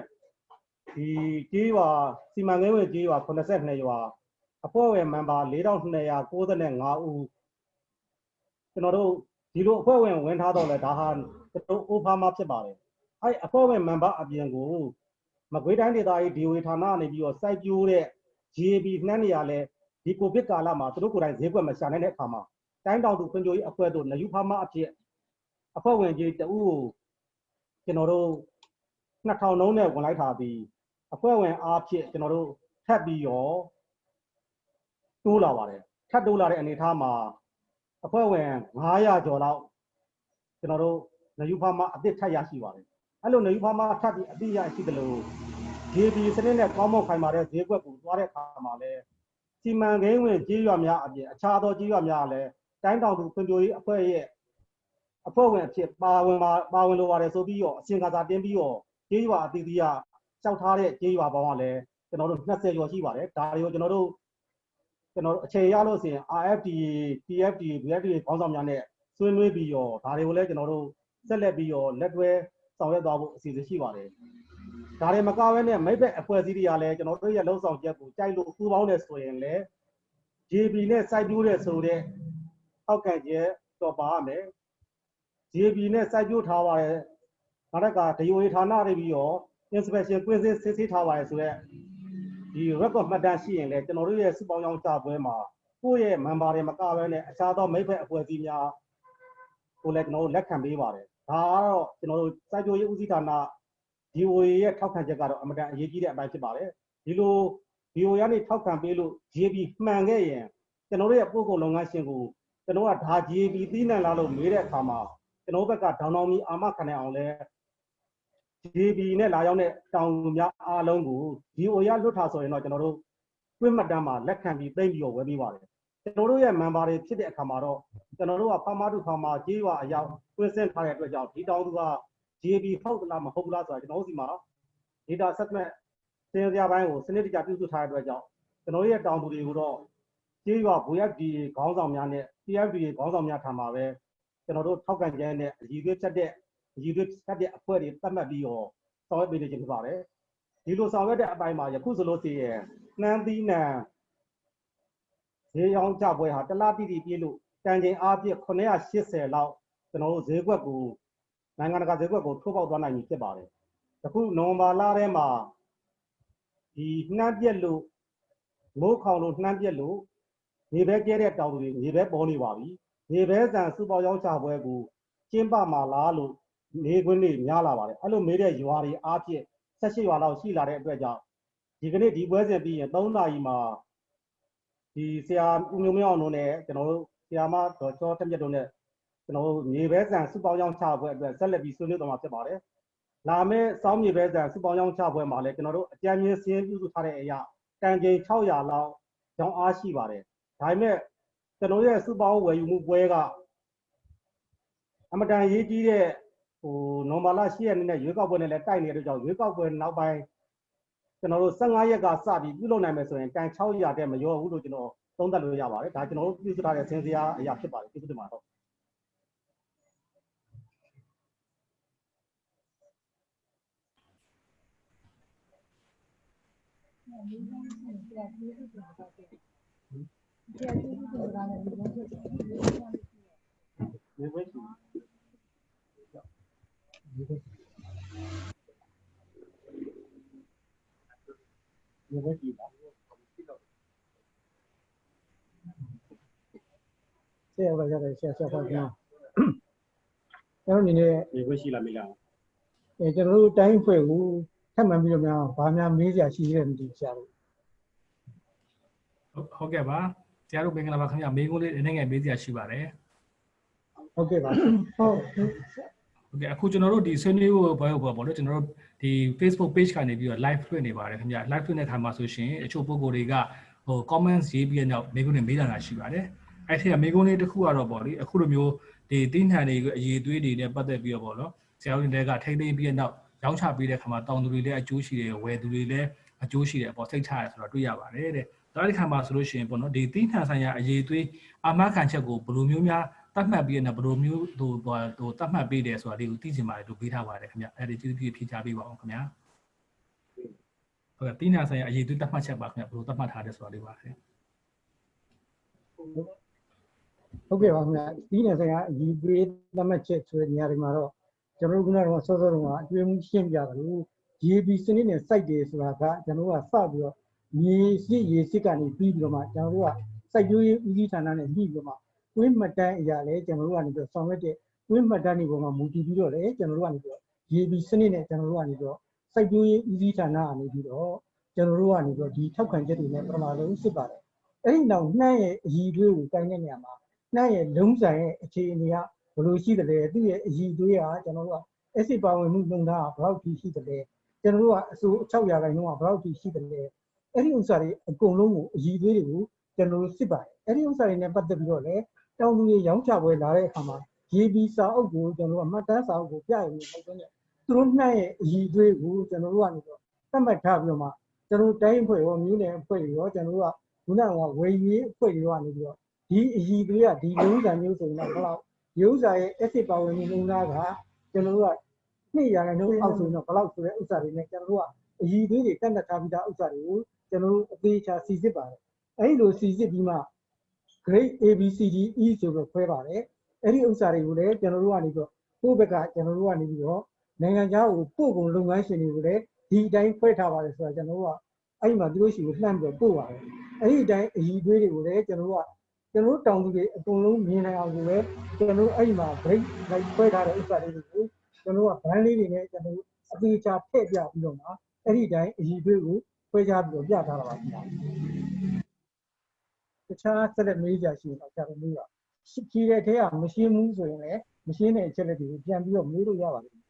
ဒီကြေးရွာစီမံကိန်းဝင်ကြေးရွာ82ရွာအဖွဲ့ဝင် member 4295ဦးကျွန်တော်တို့ဒီလိုအဖွဲ့ဝင်ဝင်ထားတော့လဲဒါဟာကျွန်တော် over မှာဖြစ်ပါတယ်အဲ့အဖွဲ့ဝင် member အပြင်ကိုမကွေးတိုင်းဒေသကြီး DOA ဌာနကနေပြီးတော့စိုက်ပျိုးတဲ့ GAB နှမ်းနေရလဲဒီကိုဗစ်ကာလမှာသူတို့ကိုယ်တိုင်ဈေးကွက်မရှာနိုင်တဲ့အခါမှာတိုင်းတောင်သူဖွံ့ဖြိုးရေးအဖွဲ့တို့နယူဖာမအဖြစ်အဖွဲ့ဝင်ကြီးတဦးကိုကျွန်တော်တို့2000လုံးနဲ့ဝင်လိုက်တာပြီးအဖွဲ့ဝင်အားဖြင့်ကျွန်တော်တို့ထပ်ပြီးရောတိုးလာပါတယ်ထပ်တိုးလာတဲ့အနေအထားမှာအဖွဲ့ဝင်900ကျော်လောက်ကျွန်တော်တို့နယူဖာမအသစ်ထပ်ရရှိပါတယ်အဲ့လိုနယူဖာမထပ်ပြီးအသစ်ရရှိတယ်လို့ JB စနစ်နဲ့ကောင်းမွန်ခိုင်မာတဲ့ဈေးကွက်ကိုသွားတဲ့အခါမှာလဲစီမံကိန်းဝင်ကြေးရွာများအပြင်အခြားသောကြေးရွာများလည်းတိုင်းတောင်သူဖွံ့ဖြိုးရေးအဖွဲ့ရဲ့အဖွဲ့ဝင်အဖြစ်ပါဝင်လိုပါတယ်ဆိုပြီးတော့အစီအစဉ်စာတင်ပြီးတော့ကြေးရွာအသီးသီးကလျှောက်ထားတဲ့ကြေးရွာပေါင်းကလည်းကျွန်တော်တို့20ကျော်ရှိပါတယ်ဒါတွေကိုကျွန်တော်တို့အချိန်ရလို့ဆိုရင် RFTA TFTA BFTA ခေါင်းဆောင်များနဲ့ဆွေးနွေးပြီးတော့ဒါတွေကိုလည်းကျွန်တော်တို့ဆက်လက်ပြီးတော့လက်တွဲဆောင်ရွက်သွားဖို့အစီအစဉ်ရှိပါတယ်ဒါတွေမကဘဲနဲ့မိဘအဖွဲ့အစည်းတွေကလည်းကျွန်တော်တို့ရဲ့လှုပ်ဆောင်ချက်ကိုကြိုက်လို့ပူးပေါင်းတယ်ဆိုရင်လည်း JB နဲ့စိုက်ပျိုးတဲ့ဆိုတဲ့အောက်ကချက်တော့ပါရမယ် JB နဲ့စိုက်ပျိုးထားပါတယ်နောက်တစ်ခါ DOA ဌာနတွေပြီးတော့ inspection ကွင်းစစ်ထားပါတယ်ဆိုတော့ဒီ record မှတ်တမ်းရှိရင်လည်းကျွန်တော်တို့ရဲ့စုပေါင်းရောင်းချပွဲမှာကိုယ့်ရဲ့ member တွေမကဘဲနဲ့အခြားသောမိဘအဖွဲ့အစည်းများကိုလည်းကျွန်တော်တို့လက်ခံပေးပါတယ်ဒါကတော့ကျွန်တော်တို့စိုက်ပျိုးရေးဦးစီးဌာန DOA ရဲ့ထောက်ခံချက်ကတော့အမတန်အရေးကြီးတဲ့အပိုင်းဖြစ်ပါတယ်ဒီလို DOA ကနေထောက်ခံပေးလို့ JB မှန်ခဲ့ရင်ကျွန်တော်တို့ရဲ့ပို့ကုန်လုပ်ငန်းရှင်ကိုကျွန်တော်ကဒါ JB သီးနှံလာလို့မေးတဲ့အခါမှာကျွန်တော်ဘက်ကဒေါင်းတော်မီအာမခံနိုင်အောင်လဲ JB နဲ့လာရောက်တဲ့တောင်သူများအားလုံးကို DOA လွတ်ထားဆိုရင်တော့ကျွန်တော်တို့တွင်းမှတ်တမ်းမှာလက်ခံပြီးသိမ့်ပြီးတော့ဝယ်ပေးပါတယ်ကျွန်တော်တို့ရဲ့ member တွေဖြစ်တဲ့အခါမှာတော့ကျွန်တော်တို့ကfarmer to farmer ကြေးရွာအရောက်တွင်းဆင်းထားတဲ့အတွက်ကြောင့်ဒီတောင်သူက JB ဟုတ်သလားမဟုတ်ဘူးလားဆိုတာကျွန်တော်တို့စီမှာ data assessment သင်ကြားပိုင်းကိုစနစ်တကျပြုစုထားတဲ့အတွက်ကြောင့်ကျွန်တော်ရဲ့တောင်သူတွေကိုတော့ကြေးရွာ VFDA ခေါင်းဆောင်များနဲ့ TFDA ခေါင်းဆောင်များထံမှာပဲကျွန်တော်တို့ထောက်ခံချက်နဲ့အည်သွေးဖြတ်တဲ့အဖွဲ့တွေသတ်မှတ်ပြီးတော့ဆောင်ရွက်ပေးနေခြင်းဖြစ်ပါတယ်ဒီလိုဆောင်ရွက်တဲ့အပိုင်းမှာယခုဆိုလို့ရှိရင်နှမ်းသီးနှံဈေးရောင်းချပွဲဟာတလားတိတိပြည့်လို့တန်ချိန်အားဖြင့်980လောက်ကျွန်တော်တို့ဈေးကွက်ကိုနိုင်ငံတကာဈေးကွက်ကိုထိုးပေါက်သွားနိုင်ပြီဖြစ်ပါတယ်အခုနိုဝင်ဘာလထဲမှာဒီနှမ်းပြက်လို့မိုးခေါင်လို့နှမ်းပြက်လို့ရေဘဲကျဲတဲ့တောင်သူတွေရေဘဲပေါ်နေပါပြီရေဘဲဆန်စုပေါင်းရောင်းချပွဲကိုကျင်းပမှာလားလို့နေခွင့်တွေများလာပါတယ်အဲ့လိုမေးတဲ့ရွာတွေအားဖြင့်18ရွာလောက်ရှိလာတဲ့အတွက်ကြောင့်ဒီကနေ့ဒီပွဲစဉ်ပြီးရင်3နာရီမှာဒီဆရာဦးမျိုးမင်းအောင်တို့နဲ့ကျွန်တော်တို့ဆရာမဒေါ်ကျော်တက်မြတ်တို့နဲ့ကျွန်တော်တို့မြေဘဲဆန်စုပေါင်းရောင်းချပွဲအတွက်ဆက်လက်ပြီးဆွေးနွေးသွားမှာဖြစ်ပါတယ်လာမယ့်စောင်းမြေဘဲဆန်စုပေါင်းရောင်းချပွဲမှာလည်းကျွန်တော်တို့အကြမ်းမြင့်စင်းပြုစုထားတဲ့အရာတန်ချိန်600လောက်ရောင်းအားရှိပါတယ်ဒါပေမဲ့ကျွန်တော်ရဲ့စုပေါင်းဝယ်ယူမှုပွဲကအမတန်ရေးကြီးတဲ့နိုမာလာ10ရက်နဲ့ရွေးကောက်ပွဲနဲ့လည်းတိုက်နေတဲ့ကြောင့်ရွေးကောက်ပွဲနောက်ပိုင်းကျွန်တော်တို့15ရက်ကစပြီးပြုလုပ်နိုင်မယ်ဆိုရင်တန်600တဲ့မရောဘူးလို့ကျွန်တော်သုံးသပ်လို့ရပါတယ်ဒါကျွန်တော်တို့ပြုစုထားတဲ့ဆင်းစရာအရာဖြစ်ပါတယ်ပြုစုတင်ပါတော့ဆက်ရောက်ကြတယ်ဆက်ပါကျွန်တော်အနေနဲ့ဒီခွင့်ရှိလားမေးလားကျွန်တော်တို့တိုင်းဖွဲ့ကိုထပ်မှန်ပြီးတော့များဘာများမေးစရာရှိတယ်မသိဆရာတို့ဟုတ်ကဲ့ပါဆရာတို့မင်္ဂလာပါခင်ဗျာမေးခွန်းလေးနည်းနည်းမေးစရာရှိပါတယ်ဟုတ်ကဲ့ပါဟုတ်ကဲ့အခုကျွန်တော်တို့ဒီဆွေးနွေးဖို့ဘာပေါ့နော်ကျွန်တော်တို့ဒီ Facebook page ကနေပြီးတော့ live လွှင့်နေပါတယ်ခင်ဗျာ live လွှင့်တဲ့ခါမှာဆိုရှင်အချို့ပုဂ္ဂိုလ်တွေကcomments ရေးပြီးတော့မေးခွန်းတွေမေးတာရှိပါတယ်အဲ့ထက်ကမေးခွန်းလေးတစ်ခုကတော့ပေါ့လေအခုလိုမျိုးဒီသီးနှံတွေအရေးသွေးတွေနဲ့ပတ်သက်ပြီးတော့ပေါ့နော်ဆရာတို့တွေကထိမ့်သိမ်းပြီးတဲ့နောက်ရောင်းချပေးတဲ့ခါမှာတောင်သူတွေလည်းအကျိုးရှိတယ်ဝယ်သူတွေလည်းအကျိုးရှိတယ်ပေါ့စိတ်ချရတယ်ဆိုတော့တွေ့ရပါတယ်တဲ့ဒါဒီခါမှာဆိုလို့ရှိရင်ပေါ့နော်ဒီသီးနှံဆိုင်ရာအရေးသွေးအာမခံချက်ကိုဘယ်လိုမျိုးများတတ်မှတ်ပြီးတဲ့နောက်ဘယ်လိုမျိုးဟိုတတ်မှတ်ပေးတယ်ဆိုတာလေးကိုသိချင်ပါတယ်လို့ပေးထားပါတယ်ခင်ဗျအဲ့ဒီကျေးဇူးပြုဖြေချပေးပါအောင်ခင်ဗျာ ဟုတ်ကဲ့တင်းညာဆိုင်ရာအရေးသွေးတတ်မှတ်ချက်ပါခင်ဗျဘယ်လိုတတ်မှတ်ထားတယ်ဆိုတာလေးပါခင်ဗျဟုတ်ကဲ့ပါခင်ဗျဒီနေ့ဆိုင်ရာအရေးသွေးသတ်မှတ်ချက်ဆိုတဲ့နေရာတွေမှာတော့ကျွန်တော်တို့ကတော့စောစောတုန်းကအတွေ့အမှုရှင်းပြတယ်လို့ GB စနစ်နဲ့စိုက်တယ်ဆိုတာကကျွန်တော်တို့ကစပြီးတော့မြေစစ်ရေစစ်ကနေပြီးတော့မှကျွန်တော်တို့ကစိုက်ပျိုးရေးဦးစီးဌာနနဲ့ပြီးပြီးတော့မှတွင်းမှတ်တမ်းအရာလဲကျွန်တော်တို့ကနေပြီးတော့ဆောင်ရွက်တဲ့တွင်းမှတ်တမ်းတွေပေါ်မှာမူတည်ပြီးတော့လေကျွန်တော်တို့ကနေပြီးတော့ GB စနစ်နဲ့ကျွန်တော်တို့ကနေပြီးတော့စိုက်ပျိုးရေးဦးစီးဌာနကနေပြီးတော့ကျွန်တော်တို့ကနေပြီးတော့ဒီထောက်ခံချက်တွေနဲ့ပထမဆုံးစစ်ပါတယ်အဲ့ဒီနောက်နှမ်းရဲ့အည်သွေးကိုတိုင်းတဲ့နေရာမှာနှမ်းရဲ့လုံးဆိုင်ရဲ့အခြေအနေကဘယ်လိုရှိသလဲသူ့ရဲ့အည်သွေးကကျွန်တော်တို့က acid ပါဝင်မှုနှုန်းထားကဘယ်လောက်ထိရှိသလဲကျွန်တော်တို့ကအဆို6ရာခိုင်နှုန်းကဘယ်လောက်ထိရှိသလဲအဲ့ဒီဥစ္စာတွေအကုန်လုံးကိုအည်သွေးတွေကိုကျွန်တော်တို့စစ်ပါတယ်အဲ့ဒီဥစ္စာတွေနဲ့ပတ်သက်ပြီးတော့လည်းတောင်သူတွေရောင်းချပွဲလာတဲ့အခါမှာ GB စာအုပ်ကိုကျွန်တော်တို့ကမှတ်တမ်းစာအုပ်ကိုပြရလို့မဟုတ်ဘဲနဲ့သူတို့နှမ်းရဲ့အည်သွေးကိုကျွန်တော်တို့ကနေတော့သတ်မှတ်ထားပြီးတော့မှကျွန်တော်တို့တိုင်းအဖွဲ့ရောမြို့နယ်အဖွဲ့ရောကျွန်တော်တို့ကခုနကဝေရေးအဖွဲ့တွေကနေပြီးတော့ဒီအည်သွေးကဒီလုံးစာမျိုးဆိုရင်တော့ဘယ်လောက်ရုပ်စာရဲ့ acid ပါဝင်မှုနှုန်းထားကကျွန်တော်တို့က2ရာခိုင်နှုန်းအောက်ဆိုရင်တော့ဘယ်လောက်ဆိုတဲ့ဥစ္စာတွေနဲ့ကျွန်တော်တို့ကအည်သွေးတွေကန့်သက်ထားပြီးသားဥစ္စာတွေကိုကျွန်တော်တို့အသေးချာစီစစ်ပါတယ်အဲဒီလိုစီစစ်ပြီးမှ grade ABCDE ဆိုပြီးခွဲပါတယ်အဲ့ဒီဥစ္စာတွေကိုလည်းကျွန်တော်တို့ကနေပြီးတော့ကိုယ့်ဘက်ကကျွန်တော်တို့ကနေပြီးတော့နိုင်ငံခြားကိုပို့ကုန်လုပ်ငန်းရှင်တွေကိုလည်းဒီအတိုင်းခွဲထားပါတယ်ဆိုတာကျွန်တော်တို့ကအဲ့ဒီမှာသူတို့ရှိကိုလှမ်းပြီးတော့ပို့ပါတယ်အဲ့ဒီအတိုင်းအည်သွေးတွေကိုလည်းကျွန်တော်တို့တောင်သူတွေအကုန်လုံးမြင်နိုင်အောင်ကိုလည်းကျွန်တော်တို့အဲ့ဒီမှာ grade လိုက်ခွဲထားတဲ့ဥစ္စာတွေကိုကျွန်တော်တို့ကဘန်းလေးတွေနဲ့ကျွန်တော်တို့အသေးချာထည့်ပြပြီးတော့မှအဲ့ဒီတိုင်းအည်သွေးကိုခွဲခြားပြီးတော့ပြထားတာပါခင်ဗျာတခြားဆက်လက်မေးကြရှိရင်တော့ကျွန်တော်မေးပါဖြေတဲ့ထဲကမရှင်းဘူးဆိုရင်လည်းမရှင်းတဲ့အချက်လက်တွေကိုပြန်ပြီးတော့မေးလို့ရပါတယ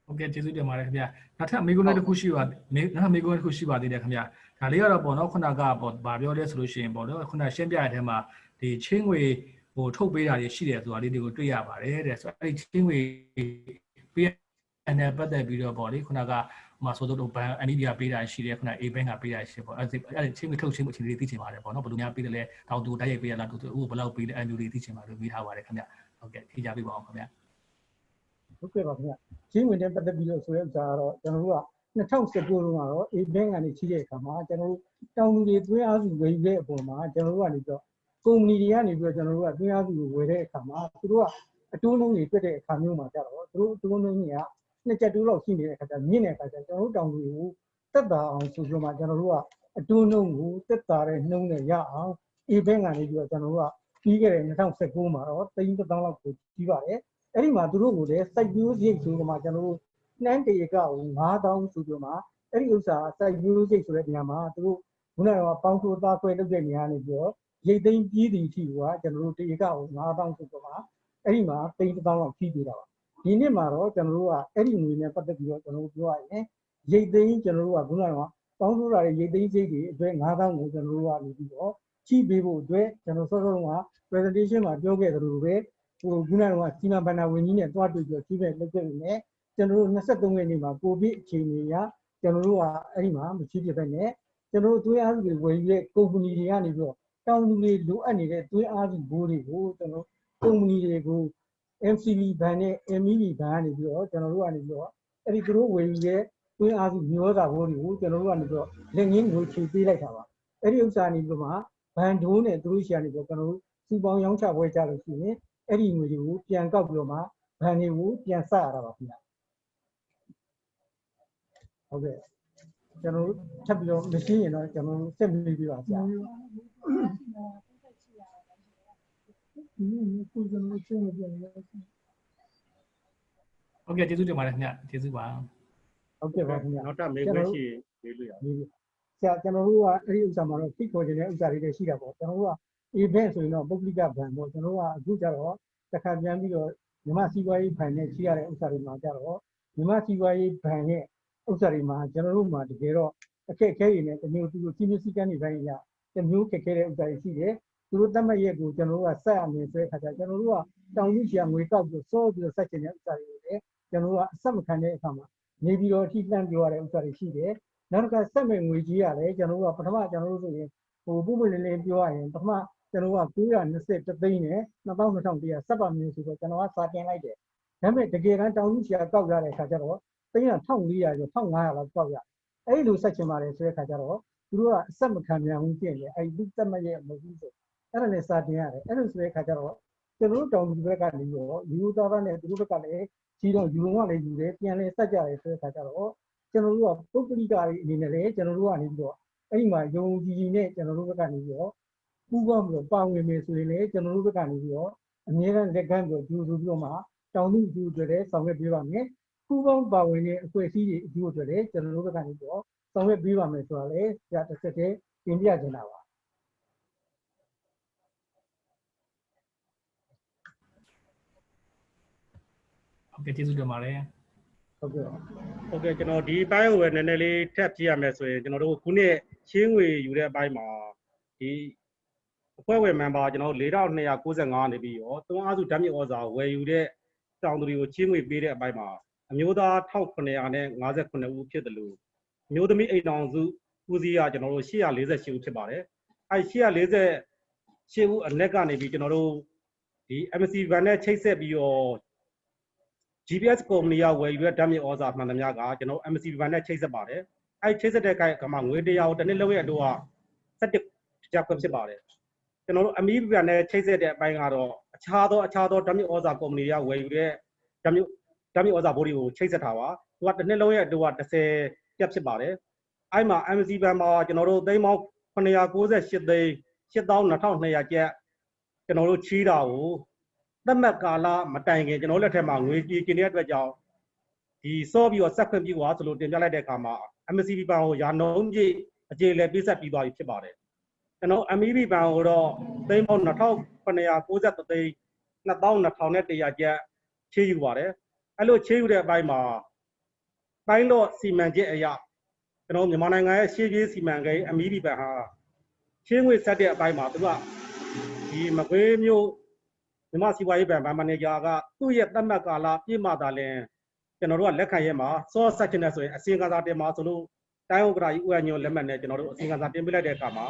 ်ဟုတ်ကဲ့ကျေးဇူးတင်ပါတယ်ခင်ဗျာနောက်ထပ်မေးခွန်းတစ်ခုရှိပါနောက်မေးခွန်းတစ်ခုရှိပါသေးတယ်ခင်ဗျာဒါလေးကတော့ပေါ့နော်ခုနကပေါ့ဗာပြောလဲဆိုလို့ရှိရင်ပေါ့နော်ခုနရှင်းပြတဲ့ထဲမှာဒီချင်းငွေဟိုထုတ်ပေးတာတွေရှိတယ်ဆိုတာလေးတွေကိုတွေ့ရပါတယ်တဲ့ဆိုအဲ့ဒီချင်းငွေပေးတဲ့ပတ်သက်ပြီးတော့ပေါ့လေခုနကမှာဆိုတော့ဘန် NDB ပေးတာရှိတယ်ခုန A bank ကပေးတာရှိတယ်ပေါ့အဲ့ချင်းငွေထုတ်ချင်းအခြေအနေတွေသိချင်ပါတယ်ပေါ့နော်ဘယ်လိုများပေးတယ်လဲတောင်တူတိုက်ရိုက်ပေးရလားတူတူဘယ်လောက်ပေးလဲ NDB တွေသိချင်ပါတယ်မေးထားပါတယ်ခင်ဗျာဟုတ်ကဲ့ဖြေကြပေးပါအောင်ခင်ဗျာဟုတ်ကဲ့ပါခင်ဗျချင်းဝင်တဲ့ပတ်သက်ပြီးတော့ဆိုတဲ့ဥစ္စာကတော့ကျွန်တော်တို့က2019တုန်းကတော့ A bank ကနေချီးတဲ့အခါမှာကျွန်တော်တို့တောင်သူတွေသွင်းအားစုဝယ်တဲ့အပေါ်မှာကျွန်တော်တို့ကနေပြီးတော့ကုမ္ပဏီတွေကနေပြီးတော့ကျွန်တော်တို့ကသွင်းအားစုကိုဝယ်တဲ့အခါမှာသူတို့ကအတိုးနှုန်းတွေတွက်တဲ့အခါမျိုးမှာကြတော့သူတို့အတိုးနှုန်းကြီးက2ကျပ်တိုးလောက်ရှိနေတဲ့အခါကျမြင့်တဲ့အခါကျကျွန်တော်တို့တောင်သူတွေကိုတက်တာအောင်ဆိုပြီးမှကျွန်တော်တို့ကအတိုးနှုန်းကိုတက်တာတဲ့နှုန်းနဲ့ရအောင် A bank ကနေပြီးတော့ကျွန်တော်တို့ကပြီးခဲ့တဲ့2019မှာတော့3000လောက်ကိုကြီးပါတယ်အဲ့ဒီမှာသူတို့ကိုလည်းစိုက်ပျိုးစရိတ်ဆိုတော့မှကျွန်တော်တို့နှမ်းတရကကို9000ဆိုပြီးမှအဲ့ဒီဥစ္စာစိုက်ပျိုးစရိတ်ဆိုတဲ့နေရာမှာသူတို့ခုနကပေါင်းထိုးသားခွဲလုပ်တဲ့နေရာနေပြီးတော့ရိတ်သိမ်းပြီးသည့်အထိကကျွန်တော်တို့တရကကို9000ဆိုတော့မှအဲ့ဒီမှာ3000လောက်ကြီးပေးတာပါဒီနှစ်မှာတော့ကျွန်တော်တို့ကအဲ့ဒီငွေနဲ့ပတ်သက်ပြီးတော့ကျွန်တော်တို့ပြောရရင်ရိတ်သိမ်းကျွန်တော်တို့ကခုနကပေါင်းထိုးတာရိတ်သိမ်းစရိတ်တွေအတွက်9000ကိုကျွန်တော်တို့ကနေပြီးတော့ကြီးပေးဖို့အတွက်ကျွန်တော်စောစောက presentation မှာပြောခဲ့သလိုပဲဟိုခုနကစီမံဘဏ္ဍာဝန်ကြီးနဲ့တွားတွေ့ပြီးကြီးပဲလုပ်ခဲ့နေတယ်ကျွန်တော်တို့23ရက်နေ့မှာကိုဗစ်အခြေအနေအရကျွန်တော်တို့ကအဲ့ဒီမှာမချီးပြပဲနဲ့ကျွန်တော်တို့သွေးအားစုတွေဝယ်ယူတဲ့ကုမ္ပဏီတွေကနေပြီးတော့တောင်သူတွေလိုအပ်နေတဲ့သွေးအားစုဘိုးတွေကိုကျွန်တော်ကုမ္ပဏီတွေကို MCB ဘဏ်နဲ့ MEB ဘဏ်ကနေပြီးတော့ကျွန်တော်တို့ကနေပြီးတော့အဲ့ဒီသူတို့ဝယ်ယူတဲ့သွေးအားစုမျိုးသားဘိုးတွေကိုကျွန်တော်တို့ကနေပြီးတော့လက်ငင်းကိုချေပေးလိုက်တာပါအဲ့ဒီဥစ္စာနေပြီးတော့မှဘန်ဒိုးနဲ့သူတို့ရှိကနေပြီးတော့ကျွန်တော်တို့စုပေါင်းရောင်းချပွဲကြလို့ရှိရင်အဲ့ဒီငွေတွေကိုပြန်ကောက်ပြီးတော့မှဘန်တွေကိုပြန်ဆက်ရတာပါခင်ဗျာဟုတ်ကဲ့ကျွန်တော်တို့ထပ်ပြီးတော့မရှင်းရင်တော့ကျွန်တော်တို့ဆက်ပြီးပြပါဆရာဟုတ်ကဲ့ကျေးဇူးတင်ပါတယ်ခင်ဗျကျေးဇူးပါဟုတ်ကဲ့ပါခင်ဗျနောက်ထပ်မေးခွန်းရှိမေးလို့ရပါဆရာကျွန်တော်တို့ကအဲ့ဒီဥစ္စာမှာတော့ဖိတ်ခေါ်နေတဲ့ဥစ္စာတွေလည်းရှိတာပေါ့ကျွန်တော်တို့က event ဆိုရင်တော့ပုဂ္ဂလိကဘဏ်ပေါ့ကျွန်တော်တို့ကအခုကျတော့တစ်ခါပြန်ပြီးတော့မြန်မာစီးပွားရေးဘဏ်နဲ့ရှိရတဲ့ဥစ္စာတွေမှာကျတော့မြန်မာစီးပွားရေးဘဏ်ရဲ့ဥစ္စာတွေမှာကျွန်တော်တို့မှာတကယ်တော့အခက်အခဲတွေနဲ့တမျိုးသူတို့စီးပွားစည်းကမ်းတွေတိုင်းအရတမျိုးခက်ခဲတဲ့ဥစ္စာတွေရှိတယ်သူတို့တတ်မှတ်ရက်ကိုကျွန်တော်တို့ကဆက်ရမယ်ဆိုတဲ့အခါကျကျွန်တော်တို့ကတောင်ကြီးချာငွေကောက်ပြီးစောပြီးတော့ဆက်ချင်တဲ့ဥစ္စာတွေကိုလည်းကျွန်တော်တို့ကအဆက်မခံတဲ့အခါမှာနေပြီးတော့အထိလှမ်းပြောရတဲ့ဥစ္စာတွေရှိတယ်နောက်တစ်ခါဆက်မဲ့ငွေကြီးရတယ်ကျွန်တော်တို့ကပထမကျွန်တော်တို့ဆိုရင်ဟိုပုံမှန်လေးပြောရရင်ပထမကျွန်တော်က920သိန်းနဲ့22,100ဆက်ပါမျိုးဆိုတော့ကျွန်တော်ကစာတင်လိုက်တယ်ဒါပေမဲ့တကယ်တမ်းတောင်ကြီးချာကောက်ရတဲ့အခါကျတော့သိန်းက1400ကျော်1500လောက်ကောက်ရ အဲ့လိုဆက်ချင်ပါတယ်ဆိုတဲ့ခါကျတော့သူတို့ကအဆက်မခံနိုင်ဘူးဖြစ်နေအဲ့ဒီတက်မရဲ့မဟုတ်ဘူးဆိုအဲ့ဒါနဲ့စာတင်ရတယ်အဲ့လိုဆိုတဲ့ခါကျတော့ကျွန်တော်တို့တောင်သူဘက်ကနေရောယူသားသားနဲ့သူတို့ဘက်ကလည်းကြီးတော့ယူလုံးကလည်းယူတယ်ပြန်လဲဆက်ကြတယ်ဆိုတဲ့ခါကျတော့ကျွန်တော်တို့ကပုဂ္ဂလိကတွေအနေနဲ့လည်းကျွန်တော်တို့ကနေပြီးတော့အဲ့ဒီမှာယုံကြည်ကြည်နဲ့ကျွန်တော်တို့ဘက်ကနေပြီးတော့ပူးပေါင်းပြီးတော့ပါဝင်မယ်ဆိုရင်လည်းကျွန်တော်တို့ဘက်ကနေပြီးတော့အများနဲ့လက်ကမ်းပြီးတော့ယူဆိုပြီးတော့မှတောင်သူအကျိုးအတွက်လည်းဆောင်ရွက်ပေးပါမယ်ပူးပေါင်းပါဝင်တဲ့အဖွဲ့အစည်းတွေအကျိုးအတွက်လည်းကျွန်တော်တို့ဘက်ကနေပြီးတော့ဆောင်ရွက်ပေးပါမယ်ဆိုတာလည်းဆရာတစ်ဆက်တည်းတင်ပြချင်တာပါဟုတ်ကဲ့ကျေးဇူးတင်ပါတယ်ဟုတ်ကဲ့ဟုတ်ကဲ့ကျွန်တော်ဒီအပိုင်းကိုပဲနည်းနည်းလေးထပ်ပြရမယ်ဆိုရင်ကျွန်တော်တို့ခုနှစ်ချင်းငွေယူတဲ့အပိုင်းမှာဒီအဖွဲ့ဝင် member ကျွန်တော်4295နေပြီးတော့သုံးအားစုဓာတ်မြေဩဇာဝယ်ယူတဲ့တောင်သူတွေကိုချင်းငွေပေးတဲ့အပိုင်းမှာအမျိုးသား1958ဦးဖြစ်တယ်လို့အမျိုးသမီးအိမ်တော်စုဦးစီးကကျွန်တော်တို့848ဦးဖြစ်ပါတယ်အဲ848ဦးအလက်ကနေပြီးကျွန်တော်တို့ဒီ MSC ဘဏ်နဲ့ချိတ်ဆက်ပြီးတော့ GPS ကုမ္ပဏီကဝယ်ယူတဲ့ဓာတ်မြေဩဇာမှန်သမျှကကျွန်တော် MSC ဘဏ်နဲ့ချိတ်ဆက်ပါတယ်အဲချိတ်ဆက်တဲ့ကမှာငွေတရားကိုတစ်နှစ်လုံးရဲ့အတူက17ကျပ်ဖြစ်ပါတယ်ကျွန်တော်တို့အမီးဘဏ်နဲ့ချိတ်ဆက်တဲ့အပိုင်းကတော့အခြားသောဓာတ်မြေဩဇာကုမ္ပဏီကဝယ်ယူတဲ့ဓာတ်မြေဩဇာဘိုးတွေကိုချိတ်ဆက်တာပါသူကတစ်နှစ်လုံးရဲ့အတူက10ကျပ်ဖြစ်ပါတယ်အဲ့မှာ MSC ဘဏ်မှာကျွန်တော်တို့သိန်းပေါင်း998သိန်း82,200ကျပ်ကျွန်တော်တို့ချီးတာကိုသတ်မှတ်ကာလမတိုင်ခင်ကျွန်တော်လက်ထက်မှာငွေကြေးကျင်တဲ့အတွက်ကြောင့်ဒီစောပြီးတော့ဆက်ခွင့်ပြုပါဆိုလို့တင်ပြလိုက်တဲ့အခါမှာ MSCB ဘဏ်ကိုရာနှုန်းပြည့်အကျေလည်းပြည့်ဆက်ပြီးသွားပြီဖြစ်ပါတယ်ကျွန်တော် MEB ဘဏ်ကိုတော့သိန်းပေါင်း2,993သိန်း22,100ကျပ်ချေးယူပါတယ်အဲ့လိုချေးယူတဲ့အပိုင်းမှာပိုင်းတော့စီမံချက်အရာကျွန်တော်မြန်မာနိုင်ငံရဲ့ရှေးပြေးစီမံကိန်း MEB ဘဏ်ဟာချေးငွေဆက်တဲ့အပိုင်းမှာသူကဒီမကွေးမျိုးမြန်မာစီးပွားရေးဘဏ်မန်နေဂျာကသူ့ရဲ့သတ်မှတ်ကာလပြည့်မှသာလင်ကျွန်တော်တို့ကလက်ခံရဲမှာစောဆက်ချင်တဲ့ဆိုရင်အစီအခံစာတင်မှာဆိုလို့တိုင်းဥက္ကဋ္ဌကြီးဦးအညွန့်လက်မှတ်နဲ့ကျွန်တော်တို့အစီအခံစာတင်ပြလိုက်တဲ့အခါမှာ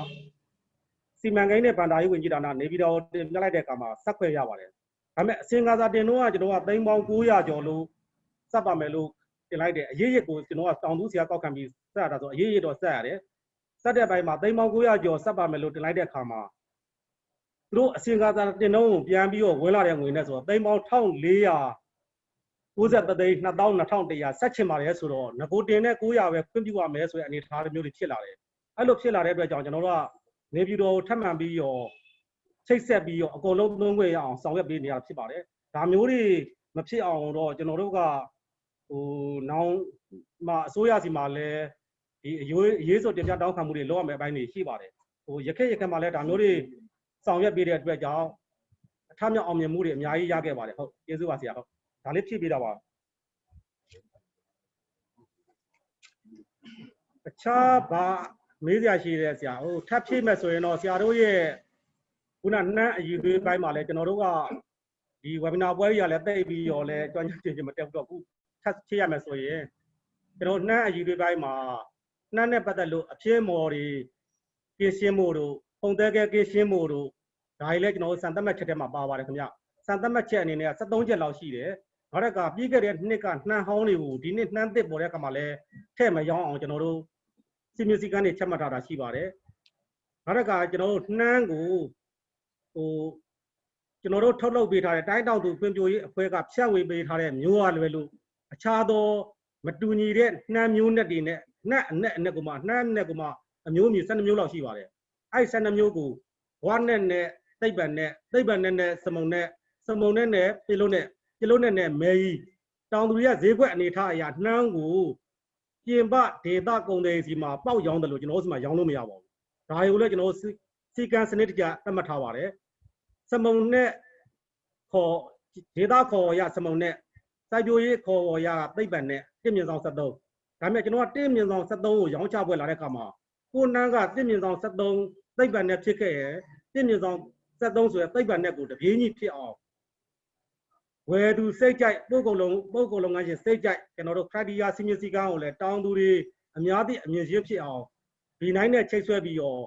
စီမံကိန်းနဲ့ဗန္ဒာရေးဝန်ကြီးဌာနနေပြည်တော်တင်ပြလိုက်တဲ့အခါမှာဆက်ခွဲရပါတယ်ဒါပေမဲ့အစီအခံစာတင်တော့ကျွန်တော်ကသိန်းပေါင်း900ကျော်လို့စပ်ပါမယ်လို့တင်လိုက်တယ်အရေးရကိုကျွန်တော်ကတောင်သူဆရာကောက်ခံပြီးစက်ရတာဆိုအရေးရတော့ဆက်ရတယ်စက်တဲ့ဘက်မှာသိန်းပေါင်း900ကျော်စပ်ပါမယ်လို့တင်လိုက်တဲ့အခါမှာသူတို့အစီအခံစာတင်တော့ပြန်ပြီးတော့ဝင်လာတဲ့ငွေနဲ့ဆိုတော့သိန်းပေါင်း1,493သိန်း22,100ဆက်ချင်ပါတယ်ဆိုတော့ငကိုတင်တဲ့900ပဲခွင့်ပြုရမယ်ဆိုတဲ့အနေအထားမျိုးတွေဖြစ်လာတယ်အဲ့လိုဖြစ်လာတဲ့အတွက်ကြောင့်ကျွန်တော်တို့ကနေပြည်တော်ကိုထပ်မံပြီးတော့ချိတ်ဆက်ပြီးတော့အကုန်လုံးသုံးခွင့်ရအောင်ဆောင်ရွက်ပေးနေရဖြစ်ပါတယ်ဒါမျိုးတွေမဖြစ်အောင်တော့ကျွန်တော်တို့ကနောင်မှာအစိုးရစီမှာလည်းဒီအရေးဆိုတင်ပြတောင်းခံမှုတွေလုပ်ရမယ့်အပိုင်းတွေရှိပါတယ်ရခက်မှာလည်းဒါမျိုးတွေဆောင်ရွက်ပေးတဲ့အတွက်ကြောင့်အထမြောက်အောင်မြင်မှုတွေအများကြီးရခဲ့ပါတယ်ဟုတ်ကျေးဇူးပါဆရာဟုတ်ဒါလေးဖြည့်ပေးတာပါအခြားဘာမေးစရာရှိတယ်ဆရာဟုတ်ထပ်ဖြည့်မယ်ဆိုရင်တော့ဆရာတို့ရဲ့ခုနနှမ်းအယူသွေးပိုင်းမှာလည်းကျွန်တော်တို့ကဒီ webinar ပွဲကြီးကလည်းတိတ်ပြီးရောလဲကြွချင်းမတက်တော့ဘူးထပ်ဖြည့်ရမယ်ဆိုရင်ကျွန်တော်နှမ်းအယူသွေးပိုင်းမှာနှမ်းနဲ့ပတ်သက်လို့အဖြစ်မော်တွေကင်းရှင်းမှုတို့ပုံသက်ကကင်းရှင်းမှုတို့ဒါကြီးလည်းကျွန်တော်တို့စံသတ်မှတ်ချက်ထဲမှာပါပါတယ်ခင်ဗျစံသတ်မှတ်ချက်အနေနဲ့73ချက်လောက်ရှိတယ်နောက်တစ်ခါပြီးခဲ့တဲ့နှစ်ကနှမ်းဟောင်းတွေကိုဒီနှစ်နှမ်းသစ်ပေါ်တဲ့အခါမှာလည်းထည့်မရောအောင်ကျွန်တော်တို့စီမီစီကနေချက်မှတ်ထားတာရှိပါတယ်နောက်တစ်ခါကျွန်တော်တို့နှမ်းကိုကျွန်တော်တို့ထုတ်လုပ်ပေးထားတဲ့တိုင်းတောင်သူဖွံ့ဖြိုးရေးအဖွဲ့ကဖြန့်ဝေပေးထားတဲ့မျိုးအားလွယ်လို့အခြားသောမတူညီတဲ့နှမ်းမျိုးနဲ့တွေနဲ့နှမ်းအနက်ကမှနှမ်းနဲ့ကမှအမျိုးမျိုး12မျိုးလောက်ရှိပါတယ်အဲ့12မျိုးကိုဝါနဲ့သိပ္ပံနဲ့စမုံနဲ့ပြေလုံးနဲ့မဲကြီးတောင်သူတွေကဈေးကွက်အနေထားအရာနှမ်းကိုပြင်ပဒေတာကုန်တယ်စီမှာပေါက်ရောင်းတယ်လို့ကျွန်တော်တို့စီမှာရောင်းလို့မရပါဘူးဒါတွေကိုလည်းကျွန်တော်တို့စီကံစနစ်တကျသတ်မှတ်ထားပါတယ်စမုံနဲ့ခေါ်ဒေတာခေါ်ရစမုံနဲ့စိုက်ပျိုးရေးခေါ်ရသိပ္ပံနဲ့တင့်မြင့်ဆောင်73ဒါပေမဲ့ကျွန်တော်ကတင့်မြင့်ဆောင်73ကိုရောင်းချပွဲလာတဲ့အခါမှာကိုနှမ်းကတင့်မြင့်ဆောင်73သိပ္ပံနဲ့ဖြစ်ခဲ့ရဲ့တင့်မြင့်ဆောင်73ဆိုရယ်သိပ္ပံနဲ့ကိုတပြေးညီဖြစ်အောင်ဝယ်သူစိတ်ကြိုက်ပုဂ္ဂိုလ်လုံးကရှင်စိတ်ကြိုက်ကျွန်တော်တို့ခရိုက်တီယာစီမင်းစည်းကမ်းကိုလည်းတောင်းသူတွေအများသည့်အမြင်ရှင်းဖြစ်အောင်ဒီနိုင်နဲ့ချိတ်ဆွဲပြီးတော့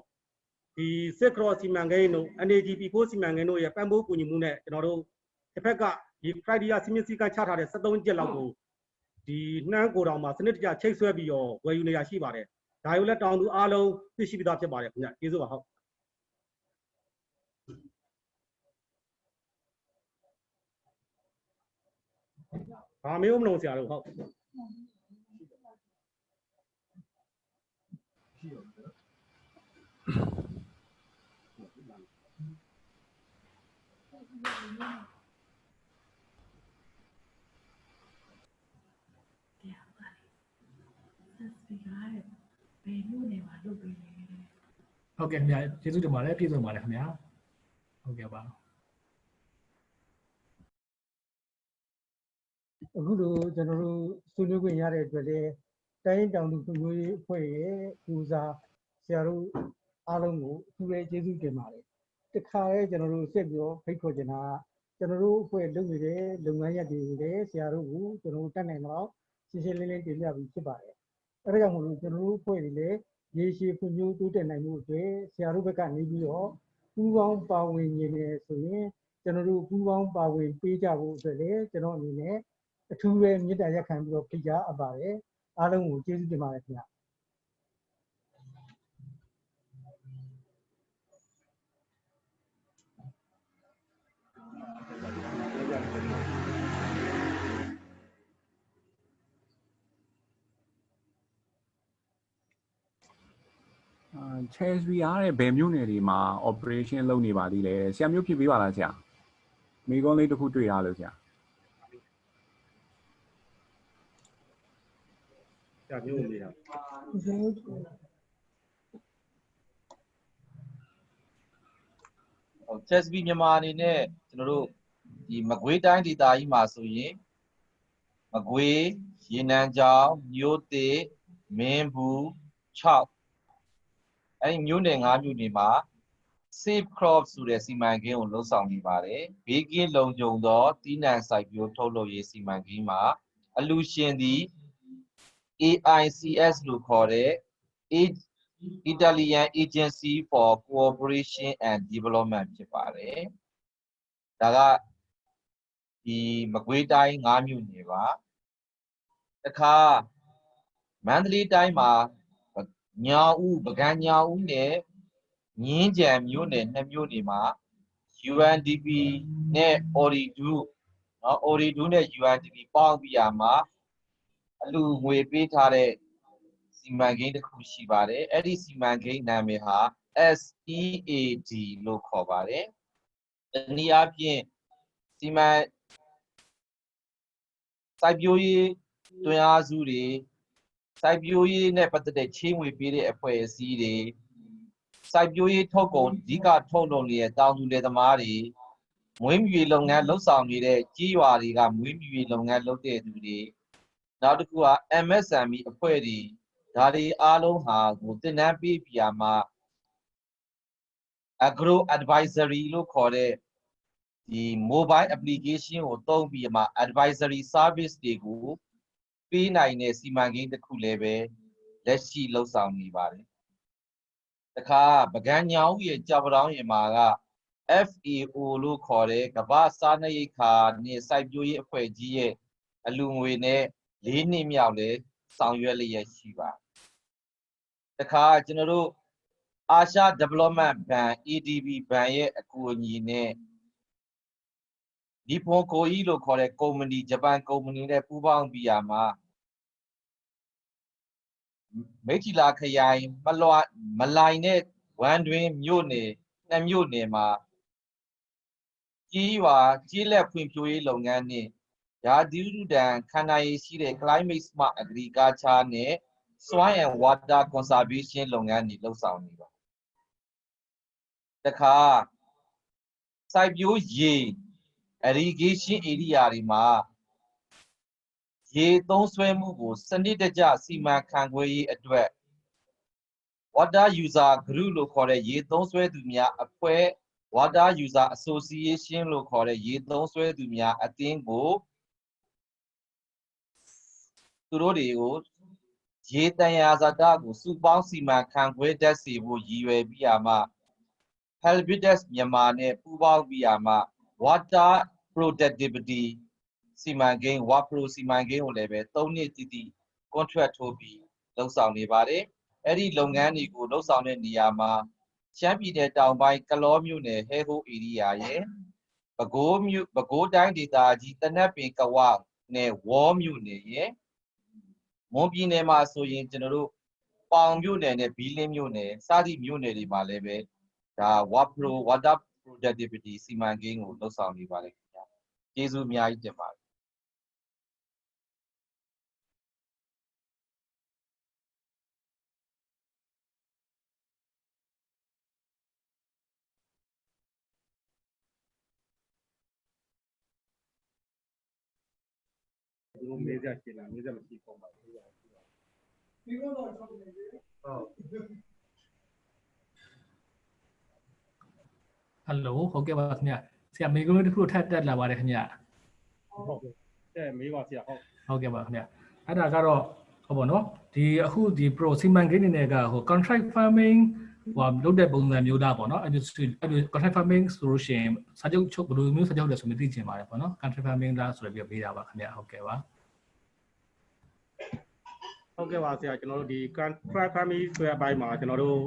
ဒီစစ်ခရော့စီမံကိန်းတို့ NAGP ကိုစီမံကိန်းတို့ရဲ့ပံ့ပိုးကူညီမှုနဲ့ကျွန်တော်တို့တစ်ဖက်ကဒီခရိုက်တီယာစီမင်းစည်းကမ်းချထားတဲ့73ကျက်လောက်ကို ဒီနှမ်းကိုတောင်မှာစနစ်တကျချိတ်ဆွဲပြီးတော့ဝယ်ယူနေရရှိပါတယ်ဒါကိုလည်းတောင်သူအားလုံးသိရှိပြီးသားဖြစ်ပါတယ်ခင်ဗျကျေးဇူးပါဟုတ်ဘာမေးမလို့ဆရာတို့ဟုတ်ဟုတ်ကဲ့ခင်ဗျာကျေးဇူးတင်ပါတယ်ပြည့်စုံပါတယ်ခင်ဗျာဟုတ်ကဲ့ပါအခုလိုကျွန်တော်တို့ဆွေးနွေးခွင့်ရတဲ့အတွက်လည်းတိုင်းတောင်သူမျိုးရေးအဖွဲ့ရဲ့ဦးစားဆရာတို့အားလုံးကိုအထူးပဲကျေးဇူးတင်ပါတယ်တခါလဲကျွန်တော်တို့ဆက်ပြောဖိတ်ခေါ်ချင်တာကျွန်တော်တို့အဖွဲ့လုပ်နေတဲ့လုပ်ငန်းရပ်တွေကိုလည်းဆရာတို့ကိုကျွန်တော်တို့တတ်နိုင်တော့ရှင်းရှင်းလင်းလင်းတင်ပြပြီးဖြစ်ပါတယ်အဲဒါကြောင့်မို့လို့ကျွန်တော်တို့အဖွဲ့တွေလည်းရေရှည်ဖွံ့ဖြိုးတိုးတက်နိုင်မှုအတွက်ဆရာတို့ဘက်ကနေပြီးတော့ပူးပေါင်းပါဝင်နေတယ်ဆိုရင်ကျွန်တော်တို့ပူးပေါင်းပါဝင်ပေးကြဖို့အတွက်လည်းကျွန်တော်အနေနဲ့အထူးပဲမြစ်တာရက်ခံပြီးတော့ဖိတ်ကြားအပ်ပါတယ်အားလုံးကိုကျေးဇူးတင်ပါတယ်ခင်ဗျာCESVI အားတဲ့ဘယ်မျိုးနယ်တွေမှာ operation လုပ်နေပါသေးလဲဆရာမျိုးဖြစ်ပေးပါလားဆရာမိကုန်းလေးတစ်ခုတွေ့ရလို့ဆရာမျိုးနေတာ CESVI မြန်မာအနေနဲ့ကျွန်တော်တို့ဒီမကွေးတိုင်းဒေသကြီးမှာဆိုရင်မကွေးရေနံချောင်းမြို့သစ်မင်းဘူး6အဲ့ဒီမြို့နယ်5မြို့နယ်မှာ Safe Crop ဆိုတဲ့စီမံကိန်းကိုလှုပ်ဆောင်နေပါတယ်ဘေးကင်းလုံခြုံသောတီးနှံစိုက်ပျိုးထုတ်လုပ်ရေးစီမံကိန်းမှာအလူရှင်သည် AICS လို့ခေါ်တဲ့ Italian Agency for Cooperation and Development ဖြစ်ပါတယ်ဒါကဒီမကွေးတိုင်း5မြို့နယ်ပါတခါမန္တလေးတိုင်းမှာညောင်ဦးပကံညောင်ဦးနဲ့ငင်းကြံမြို့နယ်2မြို့နယ်မှာ UNDP နဲ့ ORIDU เนาะ ORIDU နဲ့ UNDP ပေါင်းပြီးရမှာအလူငွေပေးထားတဲ့စီမံကိန်းတစ်ခုရှိပါတယ်အဲ့ဒီစီမံကိန်းနာမည်ဟာ SEAD လို့ခေါ်ပါတယ်တနည်းအားဖြင့်စီမံစိုက်ပျိုးရေးတွင်အားစုတွေစိုက်ပျိုးရေးနဲ့ပတ်သက်တဲ့ချေးငွေပေးတဲ့အဖွဲ့အစည်းတွေစိုက်ပျိုးရေးထုတ်ကုန်အဓိကထုတ်လုပ်နေတဲ့တောင်သူလယ်သမားတွေမွေးမြူရေးလုပ်ငန်းလှုပ်ဆောင်နေတဲ့ကြီးရွာတွေကမွေးမြူရေးလုပ်ငန်းလုပ်တဲ့သူတွေနောက်တစ်ခုက MSME အဖွဲ့တွေဒါတွေအားလုံးဟာကိုသင်တန်းပေးပြမှာ Agro Advisory လို့ခေါ်တဲ့ဒီ mobile application ကိုသုံးပြီးမှ advisory service တွေကိုပေးနိုင်တဲ့စီမံကိန်းတစ်ခုလည်းပဲလက်ရှိလှုပ်ဆောင်နေပါတယ်တခါပကံညောင်ရဲ့ကြောက်ပတောင်းရင်မာက FAO လို့ခေါ်တဲ့ကမ္ဘာစားနပ်ရိက္ခာနဲ့စိုက်ပျိုးရေးအဖွဲ့ကြီးရဲ့အလူငွေနဲ့4နှစ်မြောက်လဲဆောင်ရွက်လျက်ရှိပါတခါကျွန်တော်တို့အာရှ Development Bank ADB ဘဏ်ရဲ့အကူအညီနဲ့ဒီဖွန်ကိုကြီးလို့ခေါ်တဲ့ကုမ္ပဏီဂျပန်ကုမ္ပဏီနဲ့ပူးပေါင်းပြီးရမှာမိထီလာခရိုင်မလိုင်နဲ့ဝမ်တွင်မြို့နယ်2မြို့နယ်မှာကြီးရွာကြီးလက်ဖွံ့ဖြိုးရေးလုပ်ငန်းနဲ့ရာသီဥတုဒဏ်ခံနိုင်ရည်ရှိတဲ့ climate smart agriculture နဲ့ soil and water conservation လုပ်ငန်းတွေလှုပ်ဆောင်နေပါတခါစိုက်ပျိုးရေ irrigation area တွေမှာရေသုံးစွဲမှုကိုစနစ်တကျစီမံခန့်ခွဲရေးအတွက် water user group လို့ခေါ်တဲ့ရေသုံးစွဲသူများအဖွဲ့ water user association လို့ခေါ်တဲ့ရေသုံးစွဲသူများအသင်းကိုသူတို့တွေကိုရေတန်ရာဇာတကိုစုပေါင်းစီမံခန့်ခွဲတတ်စေဖို့ရည်ရွယ်ပြီးရမှာ Helbidex မြန်မာနဲ့ပူးပေါင်းပြီးရမှာ water productivity စီမံကိန်း WAPRO စီမံကိန်းကိုလည်းပဲ3နှစ်တည်တည် contract ထိုးပြီးလှုပ်ဆောင်နေပါတယ်အဲ့ဒီလုပ်ငန်းတွေကိုလှုပ်ဆောင်တဲ့နေရာမှာရှမ်းပြည်နယ်တောင်ပိုင်းကလောမြို့နယ်ဟဲဟိုဧရိယာရဲ့ပဲခူးတိုင်းဒေသကြီးတနက်ပင်ကဝနယ်ဝေါ်မြို့နယ်ရဲ့မွန်ပြည်နယ်မှာဆိုရင်ကျွန်တော်တို့ပေါင်မြို့နယ်နဲ့ဘီလင်းမြို့နယ်စသည့်မြို့နယ်တွေမှာလည်းပဲဒါ WAPRO Water Productivity စီမံကိန်းကိုလှုပ်ဆောင်နေပါတယ်ခင်ဗျာကျေးဇူးအများကြီးတင်ပါတယ်သူတို့မေးကြရှင်းလားမေးကြမရှိပုံပါဘူးဒီကတော့ဆောက်နေတယ်ဟုတ်ဟယ်လိုဟုတ်ကဲ့ပါခင်ဗျဆရာမေးခွန်းတစ်ခုထပ်တက်လာပါတယ်ခင်ဗျဟုတ်ကဲ့တဲ့မေးပါဆရာဟုတ်ကဲ့ပါခင်ဗျအဲ့ဒါကတော့ဟုတ်ပါနော်ဒီအခုဒီ pro စီမံကိန်းတွေကဟို contract farming ဟိုလုပ်တဲ့ပုံစံမျိုးသားပေါ့နော်အဲ့ဒီ contract farming ဆိုလို့ရှိရင်စာချုပ်ချုပ်ဘယ်လိုမျိုးစာချုပ်လဲဆိုပြီးသိချင်ပါတယ်ပေါ့နော် contract farming လားဆိုပြီးပေးတာပါခင်ဗျဟုတ်ကဲ့ပါဟုတ်ကဲ့ပါဆရာကျွန်တော်တို့ဒီ contract farming ဆိုတဲ့အပိုင်းမှာကျွန်တော်တို့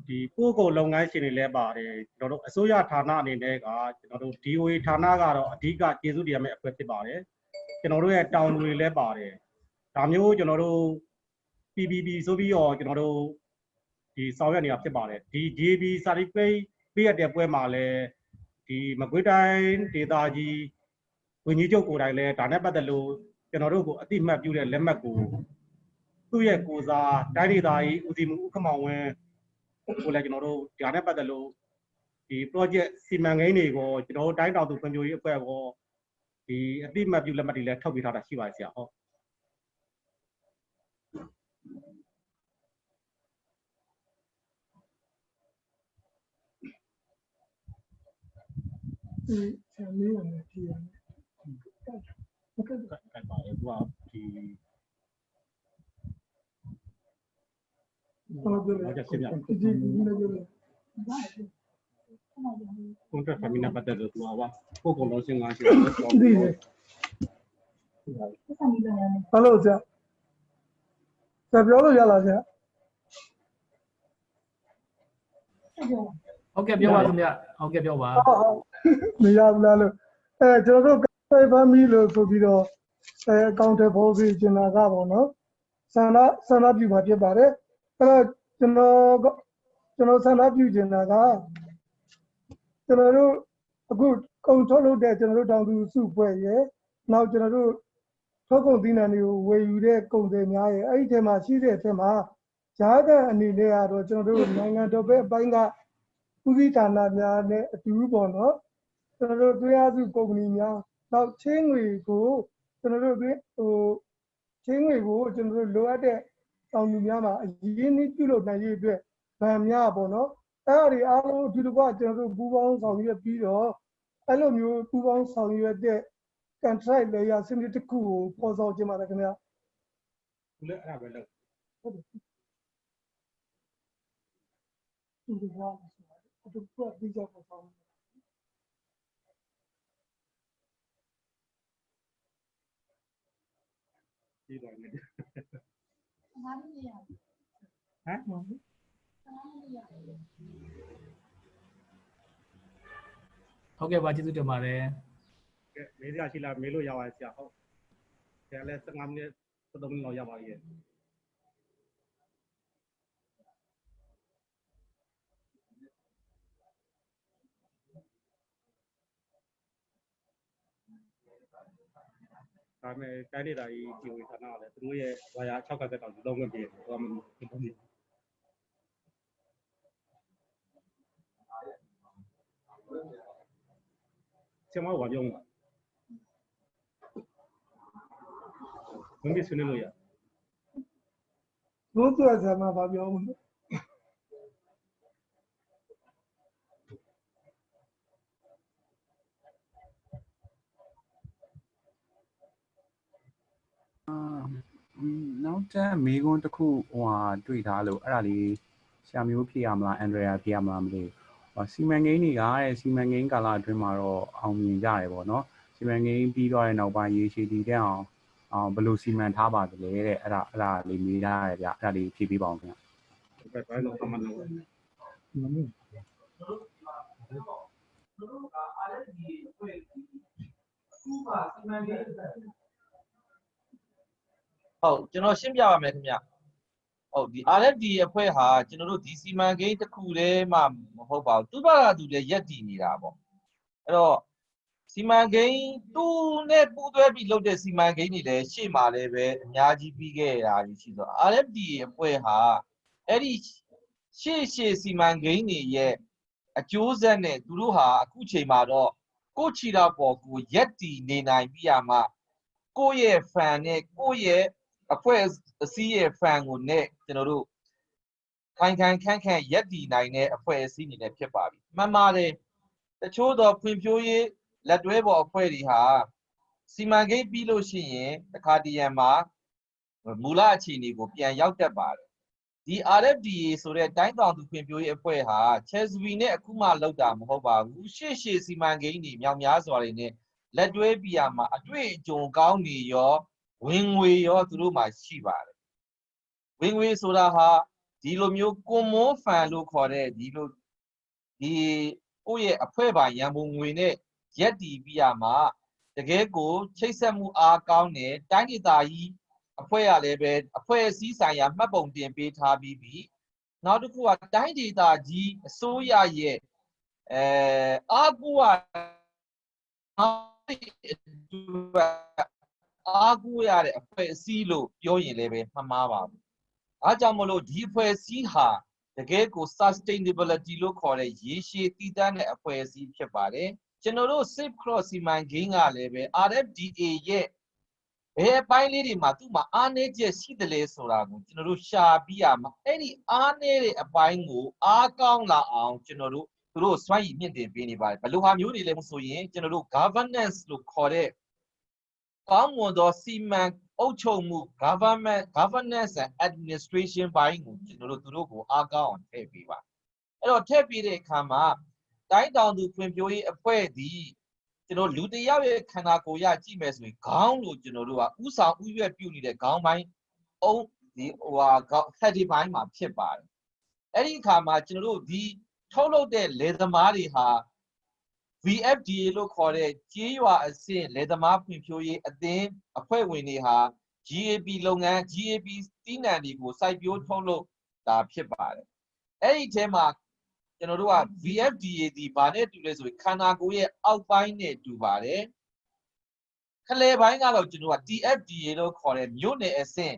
ဒီပို့ကုန်လုပ်ငန်းရှင်တွေလည်းပါတယ်ကျွန်တော်တို့အစိုးရဌာနအနေနဲ့ကကျွန်တော်တို့ DOA ဌာနကတော့အဓိကကျေးဇူးတရားမဲ့အဖွဲ့ဖြစ်ပါတယ်ကျွန်တော်တို့ရဲ့တောင်တွေလည်းပါတယ်ဒါမျိုးကျွန်တော်တို့ PPP ဆိုပြီးတော့ကျွန်တော်တို့ဒီဆောင်ရွက်နေတာဖြစ်ပါတယ်ဒီ DAB certificate ပေးရတဲ့ပွဲမှာလည်းဒီမကွေးတိုင်းဒေသကြီးဝန်ကြီးချုပ်ကိုယ်တိုင်လည်းဒါနဲ့ပတ်သက်လို့ကျွန်တော်တို့ကိုအတိအမှတ်ပြုတဲ့လက်မှတ်ကိုသူ့ရဲ့ကိုစားတိုင်းဒေသကြီးဦးစီးမှုဥက္ကမောင်ဝင်းကိုလည်းကျွန်တော်တို့ဒါနဲ့ပတ်သက်လို့ဒီ project စီမံကိန်းတွေကိုကျွန်တော်တို့တိုင်းတောင်သူဖွံ့ဖြိုးရေးအဖွဲ့ကိုဒီအတိအမှတ်ပြုလက်မှတ်တွေလည်းထုတ်ပေးထားတာရှိပါတယ်ဆရာဟုတ်ဆရာမေးရတယ်ဖြေရတယ်ဟုတ်ကဲ့ပါတယ်သူကဒီဟုတ်ကဲ့ပါဆရာဒီနေ့ပြောလို့contract farming နဲ့ပတ်သက်လို့သူကပို့ကုန်လုံးစင်ငါရှိတယ်ဒီလေဟယ်လိုဆရာပြောလို့ရလားဆရာဟုတ်ကဲ့ပြောပါခင်ဗျဟုတ်ကဲ့ပြောပါမရဘူးလားလို့ကျွန်တော်တို့ contract farming လို့ဆိုပြီးတော့အကောင့်ထဲပေါ်ပြီးကျင်တာကပေါ့နော်ဆန္ဒပြုမှာဖြစ်ပါတယ်အဲ့တော့ကျွန်တော်ဆန္ဒပြုကျင်တာကကျွန်တော်တို့အခုကုန်ထုတ်လုပ်တဲ့ကျွန်တော်တို့တောင်သူစုဖွဲ့ရယ်နောက်ကျွန်တော်တို့ထုတ်ကုန်သီးနှံတွေကိုဝယ်ယူတဲ့ကုန်တွေများရယ်အဲ့ဒီထဲမှာရှိတဲ့အထဲမှာဈာကအနေနဲ့ကတော့ကျွန်တော်တို့နိုင်ငံတော်ဘက်အပိုင်းကဦးစီးဌာနများနဲ့အတူပေါ့နော်ကျွန်တော်တို့တွဲအားစုကုမ္ပဏီများနောက်ချင်းငွေကိုကျွန်တော်တို့ချင်းငွေကိုကျွန်တော်တို့လိုအပ်တဲ့တောင်သူများမှာအရင်းနှီးပြုလုပ်နိုင်ရေးအတွက်ဗန်များပေါ့နော်အဲ့ဒီအားလုံးအထူးတကွကျွန်တော်တို့ပူးပေါင်းဆောင်ရွက်ပြီးတော့အဲ့လိုမျိုးပူးပေါင်းဆောင်ရွက်တဲ့ contract layer စနစ်တစ်ခုကိုပေါ်ဆောင်ခြင်းပါတယ်ခင်ဗျာသူလည်းအဲ့ဒါပဲလုပ်ဟုတ်တယ်ဒီကောင်ဆိုတော့သူကပြီးကြပေါ်ဆောင်ဒီတိုင်းနဲ့ဟမ်ဟုတ်ကဲ့ပါကျေးဇူးတင်ပါတယ်ကဲမေးစရာရှိလားမေးလို့ရပါတယ်ဆရာဟုတ်ဆရာလည်း15မိနစ်13မိနစ်လောက်ရပါပြီဒါပေမဲ့တိုင်းဒေသကြီးဒီဝေဌာနကလည်းသူတို့ရဲ့ဝါယာ6ကသက်တောင်လုံးဝပြည့်တယ်ဟိုမှမဖြစ်ဘူးဆရာမကပြောမှာဘယ်လိုဆွေးနွေးလို့ရဘုသူကဆရာမဘာပြောမလဲနောက်တဲ့မေးခွန်းတစ်ခုတွေ့ထားလို့အဲ့ဒါလေးဆရာမျိုးဖြေရမလားအန်ဒရီယာဖြေရမလားမသိဘူးစီမံကိန်းတွေကစီမံကိန်းကာလအတွင်းမှာတော့အောင်မြင်ကြတယ်ပေါ့နော် စီမံကိန်းပြီးသွားတဲ့နောက်ပိုင်းရေရှည်တည်တဲ့အောင်ဘယ်လိုစီမံထားပါသလဲတဲ့အဲ့ဒါလေးမေးထားရတယ်ဗျအဲ့ဒါလေးဖြည့်ပေးပါအောင်ခင်ဗျ ဘယ်လိုအမှန်လို့ဟုတ်ကျွန်တော်ရှင်းပြပါမယ်ခင်ဗျဟုတ်ဒီ RFD အဖွဲ့ဟာကျွန်တော်တို့ဒီစီမံကိန်းတစ်ခုတည်းမှမဟုတ်ပါဘူးသူ့ဘာသာသူလည်းရက်တည်နေတာပေါ့အဲ့တော့စီမံကိန်းသူ့နဲ့ပူးတွဲပြီးလုပ်တဲ့စီမံကိန်းတွေလည်းရှေ့မှာလည်းပဲအများကြီးပြီးခဲ့တာရှိဆို RFD အဖွဲ့ဟာအဲ့ဒီရှေ့စီမံကိန်းတွေရဲ့အကျိုးဆက်နဲ့သူတို့ဟာအခုချိန်မှာတော့ကိုချီတာပေါ်ကိုရက်တည်နေနိုင်ပြီးရမှကိုယ့်ရဲ့ fan နဲ့ကိုယ့်ရဲ့အဖွဲ့အစည်းရဲ့ fan ကိုနဲ့ကျွန်တော်တို့ခိုင်ခန့်ရက်တည်နိုင်တဲ့အဖွဲ့အစည်းအနေနဲ့ဖြစ်ပါပြီမှန်ပါတယ်တချို့သောဖွံ့ဖြိုးရေးလက်တွဲပေါ်အဖွဲ့တွေဟာစီမံကိန်းပြီးလို့ရှိရင်တခါတရံမှာမူလအခြေအနေကိုပြန်ရောက်တတ်ပါတယ်ဒီ RFDA ဆိုတဲ့တိုင်းတောင်သူဖွံ့ဖြိုးရေးအဖွဲ့ဟာ CESVI နဲ့အခုမှလောက်တာမဟုတ်ပါဘူးရှေ့စီမံကိန်းတွေမြောက်များစွာတွေနဲ့လက်တွဲပြရမှာအတွေ့အကြုံကောင်းတွေရောဝင်ငွေရောသူတို့မှာရှိပါတယ်ဝင်ငွေဆိုတာဟာဒီလိုမျိုးကွန်မွန်ဖန်လို့ခေါ်တဲ့ဒီလိုဒီကိုယ့်ရဲ့အဖွဲ့ပါရန်ပုံငွေနဲ့ရက်တည်ပြရမှာတကယ်ကိုချိတ်ဆက်မှုအားကောင်းတဲ့တိုင်းဒေသကြီးအဖွဲ့ရလည်းပဲအဖွဲ့အစည်းဆိုင်ရာမှတ်ပုံတင်ပေးထားပြီးပြီနောက်တစ်ခုကတိုင်းဒေသကြီးအစိုးရရဲ့အားကိုးရတဲ့အဖွဲ့အစည်းလို့ပြောရင်လည်းပဲမှန်မှားပါဘူးအားကြောင့်မလို့ဒီအဖွဲ့အစည်းဟာတကယ်ကို sustainability လို့ခေါ်တဲ့ရေရှည်တည်တံ့တဲ့အဖွဲ့အစည်းဖြစ်ပါတယ်ကျွန်တော်တို့ Safe Cross စီမံကိန်းကလည်းပဲ RFDA ရဲ့ဘယ်အပိုင်းလေးတွေမှာသူ့မှာအားနည်းချက်ရှိတယ်လဲဆိုတာကိုကျွန်တော်တို့ရှာပြီးရမှာအဲ့ဒီအားနည်းတဲ့အပိုင်းကိုအားကောင်းလာအောင်ကျွန်တော်တို့သူတို့စွမ်းရည်မြင့်တင်ပေးနေပါတယ်ဘယ်လိုဟာမျိုးတွေလဲဆိုရင်ကျွန်တော်တို့ governance လို့ခေါ်တဲ့ကောင်းမွန်သောစီမံအုပ်ချုပ်မှု governance and administration ဘိုင်းကိုကျွန်တော်တို့သူတို့ကိုအားကောင်းအောင်ထည့်ပေးပါအဲ့တော့ထည့်ပေးတဲ့အခါမှာတိုင်းတောင်သူဖွံ့ဖြိုးရေးအဖွဲ့ဒီကျွန်တော်လူတယောက်ရဲ့ခန္ဓာကိုယ်ရကြည့်မယ်ဆိုရင်ခေါင်းလို့ကျွန်တော်တို့ကဥဆောင်ဥရွက်ပြုနေတဲ့ခေါင်းပိုင်းအုံးဒီhead ဒီပိုင်းမှာဖြစ်ပါတယ်အဲ့ဒီအခါမှာကျွန်တော်တို့ဒီထုတ်လုပ်တဲ့လယ်သမားတွေဟာ VFDA လို့ခေါ်တဲ့ကြေးရွာအဆင့်လယ်သမားဖွံ့ဖြိုးရေးအသင်းအဖွဲ့ဝင်တွေဟာ GAP လုပ်ငန်း GAP တီးနှံတွေကိုစိုက်ပျိုးထုတ်လုပ်တာဖြစ်ပါတယ်အဲ့ဒီထဲမှာကျွန်တော်တို့က VFDA ဒီဘာနဲ့တူလဲဆိုရင်ခန္ဓာကိုယ်ရဲ့အောက်ပိုင်းနဲ့တူပါတယ်ခလဲပိုင်းကတော့ကျွန်တော်က TFDA လို့ခေါ်တဲ့မြို့နယ်အဆင့်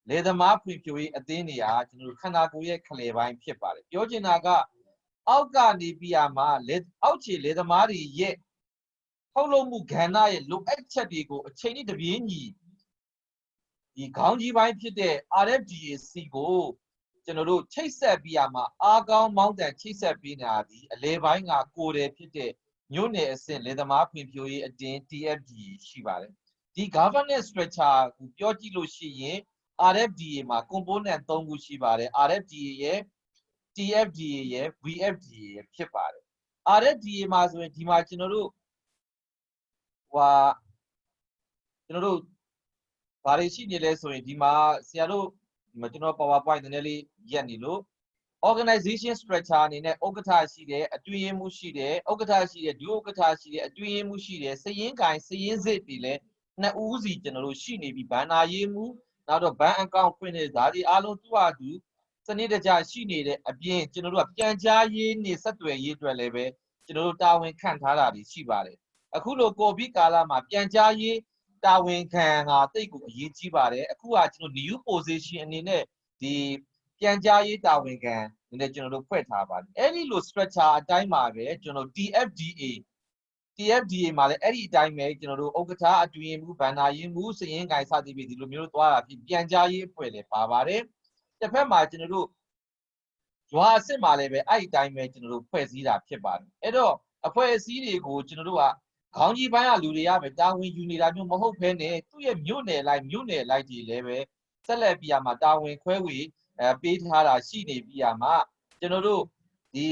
လယ်သမားဖွံ့ဖြိုးရေးအသင်းတွေဟာကျွန်တော်တို့ခန္ဓာကိုယ်ရဲ့ခလဲပိုင်းဖြစ်ပါတယ်ပြောချင်တာကအောက်ကနေပြရမှာအောက်ခြေလယ်သမားတွေရဲ့ထုတ်လုပ်မှုကဏ္ဍရဲ့လိုအပ်ချက်တွေကိုအချိန်နဲ့တပြေးညီဒီခေါင်းကြီးပိုင်းဖြစ်တဲ့ RFDAC ကိုကျွန်တော်တို့ချိတ်ဆက်ပြရမှာအားကောင်းမောင်းတန်ချိတ်ဆက်ပေးနေတာဒီအလဲပိုင်းကကိုယ်တယ်ဖြစ်တဲ့မြို့နယ်အဆင့်လယ်သမားဖွံ့ဖြိုးရေးအတင်း TFDA ရှိပါတယ်ဒီ governance structure ကိုပြောကြည့်လို့ရှိရင် RFDA မှာ component 3ခုရှိပါတယ် RFDA ရဲ့ TFDA ရဲ့ VFDA ရဲ့ဖြစ်ပါတယ် RFDA မှာဆိုရင်ဒီမှာကျွန်တော်တို့ဘာတွေရှိနေလဲဆိုရင်ဒီမှာဆရာတို့ဒီမှာကျွန်တော် PowerPoint နည်းနည်းလေးရက်နေလို့ organization structure အနေနဲ့ဥက္ကဋ္ဌရှိတယ်အတွင်းရေးမှူးရှိတယ်ဥက္ကဋ္ဌရှိတယ်ဒုဥက္ကဋ္ဌရှိတယ်အတွင်းရေးမှူးရှိတယ်စည်ရင်းကိုင်စည်ရင်းစစ်တွေလည်းနှစ်ဦးစီကျွန်တော်တို့ရှိနေပြီဘဏ္ဍာရေးမှူးနောက်တော့ဘဏ်အကောင့်ဖွင့်တဲ့ဒါတွေအားလုံးသူ့ဟာသူစနစ်တကျရှိနေတဲ့အပြင်ကျွန်တော်တို့ကပြန်ကြားရေးနဲ့ဆက်သွယ်ရေးအတွက်လည်းပဲကျွန်တော်တို့တာဝန်ခန့်ထားတာတွေရှိပါတယ်အခုလိုကိုဗစ်ကာလမှာပြန်ကြားရေးတာဝန်ခံဟာတိတ်ကိုအရေးကြီးပါတယ်အခုကကျွန်တော် new position အနေနဲ့ဒီပြန်ကြားရေးတာဝန်ခံနဲ့ကျွန်တော်တို့ဖွဲ့ထားပါတယ်အဲ့ဒီလို structure အတိုင်းပါပဲကျွန်တော် TFDA မှာလည်းအဲ့ဒီအတိုင်းပဲကျွန်တော်တို့ဥက္ကဋ္ဌအတွင်းမှုဘဏ္ဍာရေးမှုစည်ရင်းကိုင်စသည်ဖြင့်ဒီလိုမျိုးသွားတာဖြစ်ပြန်ကြားရေးအဖွဲ့လည်းပါပါတယ်တစ်ဖက်မှာကျွန်တော်တို့ရွာအစ်စ်မှာလည်းပဲအဲ့ဒီအတိုင်းပဲကျွန်တော်တို့ဖွဲ့စည်းတာဖြစ်ပါတယ်အဲ့တော့အဖွဲ့အစည်းတွေကိုကျွန်တော်တို့ကခေါင်းကြီးပိုင်းကလူတွေကပဲတာဝန်ယူနေတာမျိုးမဟုတ်ဘဲနဲ့သူ့ရဲ့မြို့နယ်လိုက်ကြီးလည်းပဲဆက်လက်ပြရမှာတာဝန်ခွဲဝေပေးထားတာရှိနေပြရမှာကျွန်တော်တို့ဒီ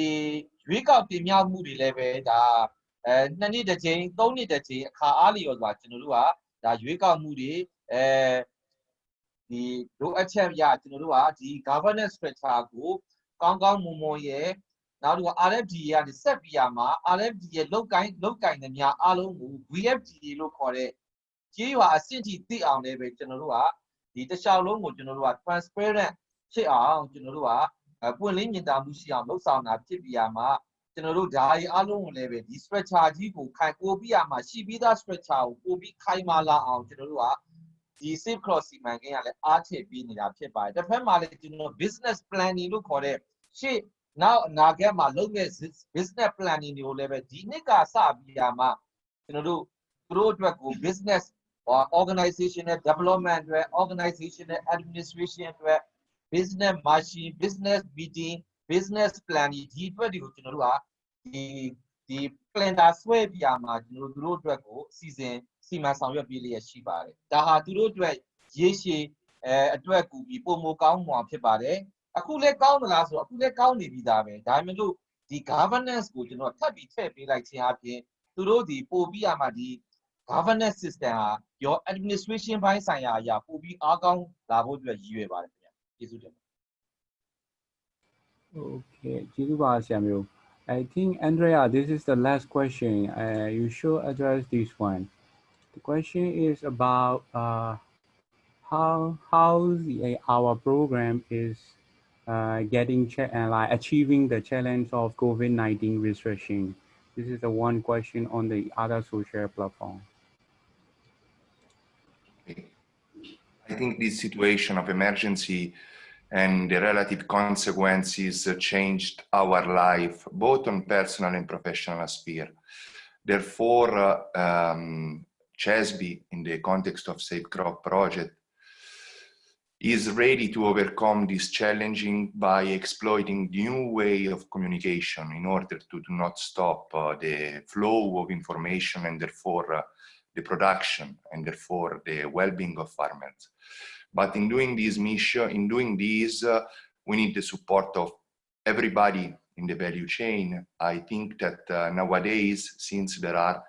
ရွေးကောက်တင်မြှောက်မှုတွေလည်းပဲဒါ 2နှစ်တစ်ချိန်3နှစ်တစ်ချိန်အခါအားလျော်စွာကျွန်တော်တို့ကဒါရွေးကောက်မှုတွေဒီလိုအပ်ချက်ရကျွန်တော်တို့ကဒီ governance structure ကိုကောင်းကောင်းမွန်မွန်ရဲ့နောက်တစ်ခု RFD ကနေဆက်ပြီးရမှာ RFD ရဲ့လောက်ကိုင်းသမျှအားလုံးကို VFD လို့ခေါ်တဲ့ကြေးရွာအဆင့်ထိသိအောင်လည်းပဲကျွန်တော်တို့ကဒီတစ်လျှောက်လုံးကိုကျွန်တော်တို့က transparent ဖြစ်အောင်ကျွန်တော်တို့ကပွင့်လင်းမြင်သာမှုရှိအောင်လုပ်ဆောင်တာဖြစ်ပြီးရမှာကျွန်တော်တို့ဓာရီအားလုံးကိုလည်းပဲဒီ structure ကြီးကိုပို့ပြီးရမှာရှိပြီးသား structure ကိုပို့ပြီးခိုင်မာလာအောင်ကျွန်တော်တို့ကဒီ safe cross စီမံကိန်းကလည်းအားထည့်ပြီးနေတာဖြစ်ပါတယ်တစ်ဖက်မှာလည်းကျွန်တော် business planning လို့ခေါ်တဲ့ရှေ့နောက်အနာဂတ်မှာလုပ်မဲ့ business planning တွေကိုလည်းပဲဒီနှစ်ကစပြီးရမှာကျွန်တော်တို့သူတို့အတွက်ကို business organizational development အတွက် organizational administration အတွက် business machine business meeting business planning ဒီအတွက်တွေကိုကျွန်တော်တို့ကဒီ planner ဆွဲပြမှာကျွန်တော်တို့အတွက်ကိုစီမံဆောင်ရွက်ပေးလျက်ရှိပါတယ်ဒါဟာသူတို့အတွက်ရေရှည်အတွက်ကူပြီးပုံမကောင်းမှာဖြစ်ပါတယ်အခုလည်းကောင်းသလားဆိုတော့အခုလည်းကောင်းနေပြီသားပဲဒါပေမဲ့လို့ဒီ governance ကိုကျွန်တော်ထပ်ပြီးထည့်ပေးလိုက်ခြင်းအပြင်သူတို့ဒီပို့ပြီးရမှာဒီ governance system ဟာရော administration ဘိုင်းဆိုင်ရာအရာပို့ပြီးအားကောင်းလာဖို့အတွက်ရည်ရွယ်ပါတယ်ခင်ဗျာကျေးဇူးတင်ပါတယ် Okay, ကျေးဇူးပါဆရာမျိုး I think Andrea, this is the last question. You should address this one. The question is about how our program is getting like achieving the challenge of COVID-19 restriction. This is the one question on the other social platform. I think this situation of emergency and the relative consequences changed our life, both on personal and professional sphere. Therefore, CESVI, in the context of Safe Crop project, is ready to overcome this challenging by exploiting new way of communication in order to not stop the flow of information and therefore the production and therefore the well-being of farmers. But in doing this mission, we need the support of everybody in the value chain. I think that nowadays, since there are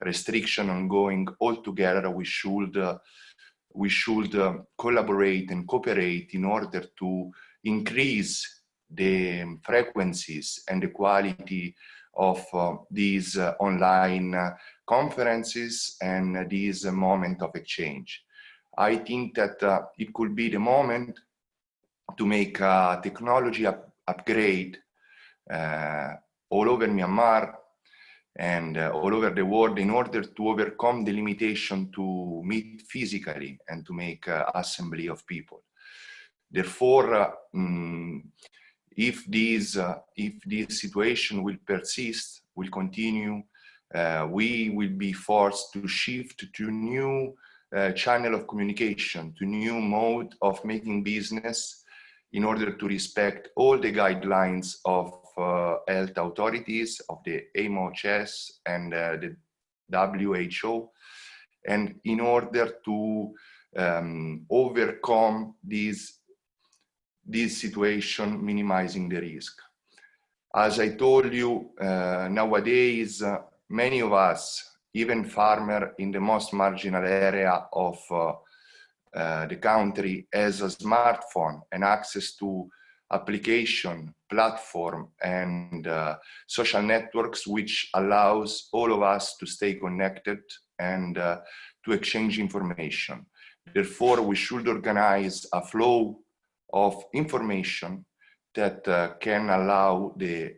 restrictions ongoing altogether, we should collaborate and cooperate in order to increase the frequencies and the quality of these online conferences and this moment of exchange. I think that it could be the moment to make a technology upgrade all over Myanmar and all over the world in order to overcome the limitation to meet physically and to make assembly of people. Therefore, if this situation will persist, will continue, we will be forced to shift to new channel of communication, to new mode of making business in order to respect all the guidelines of health authorities, of the AMOHS and the WHO, and in order to overcome this situation, minimizing the risk. As I told you, nowadays, many of us, even farmer in the most marginal area of the country, has a smartphone and access to application, platform, and social networks, which allows all of us to stay connected and to exchange information. Therefore, we should organize a flow of information that can allow the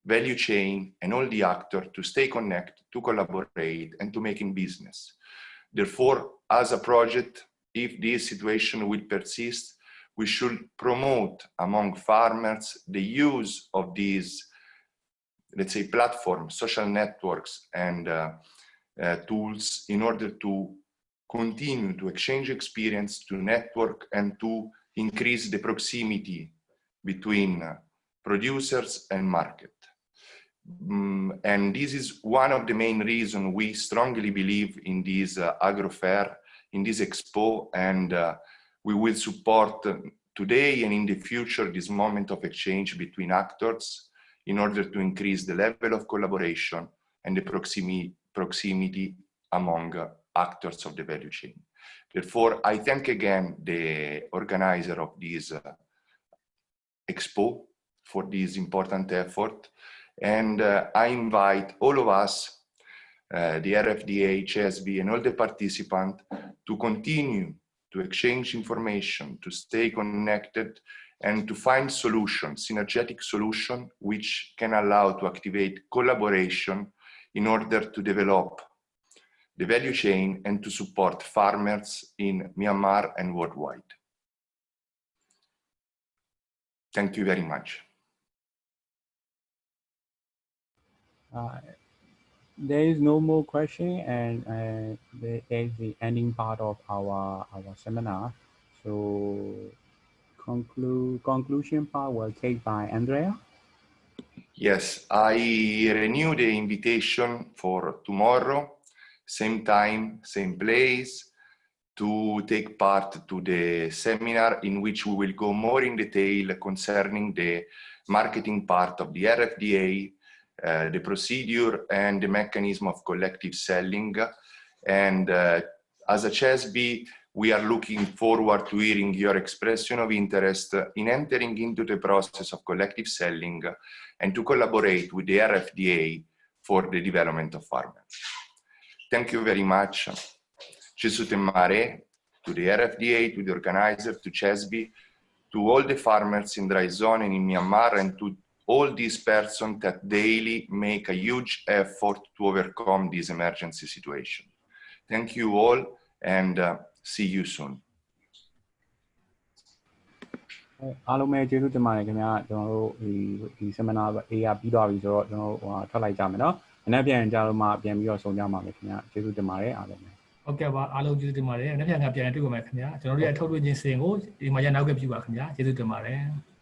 value chain and all the actors to stay connected, to collaborate, and to making business. Therefore, as a project, if this situation will persist, we should promote among farmers the use of these, let's say, platforms, social networks, and tools in order to continue to exchange experience, to network, and to increase the proximity between producers and market. And this is one of the main reasons we strongly believe in this agro fair, in this expo, and we will support today and in the future this moment of exchange between actors in order to increase the level of collaboration and the proximity among actors of the value chain. Therefore, I thank again the organizer of this expo for this important effort, and I invite all of us, the RFDA, CESVI, and all the participants to continue to exchange information, to stay connected, and to find solutions, synergetic solutions, which can allow to activate collaboration in order to develop the value chain and to support farmers in Myanmar and worldwide. Thank you very much. There is no more question, and there is the ending part of our seminar. So conclusion part will take by Andrea. Yes, I renew the invitation for tomorrow, same time, same place, to take part to the seminar in which we will go more in detail concerning the marketing part of the RFDA, the procedure and the mechanism of collective selling. And as a CESVI, we are looking forward to hearing your expression of interest in entering into the process of collective selling and to collaborate with the RFDA for the development of farmers. Thank you very much. Jesute Mare, to the RFDA, to the organizer, to CESVI, to all the farmers in dry zone and in Myanmar, and to all these persons that daily make a huge effort to overcome this emergency situation. Thank you all, and see you soon. အားလုံးပဲကျေးဇူးတင်ပါတယ်ခင်ဗျာကျွန်တော်တို့ဒီ seminar အေးရပြီးသွားပြီဆိုတော့ကျွန်တော်တို့ထွက်လိုက်ကြမယ်เนาะ။နောက်ပြန်ကြတော့မှပြန်ပြီးတော့ဆုံကြမှာပဲခင်ဗျာကျေးဇူးတင်ပါတယ်အားလုံးပဲ။ ဟုတ်ကဲ့ပါအားလုံးကျေးဇူးတင်ပါတယ်။နောက်ပြန်ပြန်တွေ့ပါမယ်ခင်ဗျာကျွန်တော်တို့ရဲ့ထုတ်လွှင့်ခြင်းစဉ်ကိုဒီမှာရနောက်ကပြုပါခင်ဗျာကျေးဇူးတင်ပါတယ်။